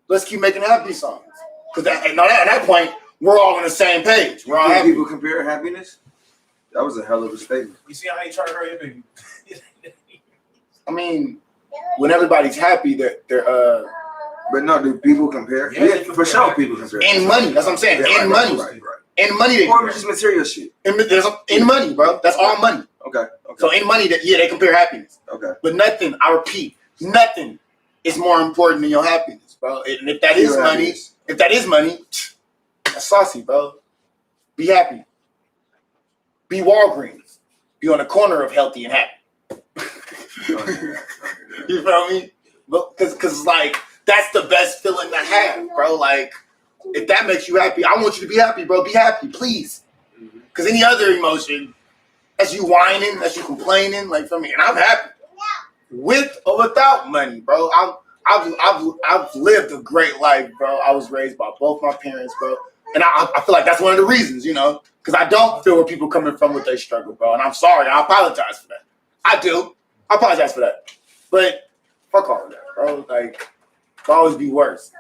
[SPEAKER 1] Let's keep making happy songs. Because at that point, we're all on the same page. We're all happy.
[SPEAKER 2] People compare happiness? That was a hell of a statement.
[SPEAKER 5] You see how you try to hurry up and
[SPEAKER 1] I mean, when everybody's happy, they're
[SPEAKER 2] But no, do people compare? Yeah, for sure people compare.
[SPEAKER 1] In money, that's what I'm saying.
[SPEAKER 2] Yeah,
[SPEAKER 1] in money.
[SPEAKER 2] Right.
[SPEAKER 1] In money, they
[SPEAKER 2] or
[SPEAKER 1] compare.
[SPEAKER 2] just material shit.
[SPEAKER 1] In money, bro. That's all money.
[SPEAKER 2] Okay.
[SPEAKER 1] So in money, they compare happiness.
[SPEAKER 2] Okay.
[SPEAKER 1] But nothing, I repeat, nothing is more important than your happiness, bro. And if that is money, that's saucy, bro. Be happy. Be Walgreens. Be on the corner of healthy and happy. You feel me? Because like, that's the best feeling to have, bro. Like, if that makes you happy, I want you to be happy, bro. Be happy, please. Because any other emotion, that's you whining, that's you complaining, like, for me. And I'm happy. With or without money, bro. I've lived a great life, bro. I was raised by both my parents, bro. And I feel like that's one of the reasons, you know, because I don't feel where people coming from with their struggle, bro. And I'm sorry. I apologize for that. I do. I apologize for that. But fuck all of that, bro. Like, it'll always be worse.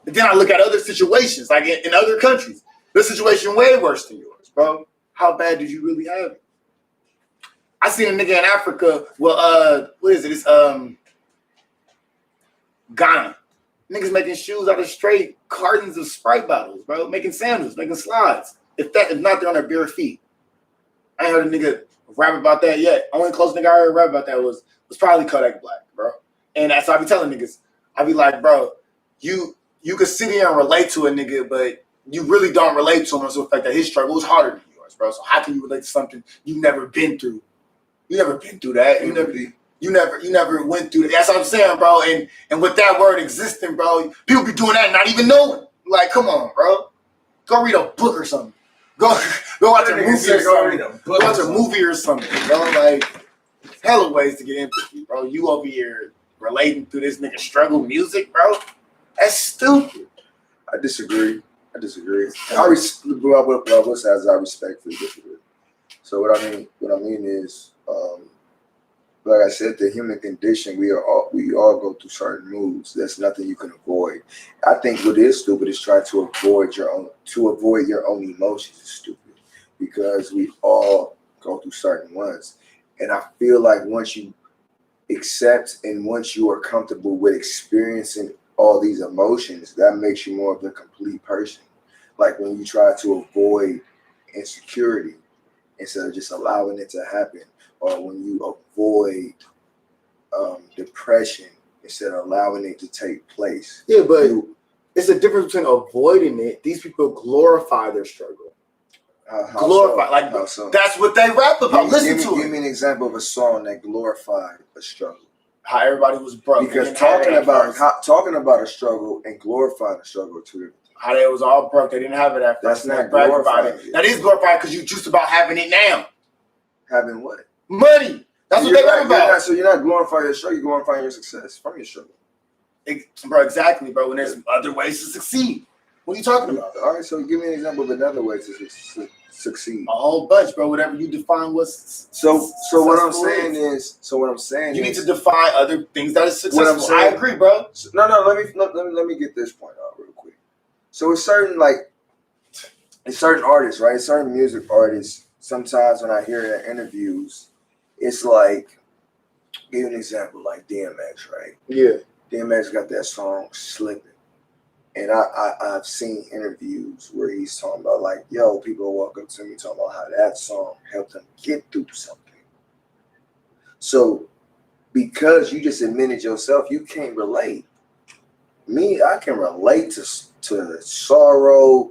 [SPEAKER 1] But then I look at other situations, like in other countries. This situation way worse than yours, bro. How bad did you really have it? I seen a nigga in Africa. Well, what is it? It's Ghana. Niggas making shoes out of straight cartons of Sprite bottles, bro. Making sandals, making slides. If not, they're on their bare feet. I ain't heard a nigga rap about that yet. Only close nigga I heard rap about that was probably Kodak Black, bro. And that's what I be telling niggas. I be like, bro, you could sit here and relate to a nigga, but you really don't relate to him on the fact that his struggle was harder than yours, bro. So how can you relate to something you've never been through? You never been through that. You never went through that. That's what I'm saying, bro. And with that word existing, bro, people be doing that and not even knowing. Like, come on, bro. Go read a book or something. Go watch a movie or something. Go watch a movie or something, bro. Like, hella ways to get empathy, bro. You over here relating to this nigga struggle music, bro. That's stupid.
[SPEAKER 2] I disagree. I respectfully disagree. So what I mean is, like I said, the human condition, we all go through certain moods. There's nothing you can avoid. I think what is stupid is trying to avoid your own emotions is stupid, because we all go through certain ones. And I feel like once you accept and once you are comfortable with experiencing all these emotions, that makes you more of a complete person. Like when you try to avoid insecurity instead of just allowing it to happen, or when you avoid depression instead of allowing it to take place.
[SPEAKER 1] Yeah, but it's a difference between avoiding it. These people glorify their struggle. That's what they rap about.
[SPEAKER 2] Give me an example of a song that glorified a struggle.
[SPEAKER 1] How everybody was broke.
[SPEAKER 2] Because talking about a struggle and glorifying a struggle are two different things.
[SPEAKER 1] How they was all broke. They didn't have it at first.
[SPEAKER 2] That's not glorified.
[SPEAKER 1] That is glorified because you just about having it now.
[SPEAKER 2] Having what?
[SPEAKER 1] Money. That's what they rap about.
[SPEAKER 2] So you're not glorifying your struggle. You're glorifying your success from your struggle.
[SPEAKER 1] Bro, exactly, bro. When there's other ways to succeed. What are you talking about?
[SPEAKER 2] All right, so give me an example of another way to succeed.
[SPEAKER 1] A whole bunch, bro. Whatever you define what's
[SPEAKER 2] so what I'm saying
[SPEAKER 1] you need to define other things that is successful. I agree, bro.
[SPEAKER 2] No, let me get this point out real quick. So it's certain artists, right? Certain music artists, sometimes when I hear their interviews, it's like, give you an example, like DMX, right?
[SPEAKER 1] Yeah.
[SPEAKER 2] DMX got that song Slipping. And I've seen interviews where he's talking about like, yo, people walk up to me talking about how that song helped him get through something. So because you just admitted yourself, you can't relate. Me, I can relate to sorrow,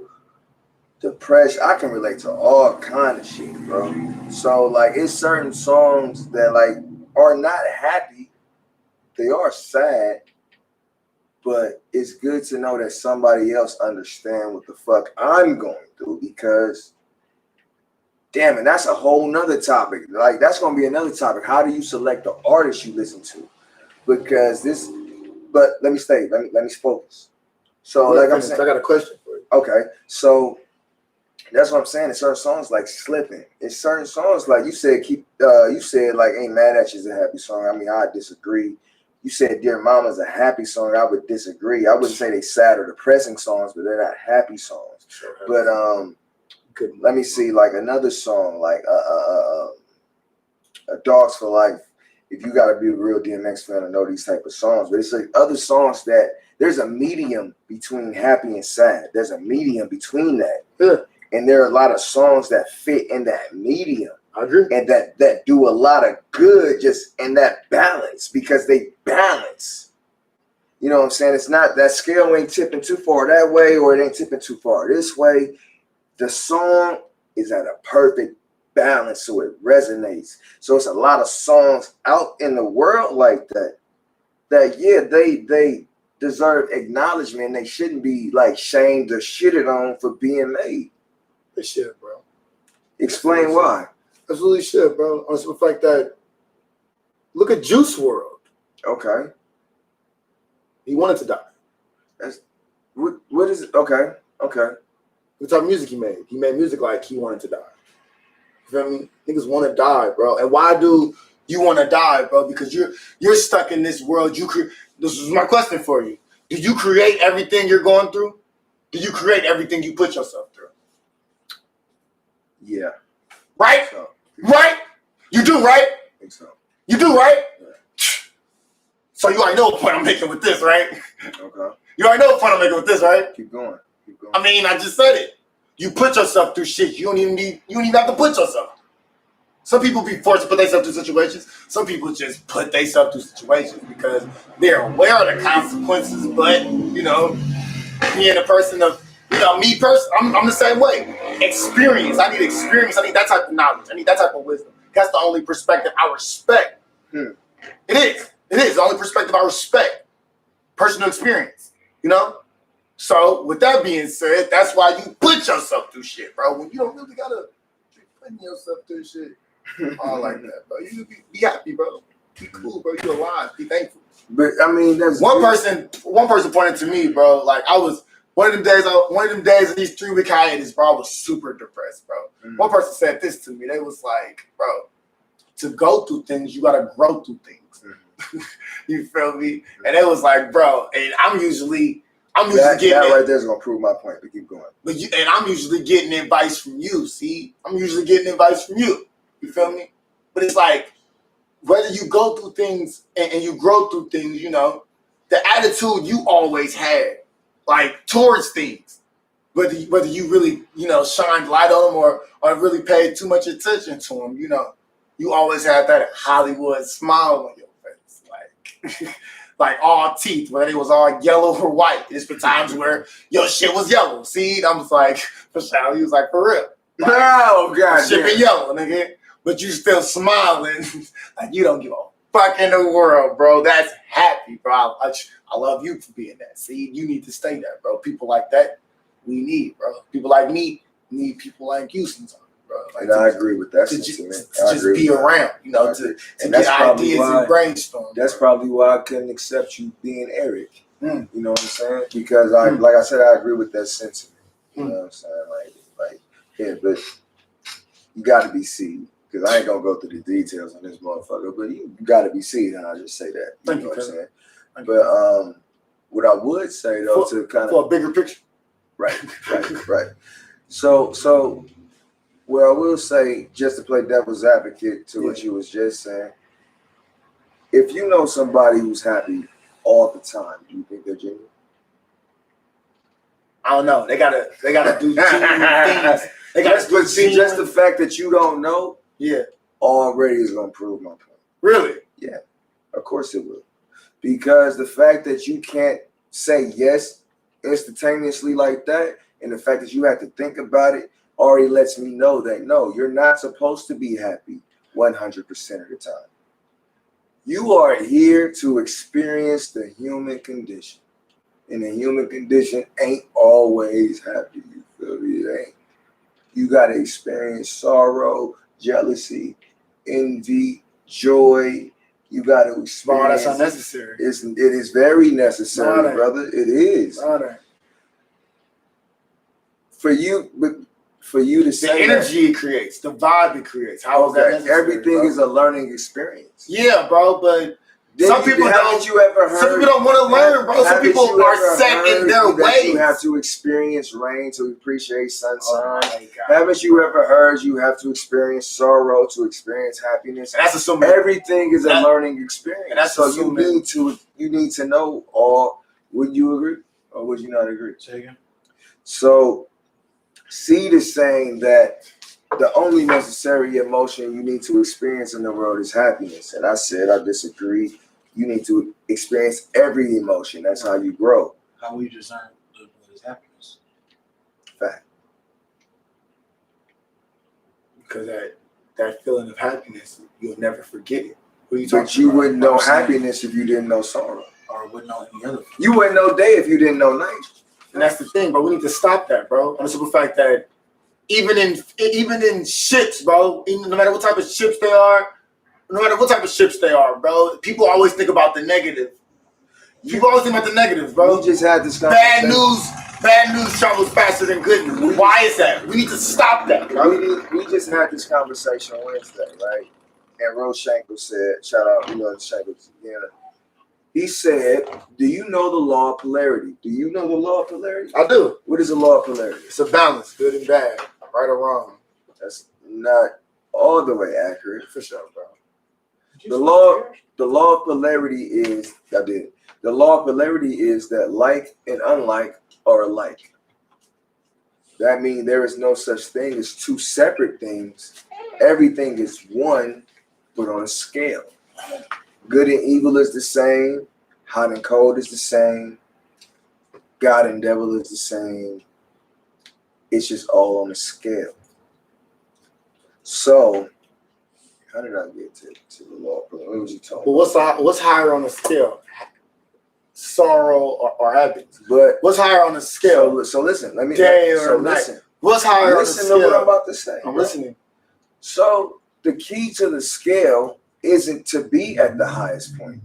[SPEAKER 2] depression. I can relate to all kind of shit, bro. So like it's certain songs that like are not happy. They are sad. But it's good to know that somebody else understands what the fuck I'm going through because, damn it, that's a whole nother topic. Like, that's going to be another topic. How do you select the artist you listen to? Because but let me focus. So, like I'm saying,
[SPEAKER 1] I got a question for you.
[SPEAKER 2] Okay, so that's what I'm saying. It's certain songs like Slipping. It's certain songs like you said, like Ain't Mad At You is a happy song. I mean, I disagree. You said Dear Mama's a happy song. I would disagree. I wouldn't say they sad or depressing songs, but they're not happy songs.
[SPEAKER 1] Sure.
[SPEAKER 2] But let me see, like another song, like A Dogs for Life. If you got to be a real DMX fan to know these type of songs, but it's like other songs that there's a medium between happy and sad. There's a medium between that.
[SPEAKER 1] Yeah.
[SPEAKER 2] And there are a lot of songs that fit in that medium.
[SPEAKER 1] I agree.
[SPEAKER 2] And that do a lot of good just in that balance because they balance. You know what I'm saying? It's not that scale ain't tipping too far that way or it ain't tipping too far this way. The song is at a perfect balance so it resonates. So it's a lot of songs out in the world like that yeah, they deserve acknowledgement. They shouldn't be like shamed or shitted on for being made.
[SPEAKER 1] They should, bro.
[SPEAKER 2] Explain why.
[SPEAKER 1] Absolutely should, bro. On the fact that, look at Juice WRLD.
[SPEAKER 2] Okay.
[SPEAKER 1] He wanted to die.
[SPEAKER 2] That's what is it? Okay.
[SPEAKER 1] The type of music he made. He made music like he wanted to die. You feel me? Niggas want to die, bro. And why do you want to die, bro? Because you're stuck in this world. This is my question for you. Do you create everything you're going through? Do you create everything you put yourself through?
[SPEAKER 2] Yeah.
[SPEAKER 1] Right?
[SPEAKER 2] So,
[SPEAKER 1] Right? You do, right?
[SPEAKER 2] I think so.
[SPEAKER 1] You do, right?
[SPEAKER 2] Yeah.
[SPEAKER 1] So you already know what point I'm making with this, right?
[SPEAKER 2] Okay.
[SPEAKER 1] You already know what point I'm making with this, right?
[SPEAKER 2] Keep going.
[SPEAKER 1] I mean, I just said it. You put yourself through shit you don't even have to put yourself. Some people be forced to put themselves through situations. Some people just put themselves through situations because they're aware of the consequences. But, being a person of, me personally, I'm the same way. Experience. I need experience. I need that type of knowledge. I need that type of wisdom. That's the only perspective I respect. It is. It is the only perspective I respect. Personal experience. So, with that being said, that's why you put yourself through shit, bro. When you don't really gotta be putting yourself through shit all like that, bro. You be happy, bro. Be cool, bro. You alive. Be thankful.
[SPEAKER 2] But I mean, that's
[SPEAKER 1] one person pointed to me, bro. Like I was one of them days of these 3-week hiatus, bro. I was super depressed, bro. Mm-hmm. One person said this to me. They was like, bro, to go through things, you gotta grow through things. Mm-hmm. You feel me? And it was like, bro, and I'm usually getting
[SPEAKER 2] that right there's gonna prove my point. But keep going.
[SPEAKER 1] And I'm usually getting advice from you. See, I'm usually getting advice from you. You feel me? But it's like whether you go through things and you grow through things, the attitude you always had, like towards things, whether you really shined light on them or really paid too much attention to them, you always had that Hollywood smile on your face, like. Like all teeth, whether it was all yellow or white. There's been times where your shit was yellow. See, I was like, for sure. He was like, for real. Like,
[SPEAKER 2] oh, God.
[SPEAKER 1] Shit been yellow, nigga. But you still smiling. Like, you don't give a fuck in the world, bro. That's happy, bro. I love you for being that. See, you need to stay there, bro. People like that, we need, bro. People like me need people like you sometimes. Like
[SPEAKER 2] I agree with that sentiment.
[SPEAKER 1] To just be around, to get ideas and brainstorm.
[SPEAKER 2] That's probably why I couldn't accept you being Eric. You know what I'm saying? Because like I said, I agree with that sentiment. You know what I'm saying? Like, yeah, but you got to be seen. Because I ain't gonna go through the details on this motherfucker, but you got to be seen, and I just say that. You know what I'm saying? But what I would say though, to kind of
[SPEAKER 1] for a bigger picture,
[SPEAKER 2] right. So. Well, I will say, just to play devil's advocate to what you was just saying, if you know somebody who's happy all the time, do you think they're genuine?
[SPEAKER 1] I don't know. They gotta do genuine things. They gotta
[SPEAKER 2] just the fact that you don't know, already is gonna prove my point.
[SPEAKER 1] Really?
[SPEAKER 2] Yeah, of course it will. Because the fact that you can't say yes instantaneously like that, and the fact that you have to think about it, already lets me know that no, you're not supposed to be happy 100% of the time. You are here to experience the human condition. And the human condition ain't always happy. You feel me? It ain't. You got to experience sorrow, jealousy, envy, joy. You got to experience.
[SPEAKER 1] That's unnecessary.
[SPEAKER 2] It is very necessary, brother. It is. For you to say
[SPEAKER 1] the energy it creates, the vibe it creates. How is that necessary?
[SPEAKER 2] Everything is a learning experience.
[SPEAKER 1] Yeah, bro, but some people don't want to learn, bro. Some people are set in their ways.
[SPEAKER 2] You have to experience rain to appreciate sunshine. Haven't you ever heard you have to experience sorrow to experience happiness?
[SPEAKER 1] And that's assuming
[SPEAKER 2] everything is a learning experience. And that's
[SPEAKER 1] so
[SPEAKER 2] assuming. You need to know all. Would you agree or would you not agree?
[SPEAKER 4] Say again.
[SPEAKER 2] So, Seed is saying that the only necessary emotion you need to experience in the world is happiness. And I said, I disagree. You need to experience every emotion. That's how you grow.
[SPEAKER 4] How will you discern what is happiness?
[SPEAKER 2] Fact.
[SPEAKER 1] Because that feeling of happiness, you'll never forget it.
[SPEAKER 2] But you wouldn't know happiness if you didn't know sorrow.
[SPEAKER 4] Or wouldn't know any other.
[SPEAKER 2] You wouldn't know day if you didn't know night.
[SPEAKER 1] And that's the thing, bro. We need to stop that, bro. On the simple fact that even in ships, bro, no matter what type of ships they are, bro, people always think about the negative. People always think about the negative, bro.
[SPEAKER 2] We just had this conversation.
[SPEAKER 1] Bad news travels faster than good news. Why is that? We need to stop that, bro.
[SPEAKER 2] We just had this conversation Wednesday, right? And Rose Shankel said, shout out, Shankel again. He said, do you know the law of polarity? Do you know the law of polarity?
[SPEAKER 1] I do.
[SPEAKER 2] What is the law of polarity?
[SPEAKER 1] It's a balance, good and bad, right or wrong.
[SPEAKER 2] That's not all the way accurate.
[SPEAKER 1] For sure, bro.
[SPEAKER 2] The law of polarity is, the law of polarity is that like and unlike are alike. That means there is no such thing as two separate things. Everything is one, but on a scale. Good and evil is the same. Hot and cold is the same. God and devil is the same. It's just all on a scale. So, how did I get to the law? What was you talking
[SPEAKER 1] about? What's higher on the scale? Sorrow or happiness?
[SPEAKER 2] But
[SPEAKER 1] what's higher on the scale?
[SPEAKER 2] So listen.
[SPEAKER 1] Listen. What's higher on the scale?
[SPEAKER 2] Listen to what I'm about to say.
[SPEAKER 1] I'm listening.
[SPEAKER 2] So the key to the scale isn't to be at the highest point.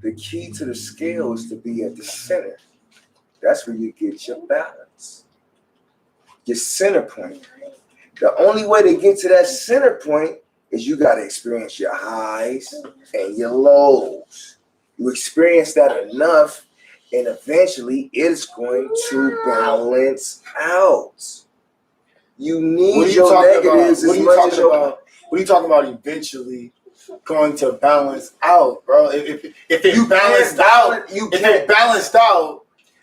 [SPEAKER 2] The key to the scale is to be at the center. That's where you get your balance. Your center point. The only way to get to that center point is you got to experience your highs and your lows. You experience that enough, and eventually it's going to balance out. You need your negatives as much as your...
[SPEAKER 1] What are you talking about eventually going to balance out, bro? If it balanced out,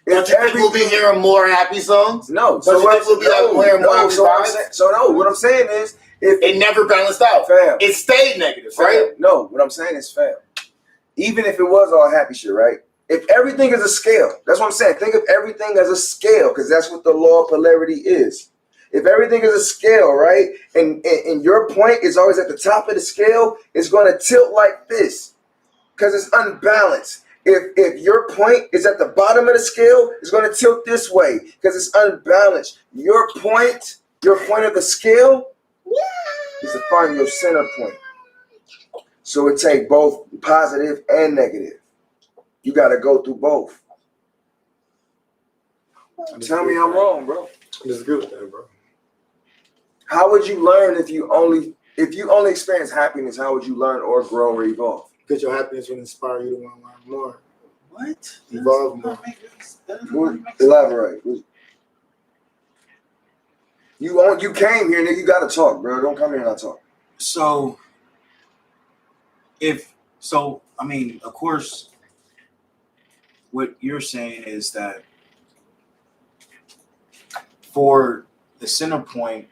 [SPEAKER 1] don't you think we'll be hearing more happy songs?
[SPEAKER 2] No.
[SPEAKER 1] What
[SPEAKER 2] I'm saying is, if
[SPEAKER 1] it never balanced out,
[SPEAKER 2] fam,
[SPEAKER 1] it stayed negative, right?
[SPEAKER 2] No, what I'm saying is, fam, even if it was all happy shit, right? If everything is a scale, that's what I'm saying. Think of everything as a scale, because that's what the law of polarity is. If everything is a scale, right, and your point is always at the top of the scale, it's going to tilt like this because it's unbalanced. If your point is at the bottom of the scale, it's going to tilt this way because it's unbalanced. Your point of the scale is to find your center point. So it takes both positive and negative. You got to go through both. Tell me I'm wrong, bro.
[SPEAKER 1] I disagree with that, bro.
[SPEAKER 2] How would you learn if you only experience happiness? How would you learn or grow or evolve?
[SPEAKER 1] Because your happiness will inspire you to want to learn more.
[SPEAKER 4] What?
[SPEAKER 1] Evolve more.
[SPEAKER 2] Elaborate. You came here, nigga. You gotta talk, bro. Don't come here and not talk.
[SPEAKER 4] So, of course, what you're saying is that for the center point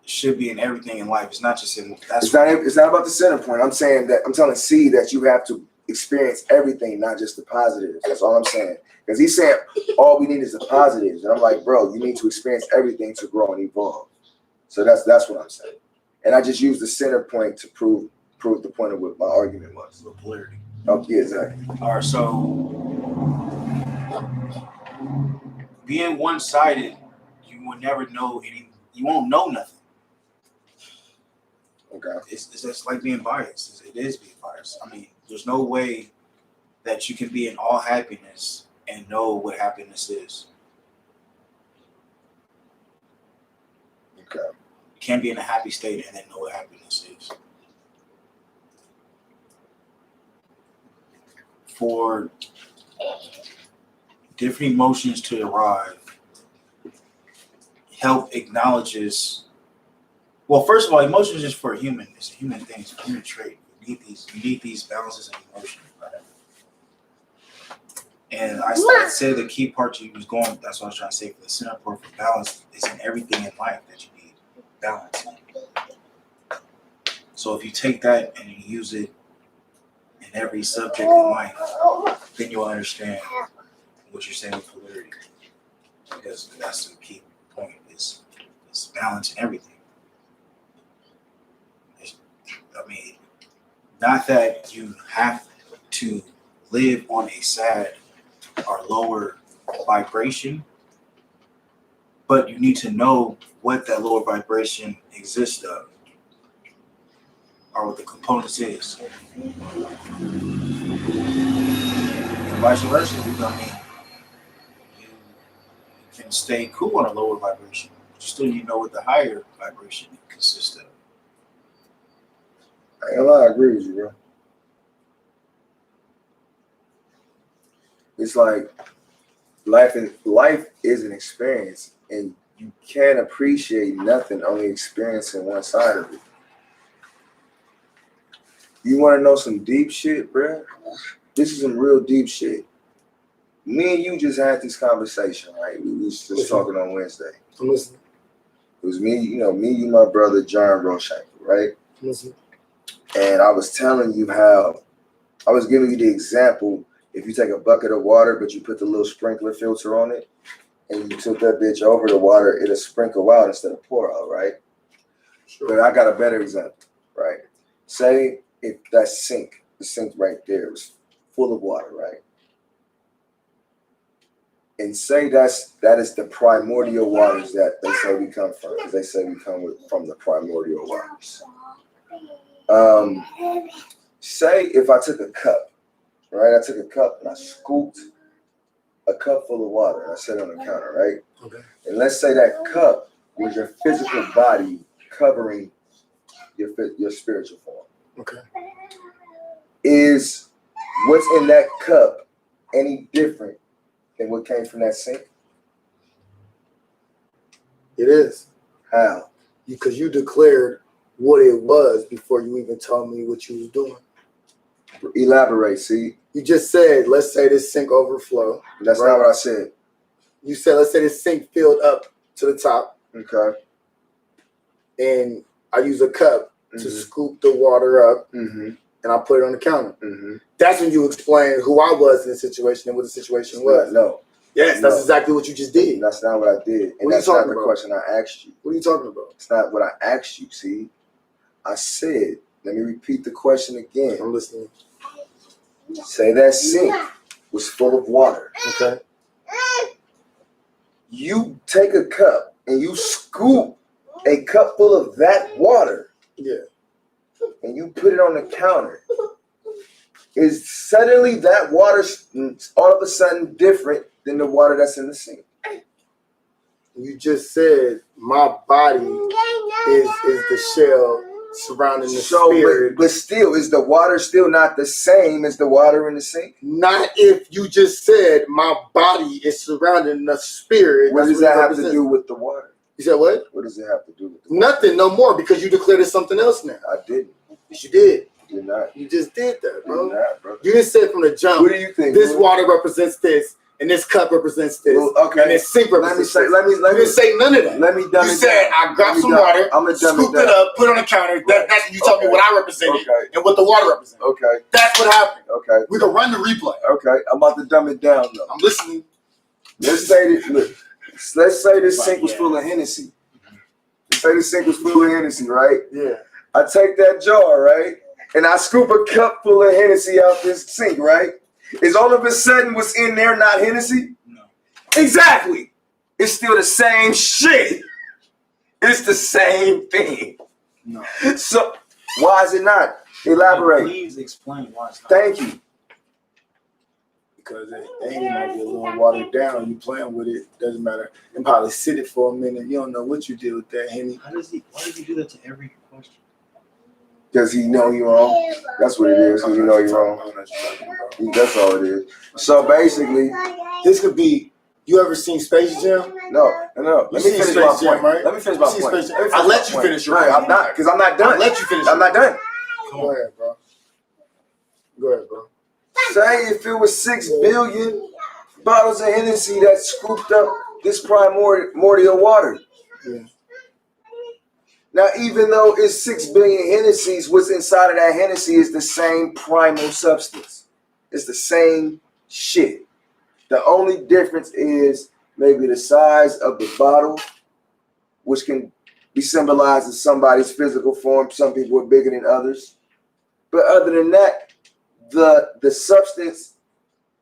[SPEAKER 4] should be in everything in life. It's not just in
[SPEAKER 2] It's not about the center point. I'm saying that I'm telling C that you have to experience everything, not just the positives. That's all I'm saying. Because he's saying all we need is the positives, and I'm like, bro, you need to experience everything to grow and evolve. So that's what I'm saying. And I just used the center point to prove the point of what my argument was.
[SPEAKER 4] the polarity.
[SPEAKER 2] Oh, yeah, exactly.
[SPEAKER 4] All right, so being one-sided, you will never know anything. You won't know nothing.
[SPEAKER 2] Okay.
[SPEAKER 4] It's just like being biased. It is being biased. I mean, there's no way that you can be in all happiness and know what happiness is.
[SPEAKER 2] Okay.
[SPEAKER 4] You can't be in a happy state and then know what happiness is. For different emotions to arrive, help acknowledges. Well, first of all, emotions is for human. It's a human thing. It's a human trait. You need these balances of emotion. Right? And I said the key part you was going. That's what I was trying to say. For the center point for balance is in everything in life that you need balance in. So if you take that and you use it in every subject in life, then you'll understand what you're saying with polarity. Because that's the key point is balance in everything. I mean, not that you have to live on a sad or lower vibration, but you need to know what that lower vibration exists of, or what the components is. And vice versa, I mean, you can stay cool on a lower vibration, but still you know what the higher vibration consists of.
[SPEAKER 2] I ain't gonna lie, I agree with you, bro. It's like life is an experience, and you can't appreciate nothing only experiencing one side of it. You want to know some deep shit, bro? This is some real deep shit. Me and you just had this conversation, right? We was just talking on Wednesday.
[SPEAKER 1] I'm listening.
[SPEAKER 2] It was me, you, my brother, John Roshanker, right?
[SPEAKER 1] I'm listening.
[SPEAKER 2] And I was telling you how I was giving you the example. If you take a bucket of water, but you put the little sprinkler filter on it, and you took that bitch over the water, it'll sprinkle out instead of pour out, right? Sure. But I got a better example, right? Say if that sink, the sink right there was full of water, right? And say that is the primordial waters that they say we come from, because they say we come from the primordial waters. Say if I took a cup, right? I took a cup and I scooped a cup full of water and I set it on the counter, right? Okay. And let's say that cup was your physical body covering your spiritual form.
[SPEAKER 1] Okay.
[SPEAKER 2] Is what's in that cup any different than what came from that sink?
[SPEAKER 1] It is.
[SPEAKER 2] How?
[SPEAKER 1] Because you declared what it was before you even told me what you was doing.
[SPEAKER 2] Elaborate, see?
[SPEAKER 1] You just said, let's say this sink overflow.
[SPEAKER 2] That's right? Not what I said.
[SPEAKER 1] You said, let's say this sink filled up to the top.
[SPEAKER 2] Okay.
[SPEAKER 1] And I use a cup to scoop the water up, and I put it on the counter. That's when you explained who I was in the situation and what the situation was.
[SPEAKER 2] No.
[SPEAKER 1] Yes, that's exactly what you just did.
[SPEAKER 2] That's not what I did. And that's not the question I asked you.
[SPEAKER 1] What are you talking about?
[SPEAKER 2] It's not what I asked you, see? I said, let me repeat the question again.
[SPEAKER 1] I'm listening.
[SPEAKER 2] Say that sink was full of water.
[SPEAKER 1] Okay.
[SPEAKER 2] You take a cup and you scoop a cup full of that water.
[SPEAKER 1] Yeah.
[SPEAKER 2] And you put it on the counter. Is suddenly that water all of a sudden different than the water that's in the sink?
[SPEAKER 1] You just said my body is the shell surrounding the spirit.
[SPEAKER 2] But still, is the water still not the same as the water in the sink?
[SPEAKER 1] Not if you just said my body is surrounding the spirit.
[SPEAKER 2] What does that have to do with the water?
[SPEAKER 1] You said what?
[SPEAKER 2] What does it have to do with the
[SPEAKER 1] Nothing, no more, because you declared it something else now.
[SPEAKER 2] I didn't.
[SPEAKER 1] Yes, you did.
[SPEAKER 2] You did not.
[SPEAKER 1] You just did that, bro.
[SPEAKER 2] You did not, bro.
[SPEAKER 1] You didn't say from the jump.
[SPEAKER 2] What do you think?
[SPEAKER 1] This water represents this, and this cup represents this.
[SPEAKER 2] Well, okay.
[SPEAKER 1] And this sink represents this.
[SPEAKER 2] Let me
[SPEAKER 1] You didn't say none of that.
[SPEAKER 2] Let me dumb
[SPEAKER 1] You
[SPEAKER 2] it
[SPEAKER 1] said
[SPEAKER 2] down.
[SPEAKER 1] I grabbed some water, scooped it up, put it on the counter. That's you told me what I represented and what the water represented.
[SPEAKER 2] Okay.
[SPEAKER 1] That's what happened.
[SPEAKER 2] Okay.
[SPEAKER 1] We can run the replay.
[SPEAKER 2] Okay. I'm about to dumb it down though.
[SPEAKER 1] I'm listening.
[SPEAKER 2] Let's say this. Look. Let's say this sink was full of Hennessy. Let's say this sink was full of Hennessy, right?
[SPEAKER 1] Yeah.
[SPEAKER 2] I take that jar, right, and I scoop a cup full of Hennessy out this sink, right? Is all of a sudden what's in there not Hennessy?
[SPEAKER 4] No.
[SPEAKER 2] Exactly. It's still the same shit. It's the same thing.
[SPEAKER 4] No.
[SPEAKER 2] So why is it not? Elaborate.
[SPEAKER 4] Please explain why it's not.
[SPEAKER 2] Thank you.
[SPEAKER 1] Because it might be a little watered down. You playing with it, doesn't matter. And probably sit it for a minute. You don't know what you did with that, Henny.
[SPEAKER 4] Why does he do that to every question?
[SPEAKER 2] Does he know you're wrong? That's what it is. Because you know you're wrong. That's all it is. So basically,
[SPEAKER 1] this could be. You ever seen Space Jam?
[SPEAKER 2] No. Let me finish my point.
[SPEAKER 1] Right?
[SPEAKER 2] Let me finish my point.
[SPEAKER 1] I'll let you finish your point.
[SPEAKER 2] I'm not, because I'm not done.
[SPEAKER 1] I'll let you finish.
[SPEAKER 2] I'm not done.
[SPEAKER 1] Go ahead, bro. Go ahead, bro.
[SPEAKER 2] Say if it was 6 billion bottles of Hennessy that scooped up this primordial water.
[SPEAKER 1] Yeah.
[SPEAKER 2] Now, even though it's 6 billion Hennessy's, what's inside of that Hennessy is the same primal substance. It's the same shit. The only difference is maybe the size of the bottle, which can be symbolized as somebody's physical form. Some people are bigger than others. But other than that, the substance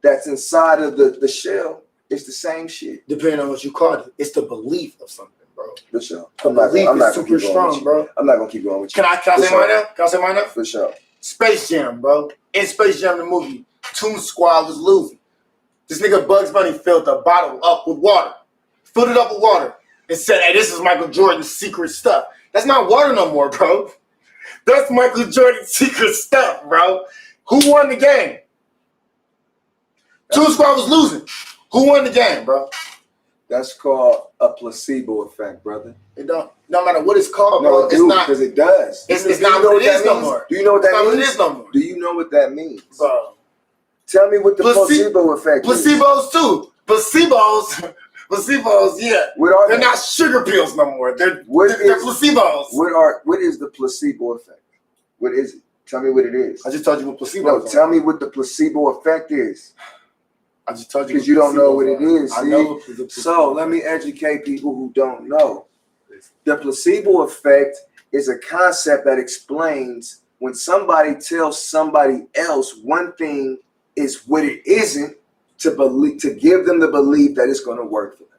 [SPEAKER 2] that's inside of the shell is the same shit.
[SPEAKER 1] Depending on what you call it, it's the belief of something, bro.
[SPEAKER 2] For sure.
[SPEAKER 1] The belief is super strong, bro.
[SPEAKER 2] I'm not gonna keep going with you.
[SPEAKER 1] Can I say mine now? Can I say mine now?
[SPEAKER 2] For sure.
[SPEAKER 1] Space Jam, bro. In Space Jam, the movie, Toon Squad was losing. This nigga Bugs Bunny filled the bottle up with water. Filled it up with water and said, hey, this is Michael Jordan's secret stuff. That's not water no more, bro. That's Michael Jordan's secret stuff, bro. Who won the game? Toon Squad was losing. Who won the game, bro?
[SPEAKER 2] That's called a placebo effect, brother.
[SPEAKER 1] It don't matter what it's called, bro.
[SPEAKER 2] No,
[SPEAKER 1] It's not
[SPEAKER 2] because it does.
[SPEAKER 1] It's not what it is no more.
[SPEAKER 2] Do you know what that means?
[SPEAKER 1] It is no more.
[SPEAKER 2] Do you know what that means?
[SPEAKER 1] Bro.
[SPEAKER 2] Tell me what the placebo effect is.
[SPEAKER 1] Placebos too. Placebos, yeah. They're not sugar pills no more. They're placebos.
[SPEAKER 2] What is the placebo effect? What is it? Tell me what it is.
[SPEAKER 1] I just told you what placebo is.
[SPEAKER 2] No, tell me what the placebo effect is.
[SPEAKER 1] I just told you.
[SPEAKER 2] Because you don't know what it is.
[SPEAKER 1] I know.
[SPEAKER 2] So let me educate people who don't know. The placebo effect is a concept that explains when somebody tells somebody else one thing is what it isn't, to give them the belief that it's going to work for them.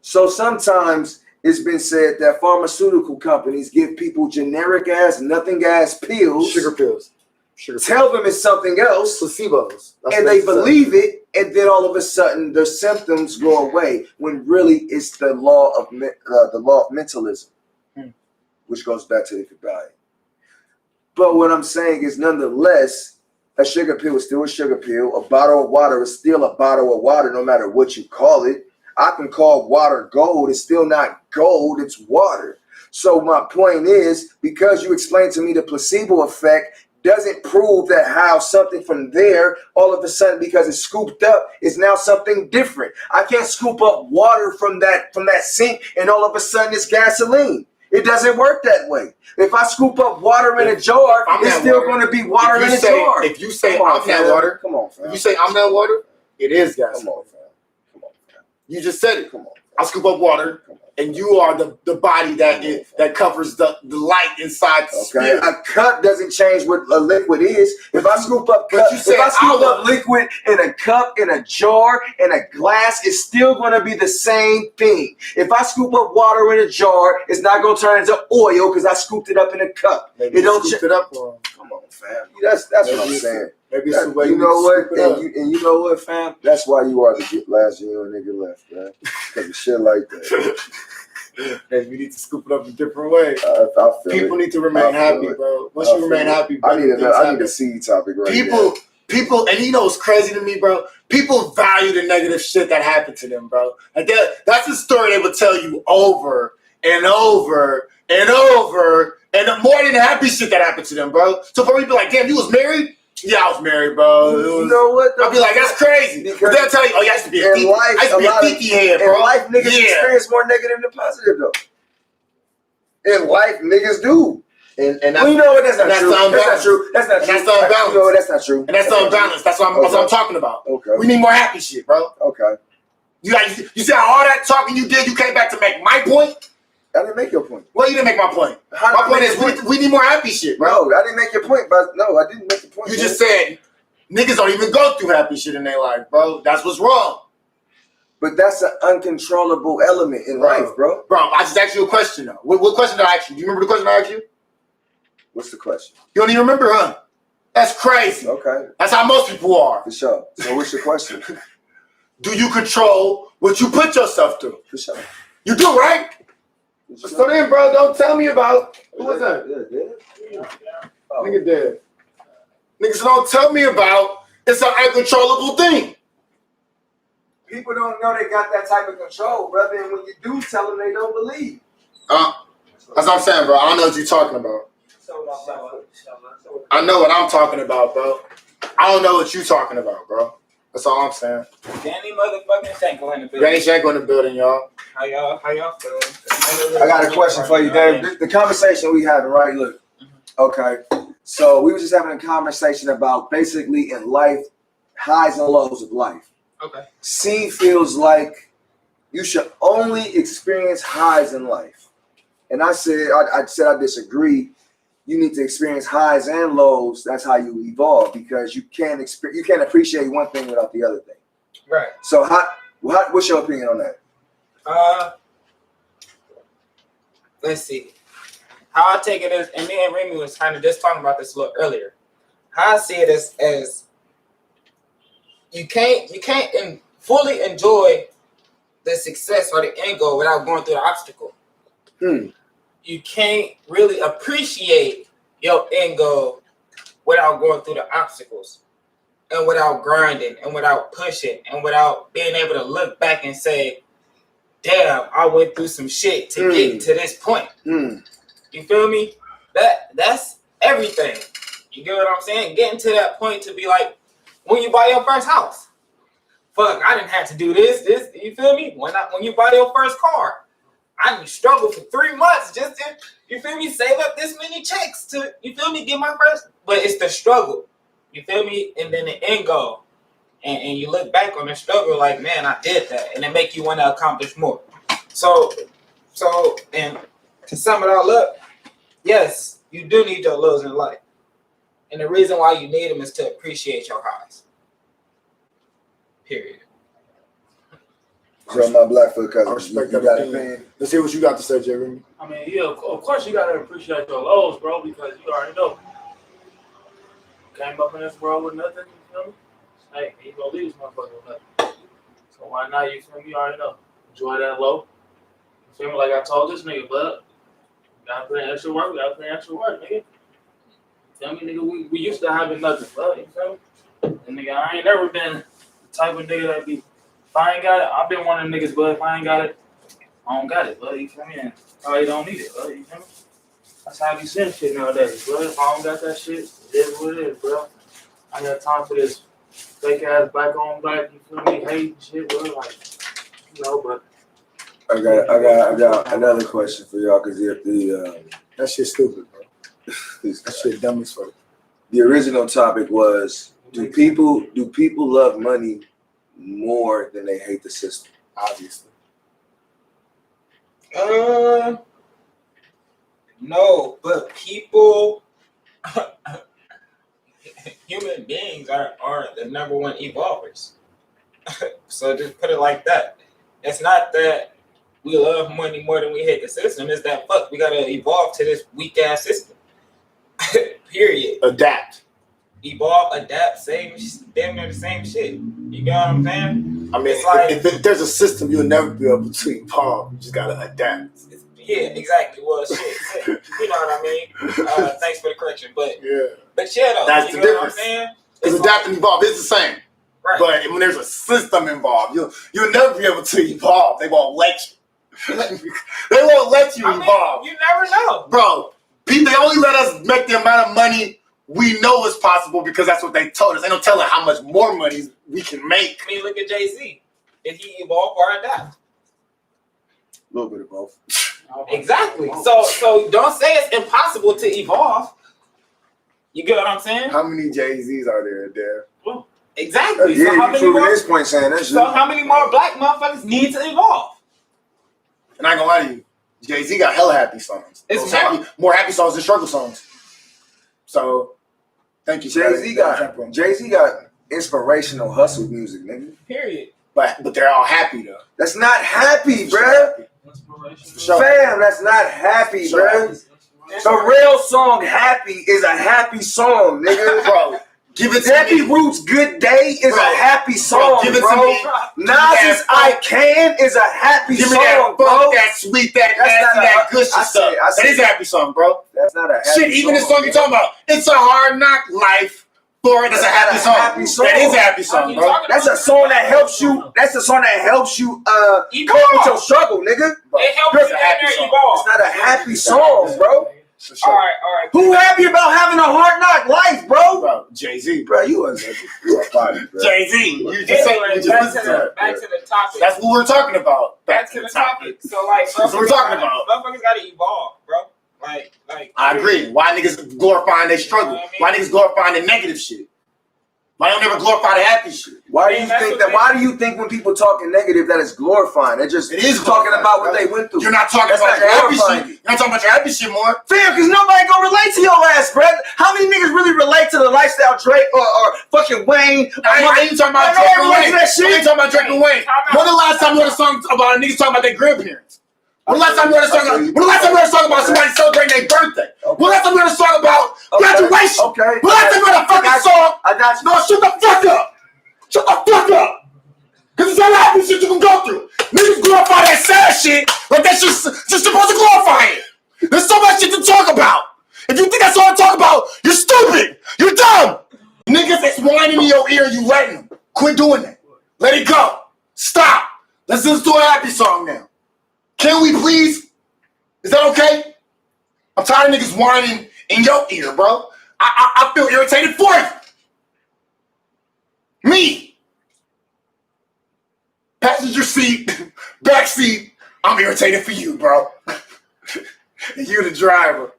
[SPEAKER 2] So sometimes it's been said that pharmaceutical companies give people generic ass, nothing ass pills.
[SPEAKER 1] Sugar pills.
[SPEAKER 2] Tell them it's something else.
[SPEAKER 1] Placebos.
[SPEAKER 2] And they believe it, and then all of a sudden their symptoms go away when really it's the law of mentalism, which goes back to the Kabbalah. But what I'm saying is, nonetheless, a sugar pill is still a sugar pill. A bottle of water is still a bottle of water, no matter what you call it. I can call water gold. It's still not gold. It's water. So my point is, because you explained to me the placebo effect doesn't prove that how something from there, all of a sudden, because it's scooped up, is now something different. I can't scoop up water from that sink and all of a sudden it's gasoline. It doesn't work that way. If I scoop up water in a jar, it's still going to be water in a jar.
[SPEAKER 1] If you say I'm that water,
[SPEAKER 2] come on, fam.
[SPEAKER 1] If you say I'm that water, it is gasoline.
[SPEAKER 2] Come on, fam. Come on, fam.
[SPEAKER 1] You just said it.
[SPEAKER 2] Come on.
[SPEAKER 1] I scoop up water, and you are the body that covers the light inside the spirit.
[SPEAKER 2] A cup doesn't change what a liquid is. If I scoop up liquid in a cup, in a jar, in a glass, it's still going to be the same thing. If I scoop up water in a jar, it's not going to turn into oil because I scooped it up in a cup.
[SPEAKER 1] Maybe it don't scoop it up.
[SPEAKER 2] Come on, fam. That's what I'm saying.
[SPEAKER 1] Maybe it's the way
[SPEAKER 2] you know what, and you know what, fam? That's why you are the last genuine nigga left, man. Because of shit like that.
[SPEAKER 1] Hey, we need to scoop it up a different way.
[SPEAKER 2] I feel
[SPEAKER 1] People need to remain happy, bro. Once you remain happy, bro,
[SPEAKER 2] I need a seed topic right now.
[SPEAKER 1] People, and you know what's crazy to me, bro? People value the negative shit that happened to them, bro. Like that's a story they would tell you over and over and over, and the more than the happy shit that happened to them, bro. So for me to be like, damn, you was married? Yeah, I was married, bro.
[SPEAKER 2] You know what?
[SPEAKER 1] I'll be like, that's crazy. But they'll tell you, oh, you used to be a geeky. I used to be a geeky head, bro.
[SPEAKER 2] In life, niggas experience more negative than positive, though. In life, niggas do. And
[SPEAKER 1] well, you know what? That's not true.
[SPEAKER 2] That's not true. That's not true.
[SPEAKER 1] That's unbalanced.
[SPEAKER 2] You know what? That's not true.
[SPEAKER 1] And that's unbalanced. That's what I'm talking about.
[SPEAKER 2] Okay.
[SPEAKER 1] We need more happy shit, bro.
[SPEAKER 2] Okay.
[SPEAKER 1] You see how all that talking you did, you came back to make my point?
[SPEAKER 2] I didn't make your point.
[SPEAKER 1] Well, you didn't make my point. My point is we need more happy shit, bro.
[SPEAKER 2] No, I didn't make your point, but no, I didn't make the point.
[SPEAKER 1] You just said niggas don't even go through happy shit in their life, bro. That's what's wrong.
[SPEAKER 2] But that's an uncontrollable element in life, bro.
[SPEAKER 1] Bro, I just asked you a question, though. What question did I ask you? Do you remember the question I asked you?
[SPEAKER 2] What's the question?
[SPEAKER 1] You don't even remember, huh? That's crazy.
[SPEAKER 2] Okay.
[SPEAKER 1] That's how most people are.
[SPEAKER 2] For sure. So what's your question?
[SPEAKER 1] Do you control what you put yourself through?
[SPEAKER 2] For sure.
[SPEAKER 1] You do, right?
[SPEAKER 2] For sure.
[SPEAKER 1] So then, bro, don't tell me about... Who was that?
[SPEAKER 2] Yeah.
[SPEAKER 1] Nigga dead. Niggas don't tell me about it's an uncontrollable thing.
[SPEAKER 2] People don't know they got that type of control, brother, and when you do tell them, they don't believe.
[SPEAKER 1] That's what I'm saying, bro. I don't know what you're talking about. I know what I'm talking about, bro. I don't know what you're talking about, bro. That's all I'm saying.
[SPEAKER 5] Danny motherfucking Shanko in the building.
[SPEAKER 1] Danny Shanko in the building, y'all.
[SPEAKER 5] How y'all feeling?
[SPEAKER 2] I got a question for you, Dave. The conversation we having, right? Look, okay. So we were just having a conversation about basically in life, highs and lows of life.
[SPEAKER 5] Okay.
[SPEAKER 2] C feels like you should only experience highs in life, and I said I disagree. You need to experience highs and lows. That's how you evolve, because you can't appreciate one thing without the other thing.
[SPEAKER 5] Right.
[SPEAKER 2] So what's your opinion on that?
[SPEAKER 5] Let's see. How I take it is, and me and Remy was kind of just talking about this a little earlier. How I see it as you can't fully enjoy the success or the end goal without going through the obstacle. You can't really appreciate your end goal without going through the obstacles and without grinding and without pushing and without being able to look back and say, damn, I went through some shit to get to this point. You feel me? That's everything. You get what I'm saying? Getting to that point to be like, when you buy your first house. Fuck, I didn't have to do this, you feel me? When you buy your first car, I didn't struggle for 3 months just to, you feel me, save up this many checks to, you feel me, get my first. But it's the struggle, you feel me? And then the end goal. And you look back on the struggle like, man, I did that. And it make you want to accomplish more. So, and to sum it all up, yes, you do need your lows in life. And the reason why you need them is to appreciate your highs. Period.
[SPEAKER 2] So my Blackfoot cousin,
[SPEAKER 1] I respect
[SPEAKER 2] you
[SPEAKER 1] that
[SPEAKER 2] got
[SPEAKER 1] opinion.
[SPEAKER 2] opinion?
[SPEAKER 1] Let's hear what you got to say, Jeremy.
[SPEAKER 6] I mean, yeah, of course you gotta appreciate your lows, bro, because you already know. Came up in this world with nothing, you feel me? Hey, you gonna leave this motherfucker with nothing. So why not, you feel me? You already know. Enjoy that low. You feel me? Like I told this nigga, bud. You gotta put in extra work, nigga. You feel me, nigga? We used to having nothing, bud, you feel me? And nigga, I ain't never been the type of nigga that be, if I ain't got it, I've been one of them niggas, but if I ain't got it, I don't got it, bud, you feel me? And probably don't need it, bud, you feel me? That's how I be seeing shit nowadays, bro. If I don't got that shit, it is what it is, bro. I ain't got time for this fake ass black on black, you feel me? Hate and shit, bro. Like, you know, but
[SPEAKER 2] I got another question for y'all, because
[SPEAKER 1] That shit stupid, bro. That shit dumb as fuck.
[SPEAKER 2] the original topic was, do people love money more than they hate the system?
[SPEAKER 1] Obviously.
[SPEAKER 5] No, but people, human beings are the number one evolvers. So just put it like that. It's not that we love money more than we hate the system. It's that fuck, we gotta evolve to this weak ass system. Period.
[SPEAKER 1] Adapt.
[SPEAKER 5] Evolve, adapt, damn near the same shit. You get what I'm saying?
[SPEAKER 1] I mean,
[SPEAKER 5] It's like,
[SPEAKER 1] if there's a system, you'll never be able to evolve. You just gotta adapt.
[SPEAKER 5] yeah, exactly. Well, shit. You know what I mean? Thanks for the correction, but
[SPEAKER 1] Yeah.
[SPEAKER 5] yeah, though,
[SPEAKER 1] That's
[SPEAKER 5] you
[SPEAKER 1] the
[SPEAKER 5] know what I'm
[SPEAKER 1] difference.
[SPEAKER 5] saying?
[SPEAKER 1] Because adapt and evolve is the same.
[SPEAKER 5] Right.
[SPEAKER 1] But when there's a system involved, you'll never be able to evolve. They won't let you. They won't let you evolve.
[SPEAKER 5] You never know.
[SPEAKER 1] Bro, they only let us make the amount of money we know is possible because that's what they told us. They don't tell us how much more money we can make.
[SPEAKER 5] I mean, look at Jay-Z. Did he evolve or adapt?
[SPEAKER 2] A little bit of both.
[SPEAKER 5] Exactly. So don't say it's impossible to evolve. You get what I'm saying?
[SPEAKER 1] How many Jay-Z's are there?
[SPEAKER 5] Exactly.
[SPEAKER 2] Yeah,
[SPEAKER 5] so how
[SPEAKER 2] you
[SPEAKER 5] many
[SPEAKER 2] proving
[SPEAKER 5] more?
[SPEAKER 2] this point saying that shit.
[SPEAKER 5] So how many more black motherfuckers need to evolve?
[SPEAKER 1] And I ain't gonna lie to you, Jay-Z got hella happy songs.
[SPEAKER 5] It's
[SPEAKER 1] more happy songs than struggle songs. So, thank you.
[SPEAKER 2] Jay-Z got inspirational hustle music, nigga.
[SPEAKER 5] Period.
[SPEAKER 1] But they're all happy though.
[SPEAKER 2] That's not happy, bruh. Fam, that's not happy, bruh. The real song "Happy" is a happy song, nigga.
[SPEAKER 1] Bro, give it to
[SPEAKER 2] Debbie
[SPEAKER 1] me.
[SPEAKER 2] Roots' "Good Day" is a happy song,
[SPEAKER 1] give it
[SPEAKER 2] bro.
[SPEAKER 1] to me.
[SPEAKER 2] Nas's "I Can" is a happy
[SPEAKER 1] Give me
[SPEAKER 2] song,
[SPEAKER 1] that
[SPEAKER 2] bro.
[SPEAKER 1] funk, that sweet, that nasty, that good shit stuff. That is a happy song, bro.
[SPEAKER 2] That's not a happy
[SPEAKER 1] Shit, even the
[SPEAKER 2] song,
[SPEAKER 1] song you're talking about, it's a hard knock life. For it, that's a happy song. That is a happy song, bro.
[SPEAKER 2] That's a song that helps you. That's a song that helps you cope with your struggle, nigga.
[SPEAKER 5] It helps you evolve.
[SPEAKER 2] It's not a happy song, bro.
[SPEAKER 5] All right.
[SPEAKER 2] Who happy about having a hard knock life, bro?
[SPEAKER 1] Bro, Jay-Z,
[SPEAKER 2] Bro, you a body, bro.
[SPEAKER 1] Jay-Z, you just say
[SPEAKER 5] Anyway,
[SPEAKER 1] you
[SPEAKER 5] back
[SPEAKER 1] just
[SPEAKER 5] to the topic.
[SPEAKER 1] That's what we're talking about.
[SPEAKER 5] Back to the topic. So like,
[SPEAKER 1] That's what we're talking about.
[SPEAKER 5] Motherfuckers gotta evolve, bro. Like.
[SPEAKER 1] I agree. Why niggas glorifying their struggle? Why niggas glorifying the negative shit? Why don't never glorify the happy shit?
[SPEAKER 2] Why do you think that? Why do you think when people talking negative that it's glorifying? They're just talking about what they went through.
[SPEAKER 1] You're not talking about your happy shit. You're not talking about your happy shit more.
[SPEAKER 2] Fam, because nobody gonna relate to your ass, bro. How many niggas really relate to the lifestyle Drake or fucking Wayne?
[SPEAKER 1] I ain't talking about Drake and Wayne. I ain't talking about Drake and Wayne. When the last time you heard a song about niggas talking about their grandparents? When the last time you heard a song about somebody celebrating their birthday? When the last time you heard a song about graduation?
[SPEAKER 2] Okay.
[SPEAKER 1] When the last time you heard a fucking song?
[SPEAKER 2] I got you.
[SPEAKER 1] No, shut the fuck up. Shut the fuck up. Because it's all happy shit you can go through. Niggas glorify that sad shit like that's just supposed to glorify it. There's so much shit to talk about. If you think that's all I talk about, you're stupid. You're dumb. Niggas that's whining in your ear, you letting them. Quit doing that. Let it go. Stop. Let's listen to a happy song now. Can we please? Is that okay? I'm tired of niggas whining in your ear, bro. I feel irritated for you. Me. Passenger seat, back seat, I'm irritated for you, bro. And you the driver.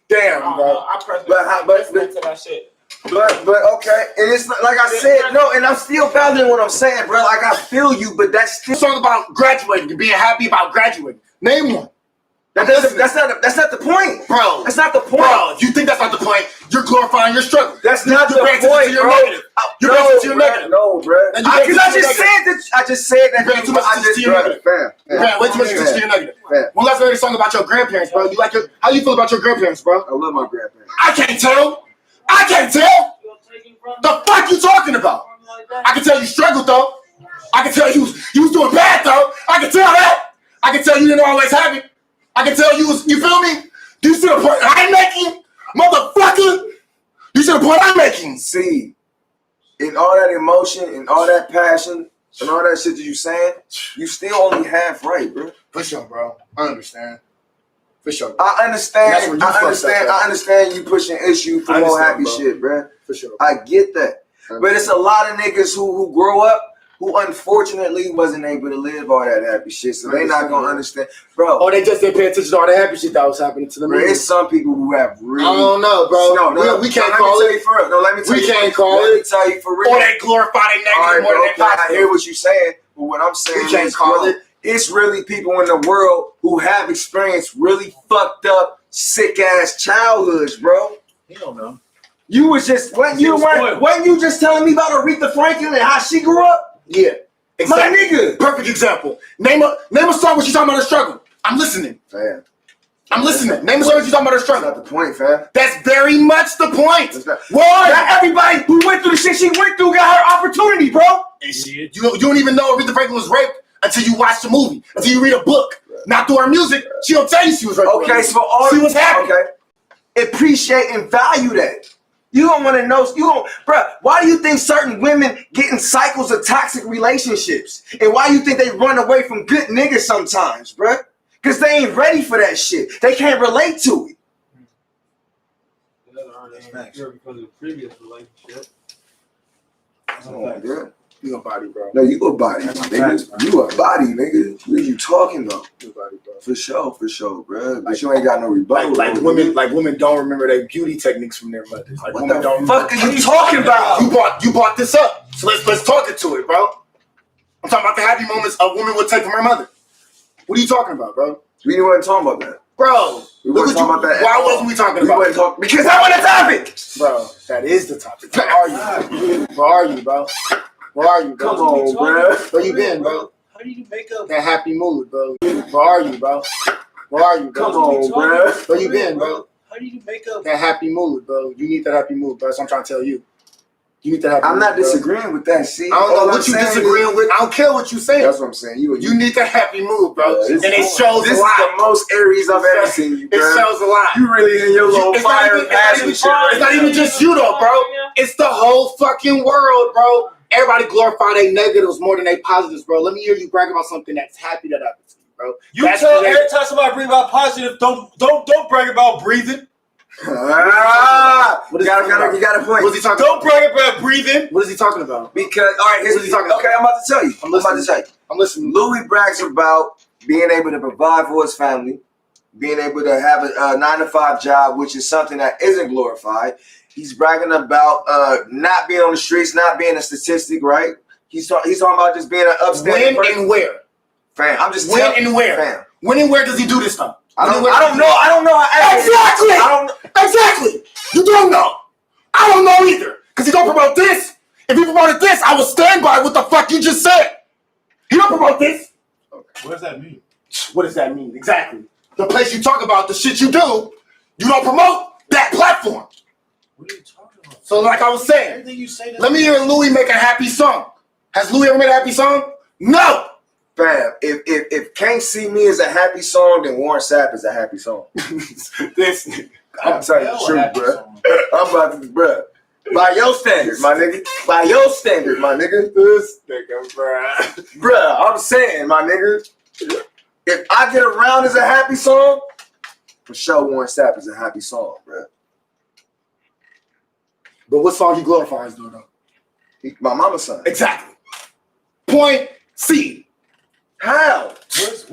[SPEAKER 1] Damn, bro.
[SPEAKER 5] I personally listen to that shit.
[SPEAKER 2] But okay, and it's like I said, no, and I'm still validating what I'm saying, bro. Like I feel you, but that's still
[SPEAKER 1] Song about graduating and being happy about graduating. Name one.
[SPEAKER 2] that's not the point,
[SPEAKER 1] Bro.
[SPEAKER 2] That's not the point.
[SPEAKER 1] Bro, if you think that's not the point, you're glorifying your struggle.
[SPEAKER 2] That's not the point,
[SPEAKER 1] to your
[SPEAKER 2] bro.
[SPEAKER 1] negative. You're bringing it to your negative.
[SPEAKER 2] No, bro.
[SPEAKER 1] And you
[SPEAKER 2] Because
[SPEAKER 1] bring it to your
[SPEAKER 2] I just said that.
[SPEAKER 1] You bring too much to your negative.
[SPEAKER 2] Fam.
[SPEAKER 1] Way too much to your negative.
[SPEAKER 2] Fam.
[SPEAKER 1] One last very song about your grandparents, bro. How you feel about your grandparents, bro?
[SPEAKER 2] I love my grandparents.
[SPEAKER 1] I can't tell. The fuck you talking about? I can tell you struggled though. I can tell you was doing bad though. I can tell that. I can tell you didn't always have it. I can tell you feel me? Do you see the point I'm making? Motherfucker! You see the point I'm making?
[SPEAKER 2] See, in all that emotion, and all that passion, and all that shit that you saying, you still only half right, bro.
[SPEAKER 1] For sure, bro. I understand. For sure.
[SPEAKER 2] I understand you pushing issue for more happy shit, bro.
[SPEAKER 1] For sure.
[SPEAKER 2] I get that. But it's a lot of niggas who grow up who unfortunately wasn't able to live all that happy shit, so they not gonna understand, bro.
[SPEAKER 1] Or they just didn't pay attention to all the happy shit that was happening to them.
[SPEAKER 2] Bro, it's some people who have really.
[SPEAKER 1] I don't know, bro. We can't call it.
[SPEAKER 2] Let me tell you.
[SPEAKER 1] We can't call it.
[SPEAKER 2] Let me tell you for real.
[SPEAKER 1] Or they glorify their negative more than they
[SPEAKER 2] I
[SPEAKER 1] positive.
[SPEAKER 2] hear what you're saying, but what I'm saying
[SPEAKER 1] We can't
[SPEAKER 2] is,
[SPEAKER 1] call
[SPEAKER 2] bro,
[SPEAKER 1] it.
[SPEAKER 2] it's really people in the world who have experienced really fucked up, sick ass childhoods, bro.
[SPEAKER 4] You don't know.
[SPEAKER 2] You was just wasn't you just telling me about Aretha Franklin and how she grew up?
[SPEAKER 1] Yeah. Exactly.
[SPEAKER 2] My nigga.
[SPEAKER 1] Perfect example. Name a song where she's talking about her struggle. I'm listening.
[SPEAKER 2] Fam.
[SPEAKER 1] I'm listening. Name a song where she's talking about her
[SPEAKER 2] That's
[SPEAKER 1] struggle.
[SPEAKER 2] not the point, fam.
[SPEAKER 1] That's very much the point.
[SPEAKER 2] Not everybody who went through the shit she went through got her opportunity, bro.
[SPEAKER 1] You don't even know Aretha Franklin was raped until you watch the movie, until you read a book. Not through her music. She don't tell you she was raped.
[SPEAKER 2] Okay, so all
[SPEAKER 1] she was happy.
[SPEAKER 2] Okay. Appreciate and value that. You don't want to know. Bruh, why do you think certain women get in cycles of toxic relationships? And why do you think they run away from good niggas sometimes, bruh? Because they ain't ready for that shit. They can't relate to it.
[SPEAKER 6] Because of the previous relationship.
[SPEAKER 2] Oh, yeah.
[SPEAKER 1] You a body, bro.
[SPEAKER 2] No, you a body, nigga. You a body, nigga. What are you talking about?
[SPEAKER 1] You a body, bro.
[SPEAKER 2] For sure, bro. But you ain't got no rebuttal.
[SPEAKER 1] Like women don't remember their beauty techniques from their mothers. Like
[SPEAKER 2] What
[SPEAKER 1] women
[SPEAKER 2] the
[SPEAKER 1] don't
[SPEAKER 2] fuck are you talking about?
[SPEAKER 1] You brought this up. So let's talk into it, bro. I'm talking about the happy moments a woman would take from her mother. What are you talking about, bro?
[SPEAKER 2] We wasn't talking about that.
[SPEAKER 1] Bro,
[SPEAKER 2] We wasn't talking about that.
[SPEAKER 1] Why wasn't we talking about it?
[SPEAKER 2] Because I want a topic.
[SPEAKER 1] Bro, that is the topic. Where are you, bro? Where are you, bro?
[SPEAKER 2] Come on, bro.
[SPEAKER 1] Where you been, bro?
[SPEAKER 6] How do you make up
[SPEAKER 1] That happy mood, bro. Where are you, bro? Where are you, bro?
[SPEAKER 2] Come on, bro.
[SPEAKER 1] Where you been, bro?
[SPEAKER 6] How do you make up
[SPEAKER 1] That happy mood, bro. You need that happy mood, bro. That's what I'm trying to tell you. You need that happy mood.
[SPEAKER 2] I'm not
[SPEAKER 1] bro.
[SPEAKER 2] disagreeing with that. See,
[SPEAKER 1] I don't know what you disagreeing with. I don't care what you saying.
[SPEAKER 2] That's what I'm saying.
[SPEAKER 1] You need that happy mood, bro.
[SPEAKER 2] Yeah,
[SPEAKER 1] And it shows
[SPEAKER 2] this
[SPEAKER 1] a lot.
[SPEAKER 2] is the most Aries I've ever seen you, bro.
[SPEAKER 1] It shows a lot.
[SPEAKER 2] You really in your little fire passion shit.
[SPEAKER 1] It's not even just you though, bro. It's the whole fucking world, bro. Everybody glorify their negatives more than their positives, bro. Let me hear you brag about something that's happy that happened to you, bro.
[SPEAKER 6] You tell every time somebody bring about positive, don't brag about breathing.
[SPEAKER 2] You got a point.
[SPEAKER 1] What's he talking
[SPEAKER 6] Don't brag about breathing.
[SPEAKER 1] What is he talking about?
[SPEAKER 2] Because all right, here's
[SPEAKER 1] What is he talking about?
[SPEAKER 2] okay. I'm about to tell you.
[SPEAKER 1] I'm listening.
[SPEAKER 2] Louis brags about being able to provide for his family, being able to have a 9-to-5 job, which is something that isn't glorified. He's bragging about not being on the streets, not being a statistic, right? He's talking about just being an upstanding
[SPEAKER 1] When and where?
[SPEAKER 2] Fam, I'm just
[SPEAKER 1] When
[SPEAKER 2] telling
[SPEAKER 1] and where?
[SPEAKER 2] Fam.
[SPEAKER 1] When and where does he do this stuff?
[SPEAKER 2] I don't know. I don't know how.
[SPEAKER 1] Exactly. You don't know. I don't know either. Because he don't promote this. If he promoted this, I would stand by what the fuck you just said. He don't promote this.
[SPEAKER 6] What does that mean?
[SPEAKER 1] What does that mean? Exactly. The place you talk about, the shit you do, you don't promote that platform.
[SPEAKER 6] What are you talking about?
[SPEAKER 1] So like I was saying,
[SPEAKER 6] Everything you say.
[SPEAKER 1] let me hear Louis make a happy song. Has Louis ever made a happy song? No.
[SPEAKER 2] Fam, if Can't See Me is a happy song, then Warren Sapp is a happy song.
[SPEAKER 1] This
[SPEAKER 2] I'm telling you the truth, bro. I'm about to, bro. By your standards, my nigga. By your standards, my nigga.
[SPEAKER 1] this nigga, bro.
[SPEAKER 2] Bruh, I'm saying, my nigga. If I Get Around is a happy song, for sure Warren Sapp is a happy song, bruh.
[SPEAKER 1] But what song he glorifies though?
[SPEAKER 2] My mama's son.
[SPEAKER 1] Exactly. Point C.
[SPEAKER 2] How?
[SPEAKER 1] Yes,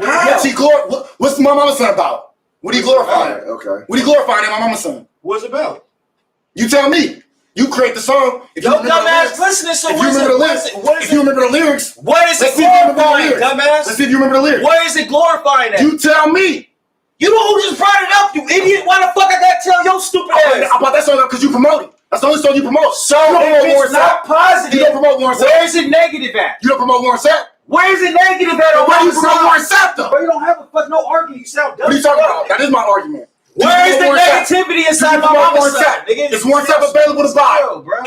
[SPEAKER 1] what's my mama's son about? What are you glorifying?
[SPEAKER 2] Okay.
[SPEAKER 1] What are you glorifying in my mama's son?
[SPEAKER 6] What's it about?
[SPEAKER 1] You tell me. You create the song. If you
[SPEAKER 5] Yo,
[SPEAKER 1] remember the
[SPEAKER 5] dumbass,
[SPEAKER 1] lyrics-
[SPEAKER 5] listening. So
[SPEAKER 1] if
[SPEAKER 5] what
[SPEAKER 1] you
[SPEAKER 5] is
[SPEAKER 1] remember
[SPEAKER 5] it?
[SPEAKER 1] the lyrics, if you remember the lyrics,
[SPEAKER 5] What is
[SPEAKER 1] let's
[SPEAKER 5] it
[SPEAKER 1] see if you remember the
[SPEAKER 5] glorifying,
[SPEAKER 1] lyrics.
[SPEAKER 5] dumbass?
[SPEAKER 1] Let's see if you remember the lyrics.
[SPEAKER 5] What is it glorifying? At?
[SPEAKER 1] You tell me.
[SPEAKER 5] You know who just brought it up? You idiot! Why the fuck I gotta tell your stupid ass?
[SPEAKER 1] I bought that song up because you promote it. That's the only song you promote.
[SPEAKER 5] So
[SPEAKER 1] you don't promote
[SPEAKER 5] if
[SPEAKER 1] Warren
[SPEAKER 5] it's not
[SPEAKER 1] Sapp.
[SPEAKER 5] positive,
[SPEAKER 1] You don't promote Warren Sapp.
[SPEAKER 5] where is it negative at?
[SPEAKER 1] You don't promote Warren Sapp.
[SPEAKER 5] Where is it negative at?
[SPEAKER 1] Why do you promote Warren Sapp though?
[SPEAKER 5] Bro, you don't have a fuck no argument. You sound dumb.
[SPEAKER 1] What are you talking about? That is my argument.
[SPEAKER 5] Where is the negativity inside my mama's son?
[SPEAKER 1] Is Warren Sapp available to buy?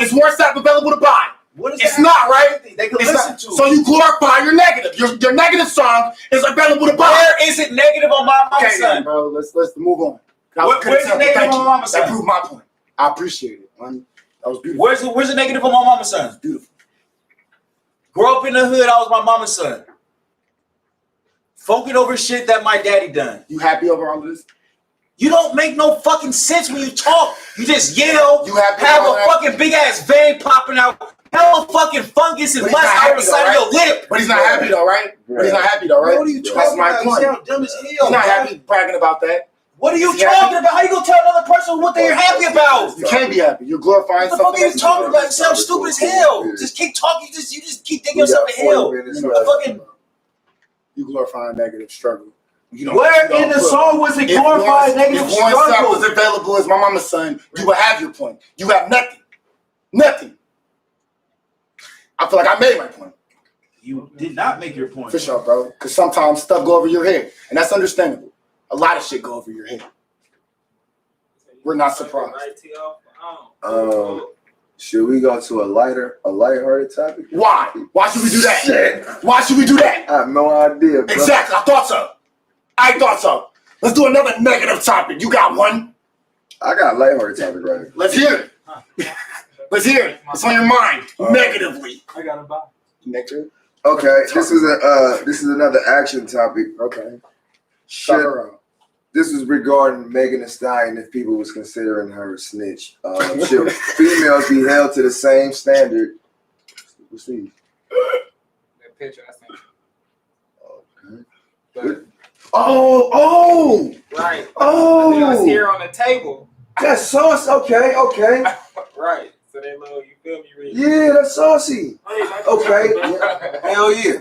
[SPEAKER 1] Is Warren Sapp available to buy?
[SPEAKER 5] What is
[SPEAKER 1] It's
[SPEAKER 5] that?
[SPEAKER 1] not, right?
[SPEAKER 5] They can
[SPEAKER 1] It's
[SPEAKER 5] listen
[SPEAKER 1] not.
[SPEAKER 5] to
[SPEAKER 1] So
[SPEAKER 5] it.
[SPEAKER 1] you glorify your negative. Your negative song is available to buy.
[SPEAKER 5] Where is it negative on my mama's
[SPEAKER 1] Okay,
[SPEAKER 5] son?
[SPEAKER 1] then, bro. Let's move on.
[SPEAKER 5] Where's the negative on my mama's
[SPEAKER 1] That
[SPEAKER 5] son?
[SPEAKER 1] proved my point. I appreciate it, man. That was beautiful.
[SPEAKER 5] Where's the negative on my mama's son?
[SPEAKER 1] Beautiful.
[SPEAKER 5] Grew up in the hood, I was my mama's son. Funking over shit that my daddy done.
[SPEAKER 1] You happy over all of this?
[SPEAKER 5] You don't make no fucking sense when you talk. You just yell,
[SPEAKER 1] You happy
[SPEAKER 5] have
[SPEAKER 1] about
[SPEAKER 5] a
[SPEAKER 1] that?
[SPEAKER 5] fucking big ass vein popping out, hella fucking fungus and
[SPEAKER 1] But he's
[SPEAKER 5] must
[SPEAKER 1] not
[SPEAKER 5] out
[SPEAKER 1] happy
[SPEAKER 5] the side
[SPEAKER 1] though,
[SPEAKER 5] of your lip.
[SPEAKER 1] But he's not happy though, right? But he's not happy though, right?
[SPEAKER 5] What are you
[SPEAKER 1] That's
[SPEAKER 5] talking
[SPEAKER 1] my
[SPEAKER 5] about?
[SPEAKER 1] point.
[SPEAKER 5] You sound dumb as hell.
[SPEAKER 1] He's not
[SPEAKER 5] bro.
[SPEAKER 1] happy bragging about that.
[SPEAKER 5] What are you
[SPEAKER 1] Is he
[SPEAKER 5] talking
[SPEAKER 1] happy?
[SPEAKER 5] about? How you gonna tell another person what they're happy about?
[SPEAKER 1] You can't be happy. You're glorifying
[SPEAKER 5] What the fuck
[SPEAKER 1] something.
[SPEAKER 5] are you talking about? You sound stupid as hell. Just keep talking. You just keep thinking yourself in hell.
[SPEAKER 1] You glorifying negative struggle. You
[SPEAKER 5] Where in the song was it glorified negative
[SPEAKER 1] If Warren Sapp
[SPEAKER 5] struggle?
[SPEAKER 1] was available as my mama's son, you would have your point. You have nothing. Nothing. I feel like I made my point.
[SPEAKER 6] You did not make your point.
[SPEAKER 1] For sure, bro. Because sometimes stuff go over your head. And that's understandable. A lot of shit go over your head. We're not surprised.
[SPEAKER 2] Should we go to a lighthearted topic?
[SPEAKER 1] Why? Why should we do that?
[SPEAKER 2] Shit.
[SPEAKER 1] Why should we do that?
[SPEAKER 2] I have no idea, bro.
[SPEAKER 1] Exactly. I thought so. Let's do another negative topic. You got one?
[SPEAKER 2] I got a lighthearted topic right here.
[SPEAKER 1] Let's hear it. Let's hear it. It's on your mind. Negatively.
[SPEAKER 6] I got a buy.
[SPEAKER 1] Negative.
[SPEAKER 2] Okay, this is another action topic.
[SPEAKER 1] Okay.
[SPEAKER 2] This was regarding Megan Thee Stallion if people was considering her a snitch. Should females be held to the same standard? We'll see.
[SPEAKER 5] That picture I sent you.
[SPEAKER 2] Okay.
[SPEAKER 5] But, right.
[SPEAKER 2] Oh!
[SPEAKER 5] It was here on the table.
[SPEAKER 2] That's sauce. Okay.
[SPEAKER 5] Right. So they little, you feel me? Really?
[SPEAKER 2] Yeah, that's saucy. Okay. Hell yeah.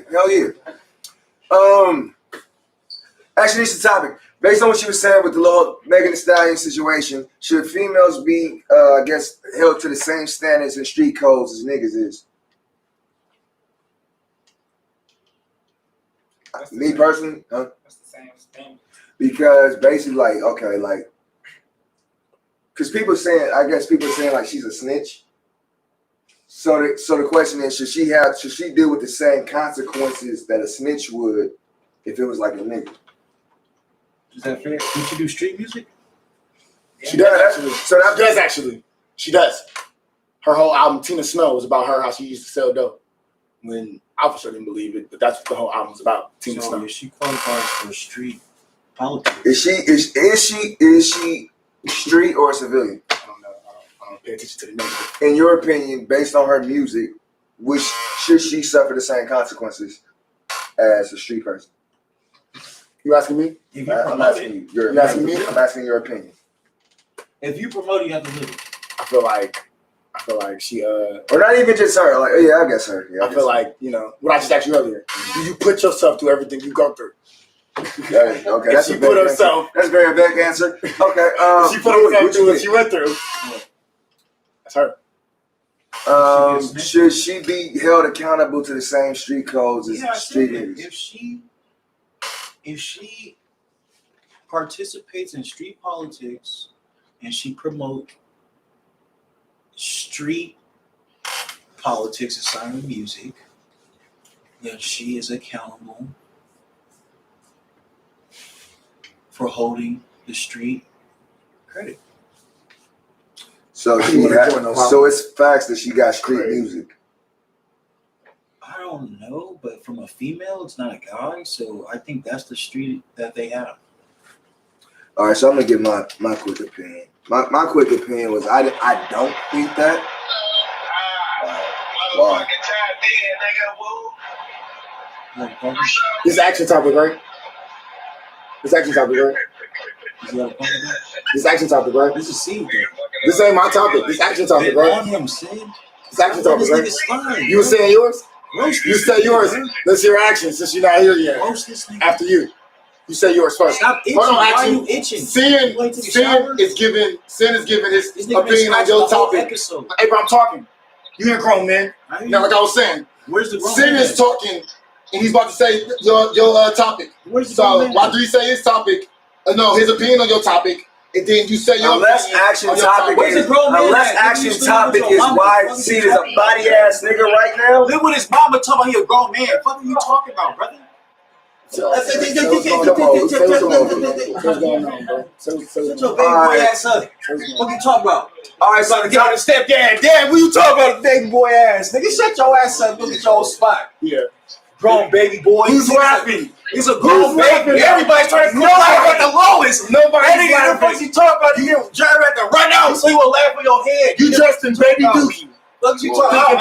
[SPEAKER 2] Actually, this is the topic. Based on what she was saying with the little Megan Thee Stallion situation, should females be, held to the same standards and street codes as niggas is? Me personally, huh?
[SPEAKER 5] That's the same thing.
[SPEAKER 2] Because basically, because people saying like she's a snitch. So the question is, should she deal with the same consequences that a snitch would if it was like a nigga?
[SPEAKER 4] Is that fair? Did she do street music?
[SPEAKER 1] She does actually. She does. Her whole album, Tina Snow, was about her, how she used to sell dope. When I for sure didn't believe it, but that's what the whole album was about. Tina Snow.
[SPEAKER 4] Is she qualified for street politics?
[SPEAKER 2] Is she street or a civilian?
[SPEAKER 1] I don't know. I don't pay attention to the negative.
[SPEAKER 2] In your opinion, based on her music, should she suffer the same consequences as a street person?
[SPEAKER 1] You asking me?
[SPEAKER 2] I'm asking you.
[SPEAKER 1] You asking me?
[SPEAKER 2] I'm asking your opinion.
[SPEAKER 4] If you promote it, you have to live it.
[SPEAKER 1] I feel like she
[SPEAKER 2] or not even just her. Like, I guess her. Yeah,
[SPEAKER 1] I feel like, what I just asked you earlier. Do you put yourself through everything you go through?
[SPEAKER 2] Okay, that's
[SPEAKER 1] she put herself.
[SPEAKER 2] That's a very vague answer. Okay,
[SPEAKER 1] she put herself through what she went through. That's her.
[SPEAKER 2] Should she be held accountable to the same street codes as street niggas?
[SPEAKER 4] If she participates in street politics and she promotes street politics aside of music, then she is accountable for holding the street credit.
[SPEAKER 2] So it's facts that she got street music.
[SPEAKER 4] I don't know, but from a female, it's not a guy, so I think that's the street that they have.
[SPEAKER 2] All right, so I'm gonna give my quick opinion. My quick opinion was I don't think that. Wow.
[SPEAKER 1] This action topic, right? This action topic, right?
[SPEAKER 4] This is Sid.
[SPEAKER 1] This ain't my topic. This action topic, right?
[SPEAKER 4] On him, Sid.
[SPEAKER 1] This action topic, right? You were saying yours? You say yours. Let's hear action since you're not here yet. After you. You say yours first.
[SPEAKER 4] Stop itching.
[SPEAKER 1] Hold on,
[SPEAKER 4] Why
[SPEAKER 1] action.
[SPEAKER 4] are you itching?
[SPEAKER 1] Sin is giving his opinion on your topic. Hey, bro, I'm talking. You hear grown man. Now, like I was saying,
[SPEAKER 4] where's the grown
[SPEAKER 1] Sin
[SPEAKER 4] man?
[SPEAKER 1] is talking, and he's about to say your topic. So after you say his topic, his opinion on your topic, and then you say your
[SPEAKER 2] unless action topic is why Sid is a body ass nigga right now.
[SPEAKER 4] Live with his mama talking about he a grown man. What are you talking about, brother?
[SPEAKER 1] What's going on, bro?
[SPEAKER 4] Shut your baby boy ass up. What you talking about?
[SPEAKER 2] All right, so
[SPEAKER 4] Get on the step, damn, what you talking about, baby boy ass? Nigga, shut your ass up, look at your old spot.
[SPEAKER 1] Yeah.
[SPEAKER 4] Grown baby boy.
[SPEAKER 1] Who's rapping?
[SPEAKER 4] He's a grown baby. Everybody's trying to at the lowest.
[SPEAKER 1] Nobody's
[SPEAKER 4] rapping. What you talking about? You get Jerry at the run out so he will laugh on your head.
[SPEAKER 1] You dressed in baby Dookie.
[SPEAKER 4] What you talking about?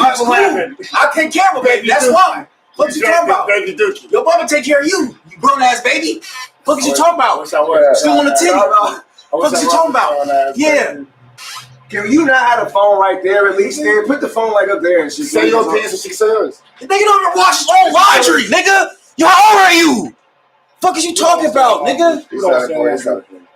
[SPEAKER 4] I can't care about baby. That's why. What you talking about?
[SPEAKER 1] Baby Dookie.
[SPEAKER 4] Your mama take care of you. You grown ass baby. What you talking about? Still on the titty. What you talking about? Yeah.
[SPEAKER 2] Can you not have a phone right there at least? There, put the phone like up there and shit.
[SPEAKER 1] Say your opinion so she can say hers.
[SPEAKER 4] The nigga don't even wash his own laundry, nigga. How old are you? Fuck is you talking about, nigga?
[SPEAKER 1] You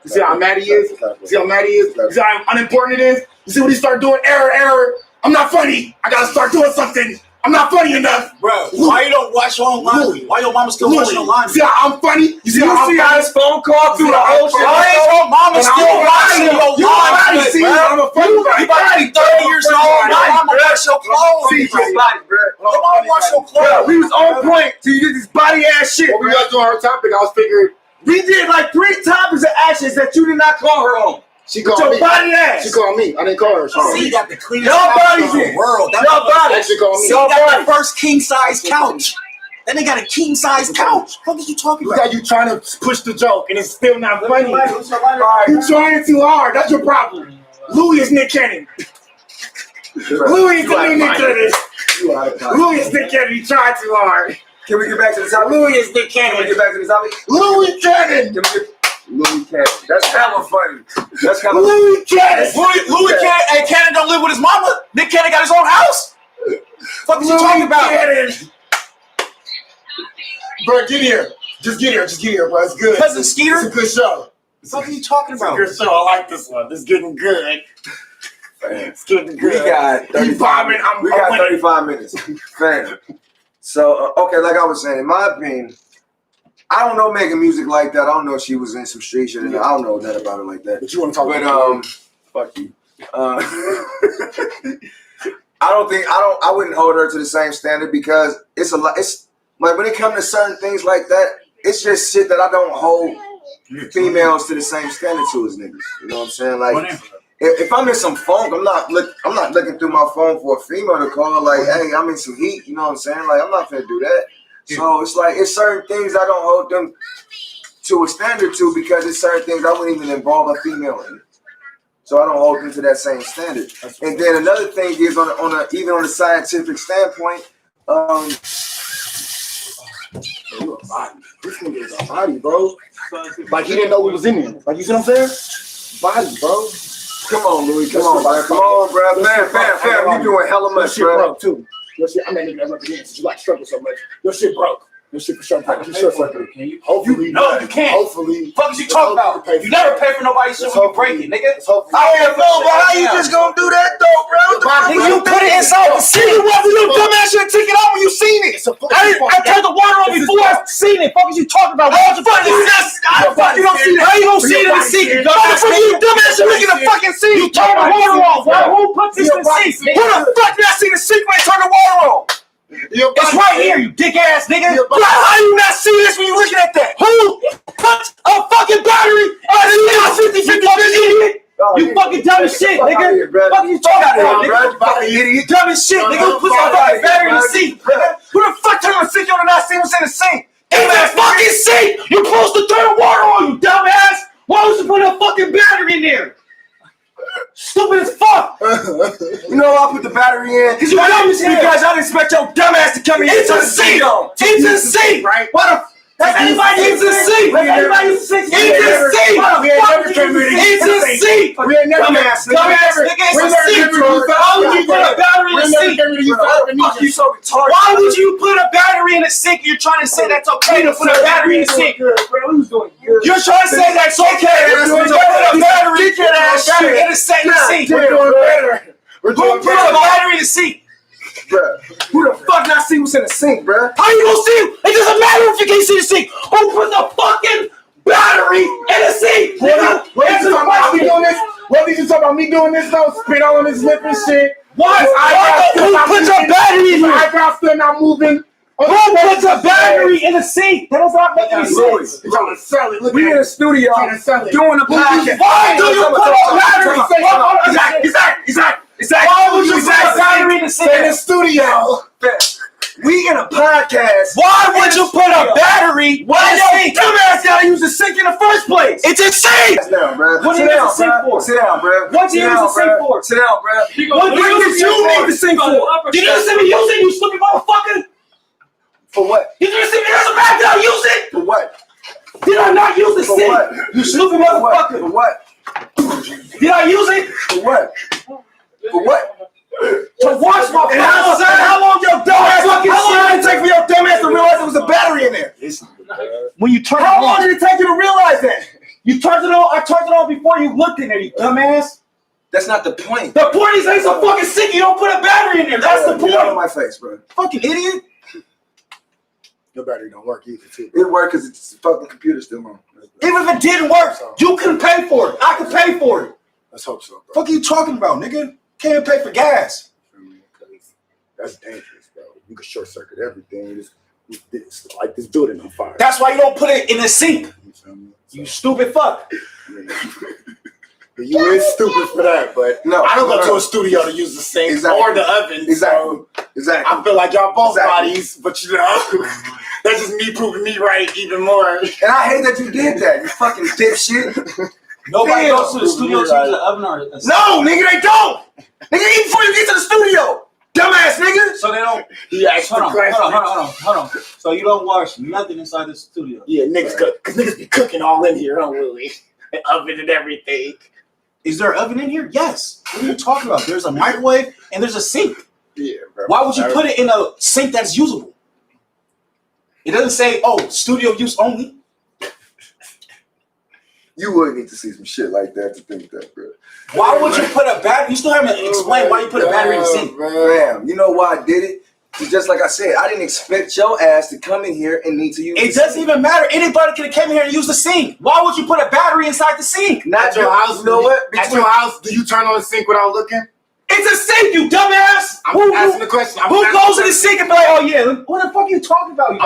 [SPEAKER 1] see how mad he is? You see how mad he is? You see how unimportant it is? You see what he start doing? Error. I'm not funny. I gotta start doing something. I'm not funny enough.
[SPEAKER 4] Bro, why you don't wash your own laundry? Why your mama still washing your laundry?
[SPEAKER 1] See how I'm funny? You see
[SPEAKER 2] how this phone call through the whole shit?
[SPEAKER 4] Why is your mama still washing your laundry?
[SPEAKER 1] See, I'm a funny guy.
[SPEAKER 4] You about to be 30 years old. Your mama wash your clothes.
[SPEAKER 2] See your body, bro.
[SPEAKER 4] Your mama wash your clothes.
[SPEAKER 2] We was on point till you did this body ass shit.
[SPEAKER 1] What we got doing our topic? I was figuring
[SPEAKER 2] we did like 3 topics of actions that you did not call her on.
[SPEAKER 1] She called
[SPEAKER 6] Your
[SPEAKER 1] me.
[SPEAKER 6] body ass.
[SPEAKER 1] She called me. I didn't call her. Sorry.
[SPEAKER 4] C got the cleanest
[SPEAKER 6] Y'all
[SPEAKER 4] couch
[SPEAKER 6] bodies
[SPEAKER 4] in the
[SPEAKER 6] in.
[SPEAKER 4] world. That
[SPEAKER 6] Y'all bodies.
[SPEAKER 1] Actually called me.
[SPEAKER 4] C got the first king size couch. Then they got a king size couch. What are you talking
[SPEAKER 1] Look
[SPEAKER 4] about?
[SPEAKER 1] how you trying to push the joke and it's still not funny.
[SPEAKER 6] What's your body?
[SPEAKER 1] You trying too hard. That's your problem. Louis is Nick Cannon. Louis is the new Nick Cannon. Louis is Nick Cannon. You trying too hard.
[SPEAKER 2] Can we get back to the topic?
[SPEAKER 1] Louis is Nick
[SPEAKER 2] Can we
[SPEAKER 1] Cannon.
[SPEAKER 2] get back to the topic?
[SPEAKER 1] Louis Cannon.
[SPEAKER 2] Louis Cannon. That's hella funny. That's kind of
[SPEAKER 1] Louis Cannon.
[SPEAKER 4] Louis Cannon, hey, Cannon don't live with his mama. Nick Cannon got his own house. What you talking about?
[SPEAKER 1] Cannon. Bro, get here. Just get here. Just get here, bro. It's good.
[SPEAKER 4] Cousin
[SPEAKER 1] It's
[SPEAKER 4] Skeeter?
[SPEAKER 1] a good show.
[SPEAKER 4] What are you talking
[SPEAKER 1] It's a
[SPEAKER 4] about?
[SPEAKER 1] good show. I like this one. It's getting good. It's getting good.
[SPEAKER 2] We got 35
[SPEAKER 1] bombing, I'm
[SPEAKER 2] we got
[SPEAKER 1] winning.
[SPEAKER 2] 35 minutes. Fam. So, okay, like I was saying, in my opinion, I don't know making music like that. I don't know if she was in some street shit. I don't know that about her like that.
[SPEAKER 1] But you want to talk
[SPEAKER 2] But,
[SPEAKER 1] about
[SPEAKER 2] fuck you. I wouldn't hold her to the same standard because it's a lot. It's like when it comes to certain things like that, it's just shit that I don't hold females to the same standard to as niggas. You know what I'm saying? Like, if I'm in some funk, I'm not looking through my phone for a female to call. Like, hey, I'm in some heat. You know what I'm saying? Like, I'm not gonna do that. So it's like it's certain things I don't hold them to a standard to because it's certain things I wouldn't even involve a female in. So I don't hold them to that same standard. And then another thing is even on a scientific standpoint,
[SPEAKER 1] you a body. This nigga is a body, bro. Like he didn't know what was in there. Like you see what I'm saying? Body, bro.
[SPEAKER 2] come on, Louis, come on, bro. Fam, you doing hella
[SPEAKER 1] Your
[SPEAKER 2] much,
[SPEAKER 1] shit
[SPEAKER 2] bro.
[SPEAKER 1] broke too. Your shit, I'm not even that representative since you like struggle so much. Your shit broke. Your shit for sure broke. You short circuited. Hopefully,
[SPEAKER 4] No, you can't.
[SPEAKER 1] Hopefully,
[SPEAKER 4] Fuck is you talking about? You never pay for nobody's shit when you break it, nigga.
[SPEAKER 1] Hopefully.
[SPEAKER 2] I don't know, but how you just gonna do that though, bro? What the fuck
[SPEAKER 4] Nigga, you put it inside the seat. You dumbass should take it out when you seen it. I turned the water on before I seen it. Fuck is you talking about? What the fuck is this? You don't see that. How you gonna see it in the seat? Fuck you, dumbass, you look at the fucking seat. You turn the water on. Who put this in the seat? Who the fuck did I see the seat when I turn the water on? It's right here, you dick ass nigga. How you not see this when you looking at that? Who put a fucking battery on the 50 idiot? You fucking dumb as shit, nigga. What are you talking about, nigga? You fucking idiot. Dumb as shit, nigga. Who put a fucking battery in the seat, nigga? Who the fuck turned the seat on and not see what's in the sink? In that fucking seat! You're supposed to turn the water on, you dumbass! Why would you put a fucking battery in there? Stupid as fuck!
[SPEAKER 2] You know why I put the battery in?
[SPEAKER 4] Because you dumb as hell.
[SPEAKER 2] Because I didn't expect your dumb ass to come in
[SPEAKER 4] Into the seat! Into the seat!
[SPEAKER 1] Right?
[SPEAKER 4] What the? That's anybody into the seat! Anybody into the seat! Into the seat!
[SPEAKER 1] We ain't never came in
[SPEAKER 4] Into the seat!
[SPEAKER 1] We ain't never
[SPEAKER 4] Dumbass nigga, it's a seat! Why would you put a battery in the seat?
[SPEAKER 2] Fuck you so retarded.
[SPEAKER 4] Why would you put a battery in the sink? You're trying to say that's okay to put a battery in the sink. You're trying to say that's okay to put a battery in the sink.
[SPEAKER 1] We're doing better. We're
[SPEAKER 4] Who
[SPEAKER 1] doing
[SPEAKER 4] put a
[SPEAKER 1] better.
[SPEAKER 4] battery in the sink?
[SPEAKER 2] Bruh, who the fuck not see what's in the sink, bruh?
[SPEAKER 4] How you gonna see it? It doesn't matter if you can't see the sink. Who put the fucking battery in the sink?
[SPEAKER 1] What did you talk about me doing this? What did you talk about me doing this though? Spit all on his lip and shit.
[SPEAKER 4] What? Who puts a battery in
[SPEAKER 1] His
[SPEAKER 4] there?
[SPEAKER 1] eyebrows still not moving.
[SPEAKER 4] Who puts a battery in the sink? That does not make any sense.
[SPEAKER 1] You're trying to sell it. Look
[SPEAKER 2] We
[SPEAKER 1] at
[SPEAKER 2] in the
[SPEAKER 1] it.
[SPEAKER 2] studio
[SPEAKER 1] Trying to sell it.
[SPEAKER 2] doing a podcast.
[SPEAKER 4] Why do you put a battery?
[SPEAKER 2] Exactly.
[SPEAKER 4] Why would you put a battery in the sink?
[SPEAKER 1] In the studio.
[SPEAKER 2] We in a podcast.
[SPEAKER 4] Why would you put a battery in the sink?
[SPEAKER 2] Dumbass gotta use the sink in the first place.
[SPEAKER 4] It's a sink!
[SPEAKER 2] Sit down, bruh.
[SPEAKER 4] What do you need the sink for?
[SPEAKER 2] Sit down, bruh.
[SPEAKER 4] What do you need the sink for?
[SPEAKER 2] Sit down, bruh.
[SPEAKER 4] What do you need the sink for? Did you see me use it, you stupid motherfucker?
[SPEAKER 2] For what?
[SPEAKER 4] Did you see me as a man? Did I use it?
[SPEAKER 2] For what?
[SPEAKER 4] Did I not use the
[SPEAKER 2] For
[SPEAKER 4] sink?
[SPEAKER 2] what?
[SPEAKER 4] You stupid
[SPEAKER 2] For what?
[SPEAKER 4] motherfucker.
[SPEAKER 2] For what?
[SPEAKER 4] Did I use it?
[SPEAKER 2] For what? For what?
[SPEAKER 4] To wash my
[SPEAKER 2] And how long your dumbass fucking
[SPEAKER 4] How long
[SPEAKER 2] did it take for your dumbass to realize there was a battery in there?
[SPEAKER 4] When you turn
[SPEAKER 2] How
[SPEAKER 4] it
[SPEAKER 2] long
[SPEAKER 4] on,
[SPEAKER 2] did it take you to realize that?
[SPEAKER 4] you turned it on. I turned it on before you looked in there, you dumbass.
[SPEAKER 2] That's not the point.
[SPEAKER 4] The point is, it's a fucking sink. You don't put a battery in there. That's the
[SPEAKER 2] Get out of
[SPEAKER 4] point.
[SPEAKER 2] my face, bro.
[SPEAKER 4] Fucking idiot.
[SPEAKER 1] Your battery don't work either, too.
[SPEAKER 2] It worked because it's the fucking computer still on.
[SPEAKER 4] Even if it didn't work, you couldn't pay for it. I could pay for it.
[SPEAKER 1] Let's hope so, bro.
[SPEAKER 4] Fuck are you talking about, nigga? Can't even pay for gas.
[SPEAKER 1] That's dangerous, bro. You can short circuit everything. It's like this building on fire.
[SPEAKER 4] That's why you don't put it in the sink.
[SPEAKER 1] You feel me?
[SPEAKER 4] You stupid fuck.
[SPEAKER 1] You is stupid for that, but
[SPEAKER 2] no,
[SPEAKER 1] I don't go to a studio to use the sink or the oven.
[SPEAKER 2] Exactly.
[SPEAKER 1] So I feel like y'all both bodies, but that's just me proving me right even more.
[SPEAKER 2] And I hate that you did that. You fucking dipshit.
[SPEAKER 4] Nobody goes to the studio to use an oven or a
[SPEAKER 2] No, nigga, they don't. Nigga, eat before you get to the studio. Dumbass nigga.
[SPEAKER 4] So they don't.
[SPEAKER 2] Hold
[SPEAKER 4] on. So you don't wash nothing inside the studio?
[SPEAKER 1] Yeah, niggas cook. Because niggas be cooking all in here, don't really? An oven and everything.
[SPEAKER 4] Is there an oven in here? Yes. What are you talking about? There's a microwave and there's a sink.
[SPEAKER 1] Yeah, bro.
[SPEAKER 4] Why would you put it in a sink that's usable? It doesn't say, studio use only.
[SPEAKER 2] You would need to see some shit like that to think that, bro.
[SPEAKER 4] Why would you put a battery? You still haven't explained why you put a battery in the sink.
[SPEAKER 2] Fam, you know why I did it? Just like I said, I didn't expect your ass to come in here and need to use
[SPEAKER 4] it. Doesn't even matter. Anybody could have come in here and used the sink. Why would you put a battery inside the sink?
[SPEAKER 1] Not your house. You know what? At your house, do you turn on the sink without looking?
[SPEAKER 4] It's a sink, you dumbass!
[SPEAKER 1] I'm asking the question.
[SPEAKER 4] Who goes in the sink and be like, oh yeah, what the fuck are you talking about? You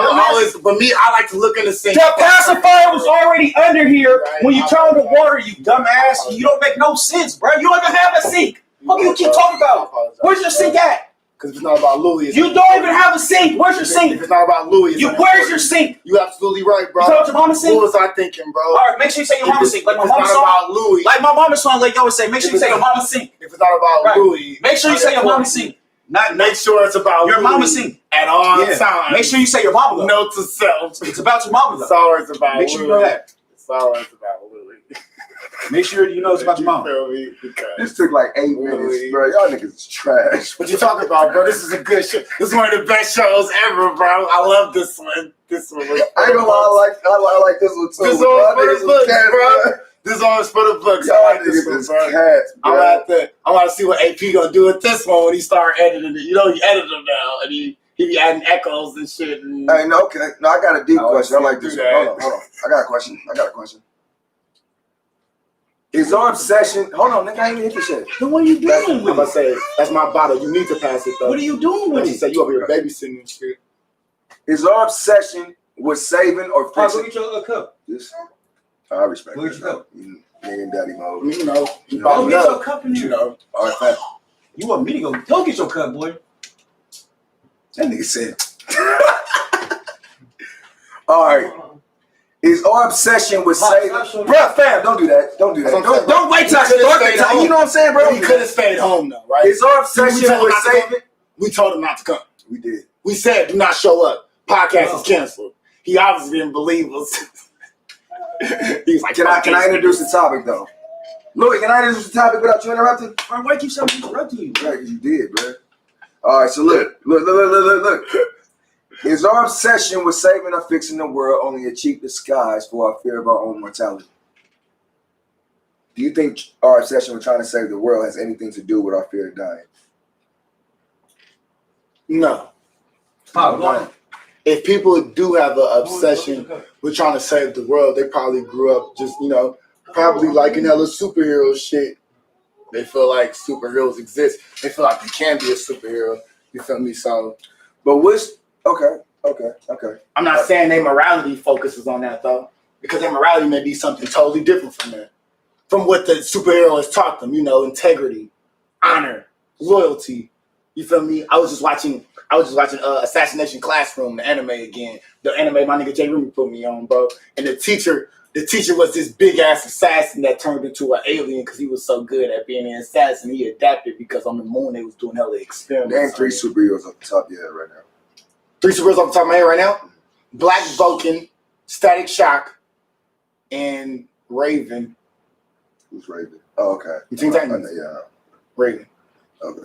[SPEAKER 1] for me, I like to look in the sink.
[SPEAKER 4] The pacifier was already under here when you turn on the water, you dumbass. You don't make no sense, bro. You don't even have a sink. What do you keep talking about? Where's your sink at?
[SPEAKER 1] Because it's not about Louis.
[SPEAKER 4] You don't even have a sink. Where's your sink?
[SPEAKER 1] If it's not about Louis.
[SPEAKER 4] Where's your sink?
[SPEAKER 1] You absolutely right, bro.
[SPEAKER 4] You talking about your mama's sink?
[SPEAKER 1] What was I thinking, bro?
[SPEAKER 4] All right, make sure you say your mama's sink. Like my mama's song.
[SPEAKER 1] About Louis.
[SPEAKER 4] Like my mama's song, like you always say, make sure you say your mama's sink.
[SPEAKER 1] If it's not about Louis.
[SPEAKER 4] Make sure you say your mama's sink.
[SPEAKER 1] Make sure it's about
[SPEAKER 4] your mama's sink
[SPEAKER 1] at all times.
[SPEAKER 4] Make sure you say your mama.
[SPEAKER 1] Note to self.
[SPEAKER 4] It's about your mama.
[SPEAKER 1] It's always about
[SPEAKER 4] Make sure you know that.
[SPEAKER 1] It's always about Louis.
[SPEAKER 4] Make sure you know it's about your mama.
[SPEAKER 2] This took like 8 minutes, bro. Y'all niggas is trash.
[SPEAKER 1] What you talking about, bro? This is a good show. This is one of the best shows ever, bro. I love this one. This one was
[SPEAKER 2] I ain't gonna lie, I like this one too.
[SPEAKER 1] This one's for the books, bro. This one's for the books. I like this one, bro.
[SPEAKER 2] Cats, bro.
[SPEAKER 1] I'm about to see what AP gonna do with this one when he start editing it. You know, he edited them now, and he be adding echoes and shit. And
[SPEAKER 2] hey, no, okay. No, I got a deep question. I like this one. Hold on. I got a question. Is our obsession? Hold on, nigga, I ain't even hit the shit.
[SPEAKER 4] Then what are you doing with it?
[SPEAKER 1] I'm gonna say that's my bottle. You need to pass it though.
[SPEAKER 4] What are you doing with it?
[SPEAKER 1] Say you over here babysitting and shit.
[SPEAKER 2] Is our obsession with saving or fixing?
[SPEAKER 4] Go get your cup.
[SPEAKER 2] This, I respect
[SPEAKER 4] Go get your cup.
[SPEAKER 2] Nigga and daddy mode.
[SPEAKER 1] You know,
[SPEAKER 4] go get your cup in here.
[SPEAKER 1] You know,
[SPEAKER 2] all right, fam.
[SPEAKER 4] You want me to go get your cup, boy?
[SPEAKER 2] That nigga said. All right. Is our obsession with saving? Bruh, fam, don't do that. Don't wait till I start the time. You know what I'm saying, bro?
[SPEAKER 1] He could have stayed home though, right?
[SPEAKER 2] Is our obsession with saving?
[SPEAKER 1] We told him not to come.
[SPEAKER 2] We did.
[SPEAKER 1] We said do not show up. Podcast is canceled. He obviously didn't believe us. He was like,
[SPEAKER 2] can I introduce the topic though? Louis, can I introduce the topic without you interrupting?
[SPEAKER 4] Why do you keep saying interrupting you?
[SPEAKER 2] Right, you did, bro. All right, so look. Is our obsession with saving or fixing the world only a cheap disguise for our fear of our own mortality? Do you think our obsession with trying to save the world has anything to do with our fear of dying?
[SPEAKER 1] No.
[SPEAKER 2] No.
[SPEAKER 1] If people do have an obsession with trying to save the world, they probably grew up just, probably liking hella superhero shit. They feel like superheroes exist. They feel like they can be a superhero. You feel me? So,
[SPEAKER 2] but okay.
[SPEAKER 1] I'm not saying their morality focuses on that though, because their morality may be something totally different from that, from what the superhero has taught them. Integrity, honor, loyalty. You feel me? I was just watching Assassination Classroom, the anime again. The anime my nigga Jay Rumi put me on, bro. And the teacher was this big ass assassin that turned into an alien because he was so good at being an assassin. He adapted because on the moon they was doing hella experiments.
[SPEAKER 2] Name 3 superheroes off the top of your head right now.
[SPEAKER 1] 3 superheroes off the top of my head right now? Black Vulcan, Static Shock, and Raven.
[SPEAKER 2] Who's Raven? Oh, okay.
[SPEAKER 1] You think Titans?
[SPEAKER 2] Yeah.
[SPEAKER 1] Raven.
[SPEAKER 2] Okay.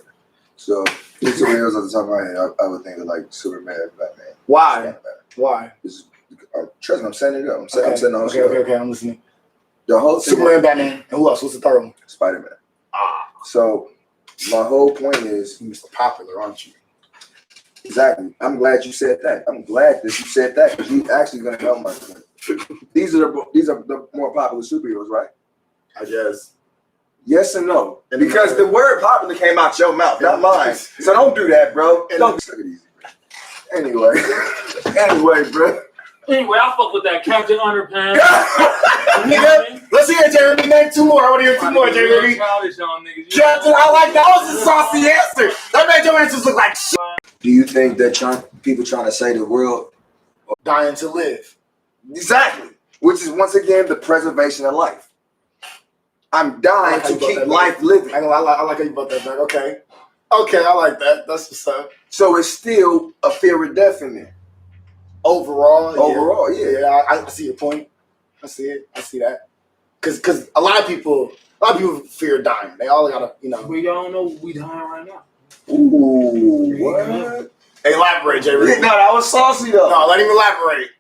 [SPEAKER 2] So 3 superheroes off the top of my head, I would think of like Superman, Batman.
[SPEAKER 1] Why? Why?
[SPEAKER 2] Trust me, I'm setting it up. I'm setting the whole shit up.
[SPEAKER 1] Okay, I'm listening.
[SPEAKER 2] The whole thing.
[SPEAKER 1] Superman, Batman, and who else? What's the third one?
[SPEAKER 2] Spider-Man. So my whole point is,
[SPEAKER 1] you're Mr. Popular, aren't you?
[SPEAKER 2] Exactly. I'm glad you said that. I'm glad that you said that because you're actually going to help my point. These are the more popular superheroes, right?
[SPEAKER 1] I guess.
[SPEAKER 2] Yes and no. Because the word popular came out your mouth, not mine. So don't do that, bro. Don't take it easy. Anyway, bro.
[SPEAKER 6] Anyway, I fuck with that Captain Underpants.
[SPEAKER 1] Nigga, let's hear it, Jeremy. Name two more. I want to hear two more, Jeremy.
[SPEAKER 6] Childish on niggas.
[SPEAKER 1] Captain, I like that. That was a saucy answer. That made your answers look like shit.
[SPEAKER 2] Do you think that people trying to say the world
[SPEAKER 1] Dying to live.
[SPEAKER 2] exactly, which is once again the preservation of life? I'm dying to keep life living.
[SPEAKER 1] I like how you brought that back. Okay, I like that. That's what's up.
[SPEAKER 2] So it's still a fear of death in there.
[SPEAKER 1] Overall, yeah. I see your point. I see it. I see that. Because a lot of people fear dying. They all gotta,
[SPEAKER 6] We don't know we dying right now.
[SPEAKER 2] Ooh, what?
[SPEAKER 1] Elaborate, Jay.
[SPEAKER 2] No, that was saucy though.
[SPEAKER 1] No, let him elaborate.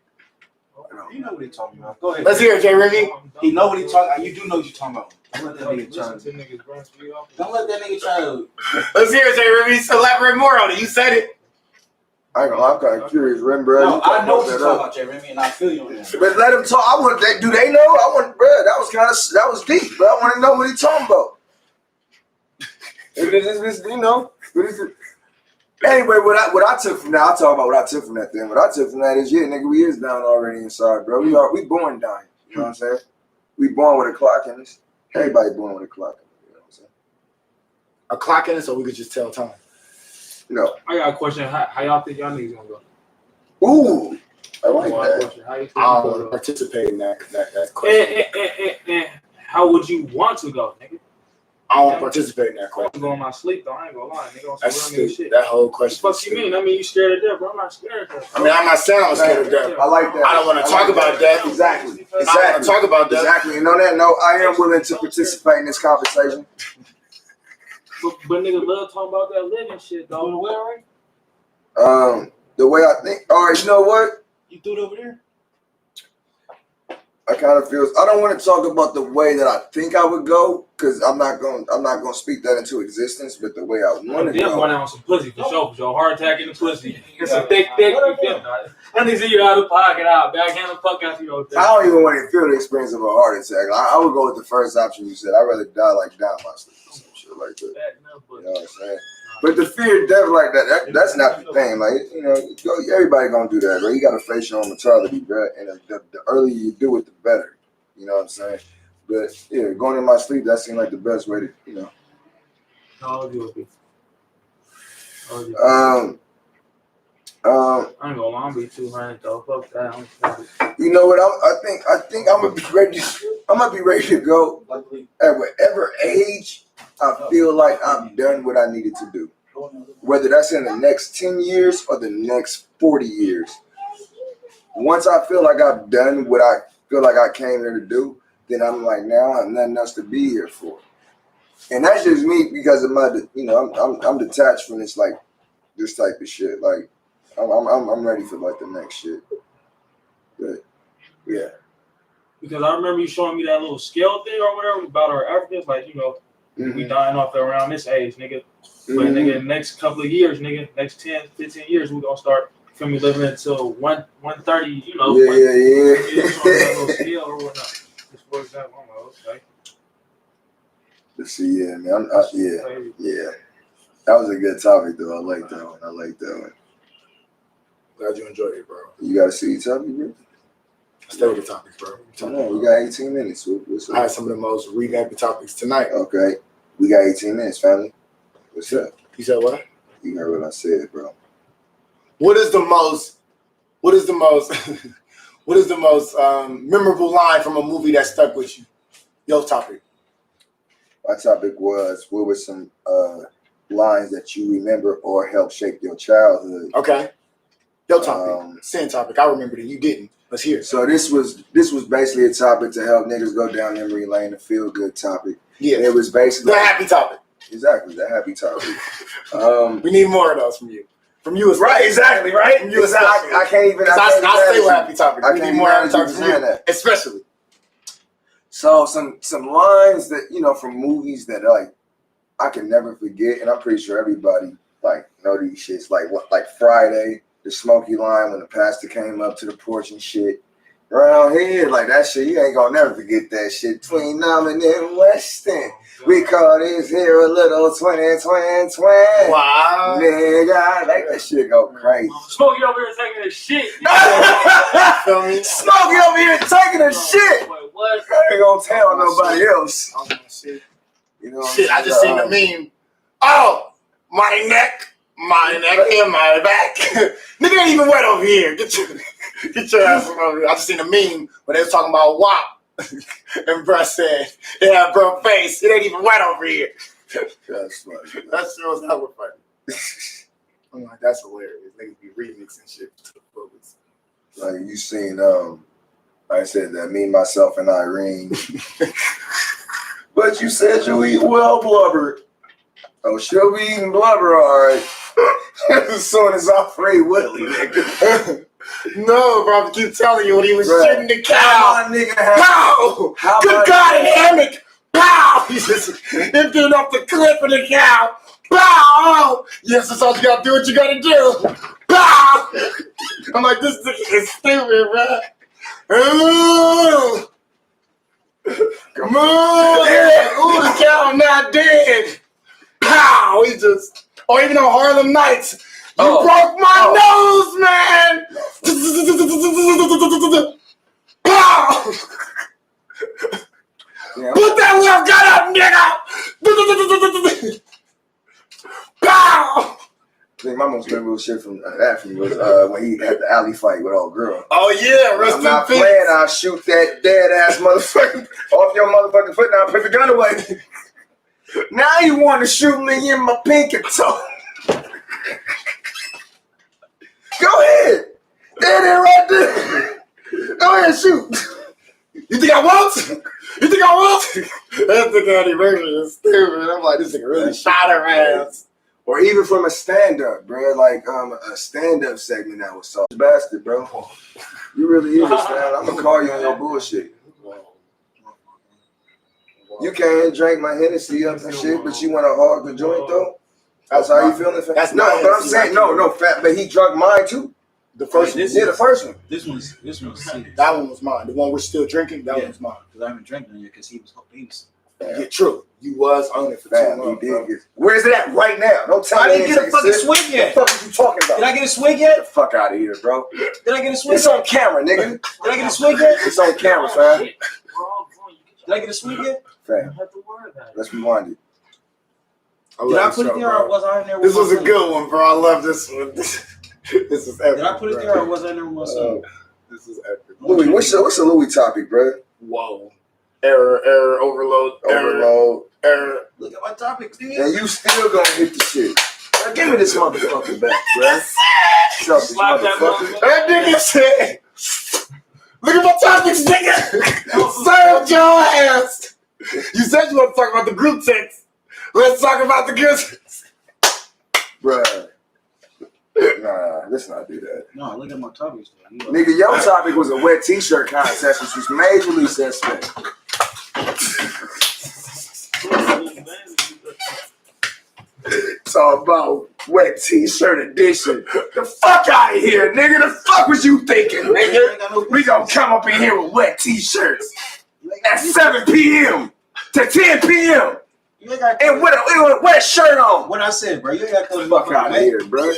[SPEAKER 4] You know what he's talking about. Go ahead.
[SPEAKER 1] Let's hear it, Jay Ricky.
[SPEAKER 4] He know what he talking. You do know what you're talking about. Don't let that nigga try.
[SPEAKER 6] Niggas
[SPEAKER 4] Don't let that nigga try to.
[SPEAKER 1] Let's hear it, Jay Ricky. Elaborate more on it. You said it.
[SPEAKER 2] I ain't gonna lie, I'm kind of curious, Ren, bro.
[SPEAKER 4] No, I know what you're talking about, Jay Remy, and I feel you on that.
[SPEAKER 2] But let him talk. I want that. Do they know? I want, bro. That was deep, but I want to know what he's talking about. Anyway, what I took from that, I'll talk about what I took from that thing. What I took from that is, yeah, nigga, we is down already inside, bro. We born dying. You know what I'm saying? We born with a clock in us. Everybody born with a clock in us. You know what I'm saying?
[SPEAKER 1] A clock in it, so we could just tell time.
[SPEAKER 2] No.
[SPEAKER 6] I got a question. How y'all think y'all niggas gonna go?
[SPEAKER 2] Ooh, I like that.
[SPEAKER 6] How you think
[SPEAKER 1] I
[SPEAKER 6] you
[SPEAKER 1] don't
[SPEAKER 6] go?
[SPEAKER 1] participate in that question.
[SPEAKER 6] And how would you want to go, nigga?
[SPEAKER 1] I don't participate in that
[SPEAKER 6] I'm
[SPEAKER 1] question.
[SPEAKER 6] going my sleep though. I ain't gonna lie, nigga. On
[SPEAKER 1] That's
[SPEAKER 6] some real nigga
[SPEAKER 1] stupid.
[SPEAKER 6] shit.
[SPEAKER 1] That whole
[SPEAKER 6] What the
[SPEAKER 1] question.
[SPEAKER 6] fuck you mean? I mean, you scared of death, bro. I'm not scared of death.
[SPEAKER 1] I mean, I'm not saying I'm scared of death.
[SPEAKER 2] I like that.
[SPEAKER 1] I don't want to talk about death.
[SPEAKER 2] Exactly.
[SPEAKER 1] I don't want to talk about death.
[SPEAKER 2] Exactly. And on that note, I am willing to participate in this conversation.
[SPEAKER 6] But niggas love talking about that living shit, though. The way, right?
[SPEAKER 2] The way I think. All right, you know what?
[SPEAKER 4] You threw it over there?
[SPEAKER 2] I kind of feel. I don't want to talk about the way that I think I would go because I'm not gonna speak that into existence. But the way I want to
[SPEAKER 6] Them
[SPEAKER 2] go.
[SPEAKER 6] going on some pussy for sure. Heart attack in the pussy. It's a thick. You feel that? That nigga see you out of the pocket out, backhand the fuck out your.
[SPEAKER 2] I don't even want to feel the experience of a heart attack. I would go with the first option you said. I'd rather die like down my sleep or some shit like that. You know what I'm saying? But the fear of death like that's not the thing. Like, everybody gonna do that, bro. You gotta face your own mortality, bro. And the earlier you do it, the better. You know what I'm saying? But yeah, going in my sleep, that seemed like the best way to,
[SPEAKER 6] How old you be?
[SPEAKER 2] I
[SPEAKER 6] ain't gonna lie, I'm be 200 though. Fuck that.
[SPEAKER 2] You know what? I think I'm gonna be ready. I'm gonna be ready to go at whatever age I feel like I'm done what I needed to do. Whether that's in the next 10 years or the next 40 years. Once I feel like I've done what I feel like I came here to do, then I'm like, now I have nothing else to be here for. And that's just me because of my, I'm detached from this type of shit. Like, I'm ready for like the next shit. But yeah.
[SPEAKER 6] Because I remember you showing me that little scale thing or whatever about our Africans, like, we dying off around this age, nigga. But nigga, next couple of years, nigga, next 10, 15 years, we're gonna start living until 130,
[SPEAKER 2] Yeah.
[SPEAKER 6] Scale or whatnot. Just for example, I'm like, okay.
[SPEAKER 2] Let's see, yeah, man. Yeah. That was a good topic though. I like that one.
[SPEAKER 1] Glad you enjoyed it, bro.
[SPEAKER 2] You gotta see the topic, bro.
[SPEAKER 1] Stay with the topics, bro.
[SPEAKER 2] Come on, we got 18 minutes.
[SPEAKER 1] I had some of the most revamped topics tonight.
[SPEAKER 2] Okay. We got 18 minutes, family. What's up?
[SPEAKER 1] You said what?
[SPEAKER 2] You heard what I said, bro.
[SPEAKER 1] What is the most memorable line from a movie that stuck with you? Your topic.
[SPEAKER 2] My topic was, what were some lines that you remember or helped shape your childhood?
[SPEAKER 1] Okay. Your topic. Sin topic. I remember that you didn't. Let's hear it.
[SPEAKER 2] So this was basically a topic to help niggas go down memory lane, a feel good topic.
[SPEAKER 1] Yeah.
[SPEAKER 2] It was basically
[SPEAKER 1] the happy topic.
[SPEAKER 2] Exactly, the happy topic.
[SPEAKER 1] We need more of those from you. From you,
[SPEAKER 2] right? Exactly, right.
[SPEAKER 1] From you,
[SPEAKER 2] I can't even.
[SPEAKER 1] I stay with happy topic.
[SPEAKER 2] I
[SPEAKER 1] We
[SPEAKER 2] can't
[SPEAKER 1] need more happy
[SPEAKER 2] even
[SPEAKER 1] topics from you,
[SPEAKER 2] that.
[SPEAKER 1] especially.
[SPEAKER 2] So some lines that from movies that like I can never forget, and I'm pretty sure everybody like know these shits. Like Friday, the Smokey line when the pastor came up to the porch and shit. Around here, like that shit, you ain't gonna never forget that shit. Between Norman and Weston, we call this here a little twin.
[SPEAKER 1] Wow.
[SPEAKER 2] Nigga, like that shit go crazy.
[SPEAKER 6] Smokey over here taking his shit.
[SPEAKER 2] Smokey over here taking a shit.
[SPEAKER 6] What?
[SPEAKER 2] I ain't gonna tell nobody else. You know
[SPEAKER 1] Shit, I just seen the meme. Oh, my neck and my back. Nigga ain't even wet over here. Get your ass from over here. I just seen a meme where they was talking about WAP. And bruh said, it had bro face. It ain't even wet over here.
[SPEAKER 2] That's funny.
[SPEAKER 1] That shit was hella funny. I'm like, that's hilarious. Niggas be remixing shit to the focus.
[SPEAKER 2] Like you seen, I said that me, myself, and Irene. But you said you eat well blubber. Oh, she'll be eating blubber, all right. As soon as I free Willie, nigga.
[SPEAKER 1] No, bro, I keep telling you when he was
[SPEAKER 2] Bruh.
[SPEAKER 1] shooting the cow.
[SPEAKER 2] How my nigga
[SPEAKER 1] Pow!
[SPEAKER 2] How
[SPEAKER 1] Good
[SPEAKER 2] my-
[SPEAKER 1] God in hammock! Pow! He just emptying off the clip of the cow. Pow! Yes, that's all you gotta do. What you gotta do? Pow! I'm like, this nigga is stupid, bro. Ooh! Come on! Yeah. Ooh, the cow not dead. Pow! He just, or even on Harlem Nights. You broke my nose, man! Pow!
[SPEAKER 2] Yeah,
[SPEAKER 1] Put that left gun up, nigga! Pow!
[SPEAKER 2] I think my most memorable shit from that for me was when he had the alley fight with old girl.
[SPEAKER 1] Oh yeah, rest
[SPEAKER 2] I'm not
[SPEAKER 1] in peace.
[SPEAKER 2] playing. I'll shoot that dead ass motherfucker off your motherfucking foot. Now put the gun away. Now you want to shoot me in my pinky toe? Go ahead. There it is right there. Go ahead, shoot.
[SPEAKER 1] You think I won't? You think I won't? That nigga anniversary is stupid. I'm like, this nigga really shot her ass.
[SPEAKER 2] Or even from a stand-up, bro. Like a stand-up segment that was so bastard, bro. You really is, man. I'm gonna call you on your bullshit. You can't drink my Hennessy up and shit, but you want to hog the joint though? That's how you feeling?
[SPEAKER 1] That's
[SPEAKER 2] no,
[SPEAKER 1] not
[SPEAKER 2] but I'm
[SPEAKER 1] Hennessy.
[SPEAKER 2] saying no, fat. But he drunk mine too.
[SPEAKER 1] The first one.
[SPEAKER 2] Yeah, the first one.
[SPEAKER 4] This one's serious.
[SPEAKER 1] That one was mine. The one we're still drinking, that one was mine.
[SPEAKER 4] Because I haven't drank none yet because he was.
[SPEAKER 1] Yeah, true. You was on it for
[SPEAKER 2] Bam,
[SPEAKER 1] too
[SPEAKER 2] he
[SPEAKER 1] long,
[SPEAKER 2] did
[SPEAKER 1] bro.
[SPEAKER 2] get. Where's it at right now? Don't tell
[SPEAKER 4] I
[SPEAKER 2] me.
[SPEAKER 4] didn't get a fucking swig
[SPEAKER 2] What
[SPEAKER 4] yet.
[SPEAKER 2] the fuck are you talking about?
[SPEAKER 4] Did I get a swig
[SPEAKER 2] Get the
[SPEAKER 4] yet?
[SPEAKER 2] fuck out of here, bro.
[SPEAKER 4] Did I get a swig
[SPEAKER 2] It's
[SPEAKER 4] yet?
[SPEAKER 2] on camera, nigga.
[SPEAKER 4] Did I get a swig yet?
[SPEAKER 2] It's on camera, fam.
[SPEAKER 4] Did I get a swig yet?
[SPEAKER 2] Fam, let's rewind it.
[SPEAKER 4] Did I put it there or was I in there with
[SPEAKER 1] This was a
[SPEAKER 4] myself?
[SPEAKER 1] good one, bro. I love this one. This is epic.
[SPEAKER 4] Did I put it there or was I in there with myself?
[SPEAKER 1] This is epic.
[SPEAKER 2] Louis, what's a Louis topic, bro?
[SPEAKER 1] Whoa. Error, overload,
[SPEAKER 2] Overload.
[SPEAKER 1] error.
[SPEAKER 4] Look at my topics, dude.
[SPEAKER 2] And you still gonna hit the shit. Now give me this motherfucker back, bro. Selfish
[SPEAKER 6] Slap that
[SPEAKER 2] motherfucker.
[SPEAKER 1] That nigga said, look at my topics, nigga. Serve your ass. You said you want to talk about the group text. Let's talk about the group text.
[SPEAKER 2] Bruh. Nah, let's not do that.
[SPEAKER 4] No, look at my topics. Dude.
[SPEAKER 2] Nigga, your topic was a wet t-shirt contest, which was majorly suspect. Talk about wet t-shirt edition. The fuck out of here, nigga. The fuck was you thinking, nigga? We gonna come up in here with wet t-shirts at 7 p.m. to 10 p.m.
[SPEAKER 4] You ain't got
[SPEAKER 2] and with a wet shirt on.
[SPEAKER 4] what I said, bro. You ain't got those
[SPEAKER 2] Fuck out of here, bro.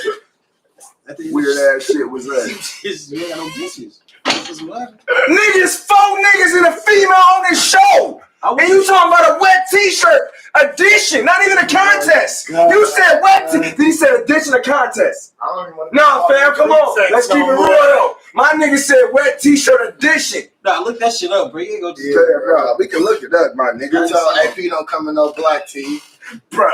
[SPEAKER 2] Weird ass shit was that.
[SPEAKER 4] You ain't got no bitches. This is what happened.
[SPEAKER 2] Niggas, 4 niggas and a female on this show. And you talking about a wet t-shirt edition, not even a contest. You said wet then he said edition of contest.
[SPEAKER 1] I don't even want
[SPEAKER 2] No, fam, come on. Let's keep it real though. My nigga said wet t-shirt edition.
[SPEAKER 4] Nah, look that shit up, bro. You ain't go to
[SPEAKER 2] Yeah, bro. We can look it up, my nigga.
[SPEAKER 1] You tell AP don't come in no black tee.
[SPEAKER 2] Bro.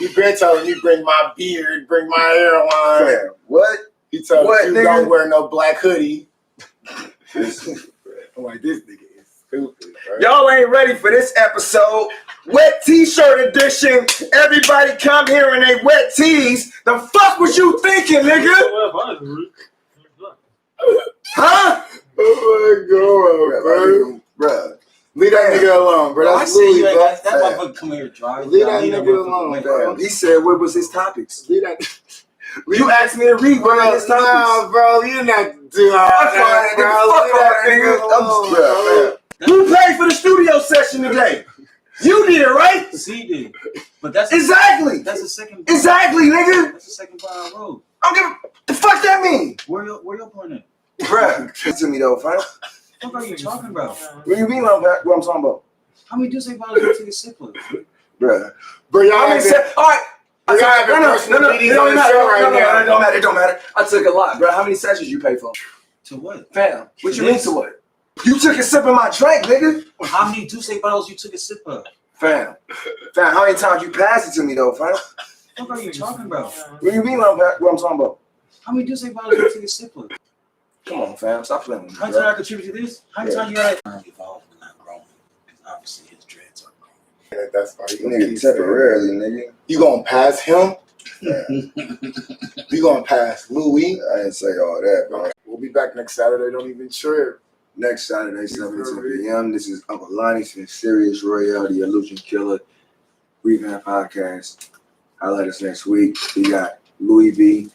[SPEAKER 1] You been telling you bring my beard, bring my hairline.
[SPEAKER 2] Fam, what?
[SPEAKER 1] He told
[SPEAKER 2] What,
[SPEAKER 1] you
[SPEAKER 2] nigga?
[SPEAKER 1] don't wear no black hoodie. I'm like, this nigga is stupid, bro.
[SPEAKER 2] Y'all ain't ready for this episode. Wet t-shirt edition. Everybody come here in they wet tees. The fuck was you thinking, nigga? Huh?
[SPEAKER 1] Oh my god, bro.
[SPEAKER 2] Bro.
[SPEAKER 1] Leave that nigga alone, bro.
[SPEAKER 4] I
[SPEAKER 1] That's
[SPEAKER 4] see
[SPEAKER 1] Louis,
[SPEAKER 4] you.
[SPEAKER 1] bro.
[SPEAKER 4] That motherfucker come here dry.
[SPEAKER 1] Leave that nigga alone, bro.
[SPEAKER 2] He said, what was his topics?
[SPEAKER 1] Leave that.
[SPEAKER 2] You asked me to read one of his topics.
[SPEAKER 1] No, bro, you're not doing all that, bro.
[SPEAKER 2] Who paid for the studio session today? You did, right?
[SPEAKER 4] C did. But that's
[SPEAKER 2] exactly.
[SPEAKER 4] That's the second.
[SPEAKER 2] Exactly, nigga.
[SPEAKER 4] That's the second part I wrote.
[SPEAKER 2] I don't give the fuck that mean.
[SPEAKER 4] Where your point at?
[SPEAKER 2] Bruh, to me though, fam.
[SPEAKER 4] What are you talking about?
[SPEAKER 2] What do you mean what I'm talking about?
[SPEAKER 4] How many dudes say bottles you take a sip of?
[SPEAKER 2] Bruh.
[SPEAKER 1] Bro, y'all
[SPEAKER 2] All right.
[SPEAKER 1] Y'all having personal meetings on the show right now.
[SPEAKER 2] It don't matter. I took a lot, bro. How many sessions you pay for?
[SPEAKER 4] To what?
[SPEAKER 2] Fam, what you mean to what? You took a sip of my drink, nigga.
[SPEAKER 4] How many Douce bottles you took a sip of?
[SPEAKER 2] Fam, how many times you passed it to me though, fam?
[SPEAKER 4] What are you talking about?
[SPEAKER 2] What do you mean what I'm talking about?
[SPEAKER 4] How many Douce bottles you took a sip of?
[SPEAKER 2] Come on, fam. Stop playing with me,
[SPEAKER 4] How many times I contribute to this? How many times you got?
[SPEAKER 7] I'm evolved and not growing. Because obviously his dreads are growing.
[SPEAKER 1] Yeah, that's why you
[SPEAKER 2] Nigga, temporarily, nigga.
[SPEAKER 1] You gonna pass him?
[SPEAKER 2] Yeah.
[SPEAKER 1] You gonna pass Louis?
[SPEAKER 2] I didn't say all that, bro.
[SPEAKER 1] We'll be back next Saturday. Don't even trip.
[SPEAKER 2] Next Saturday, 7 to 10 p.m. This is Uncle Lonnie from Sirius Royale, the Illusion Killer, Revamp Podcast. I'll let us next week. We got Louis B,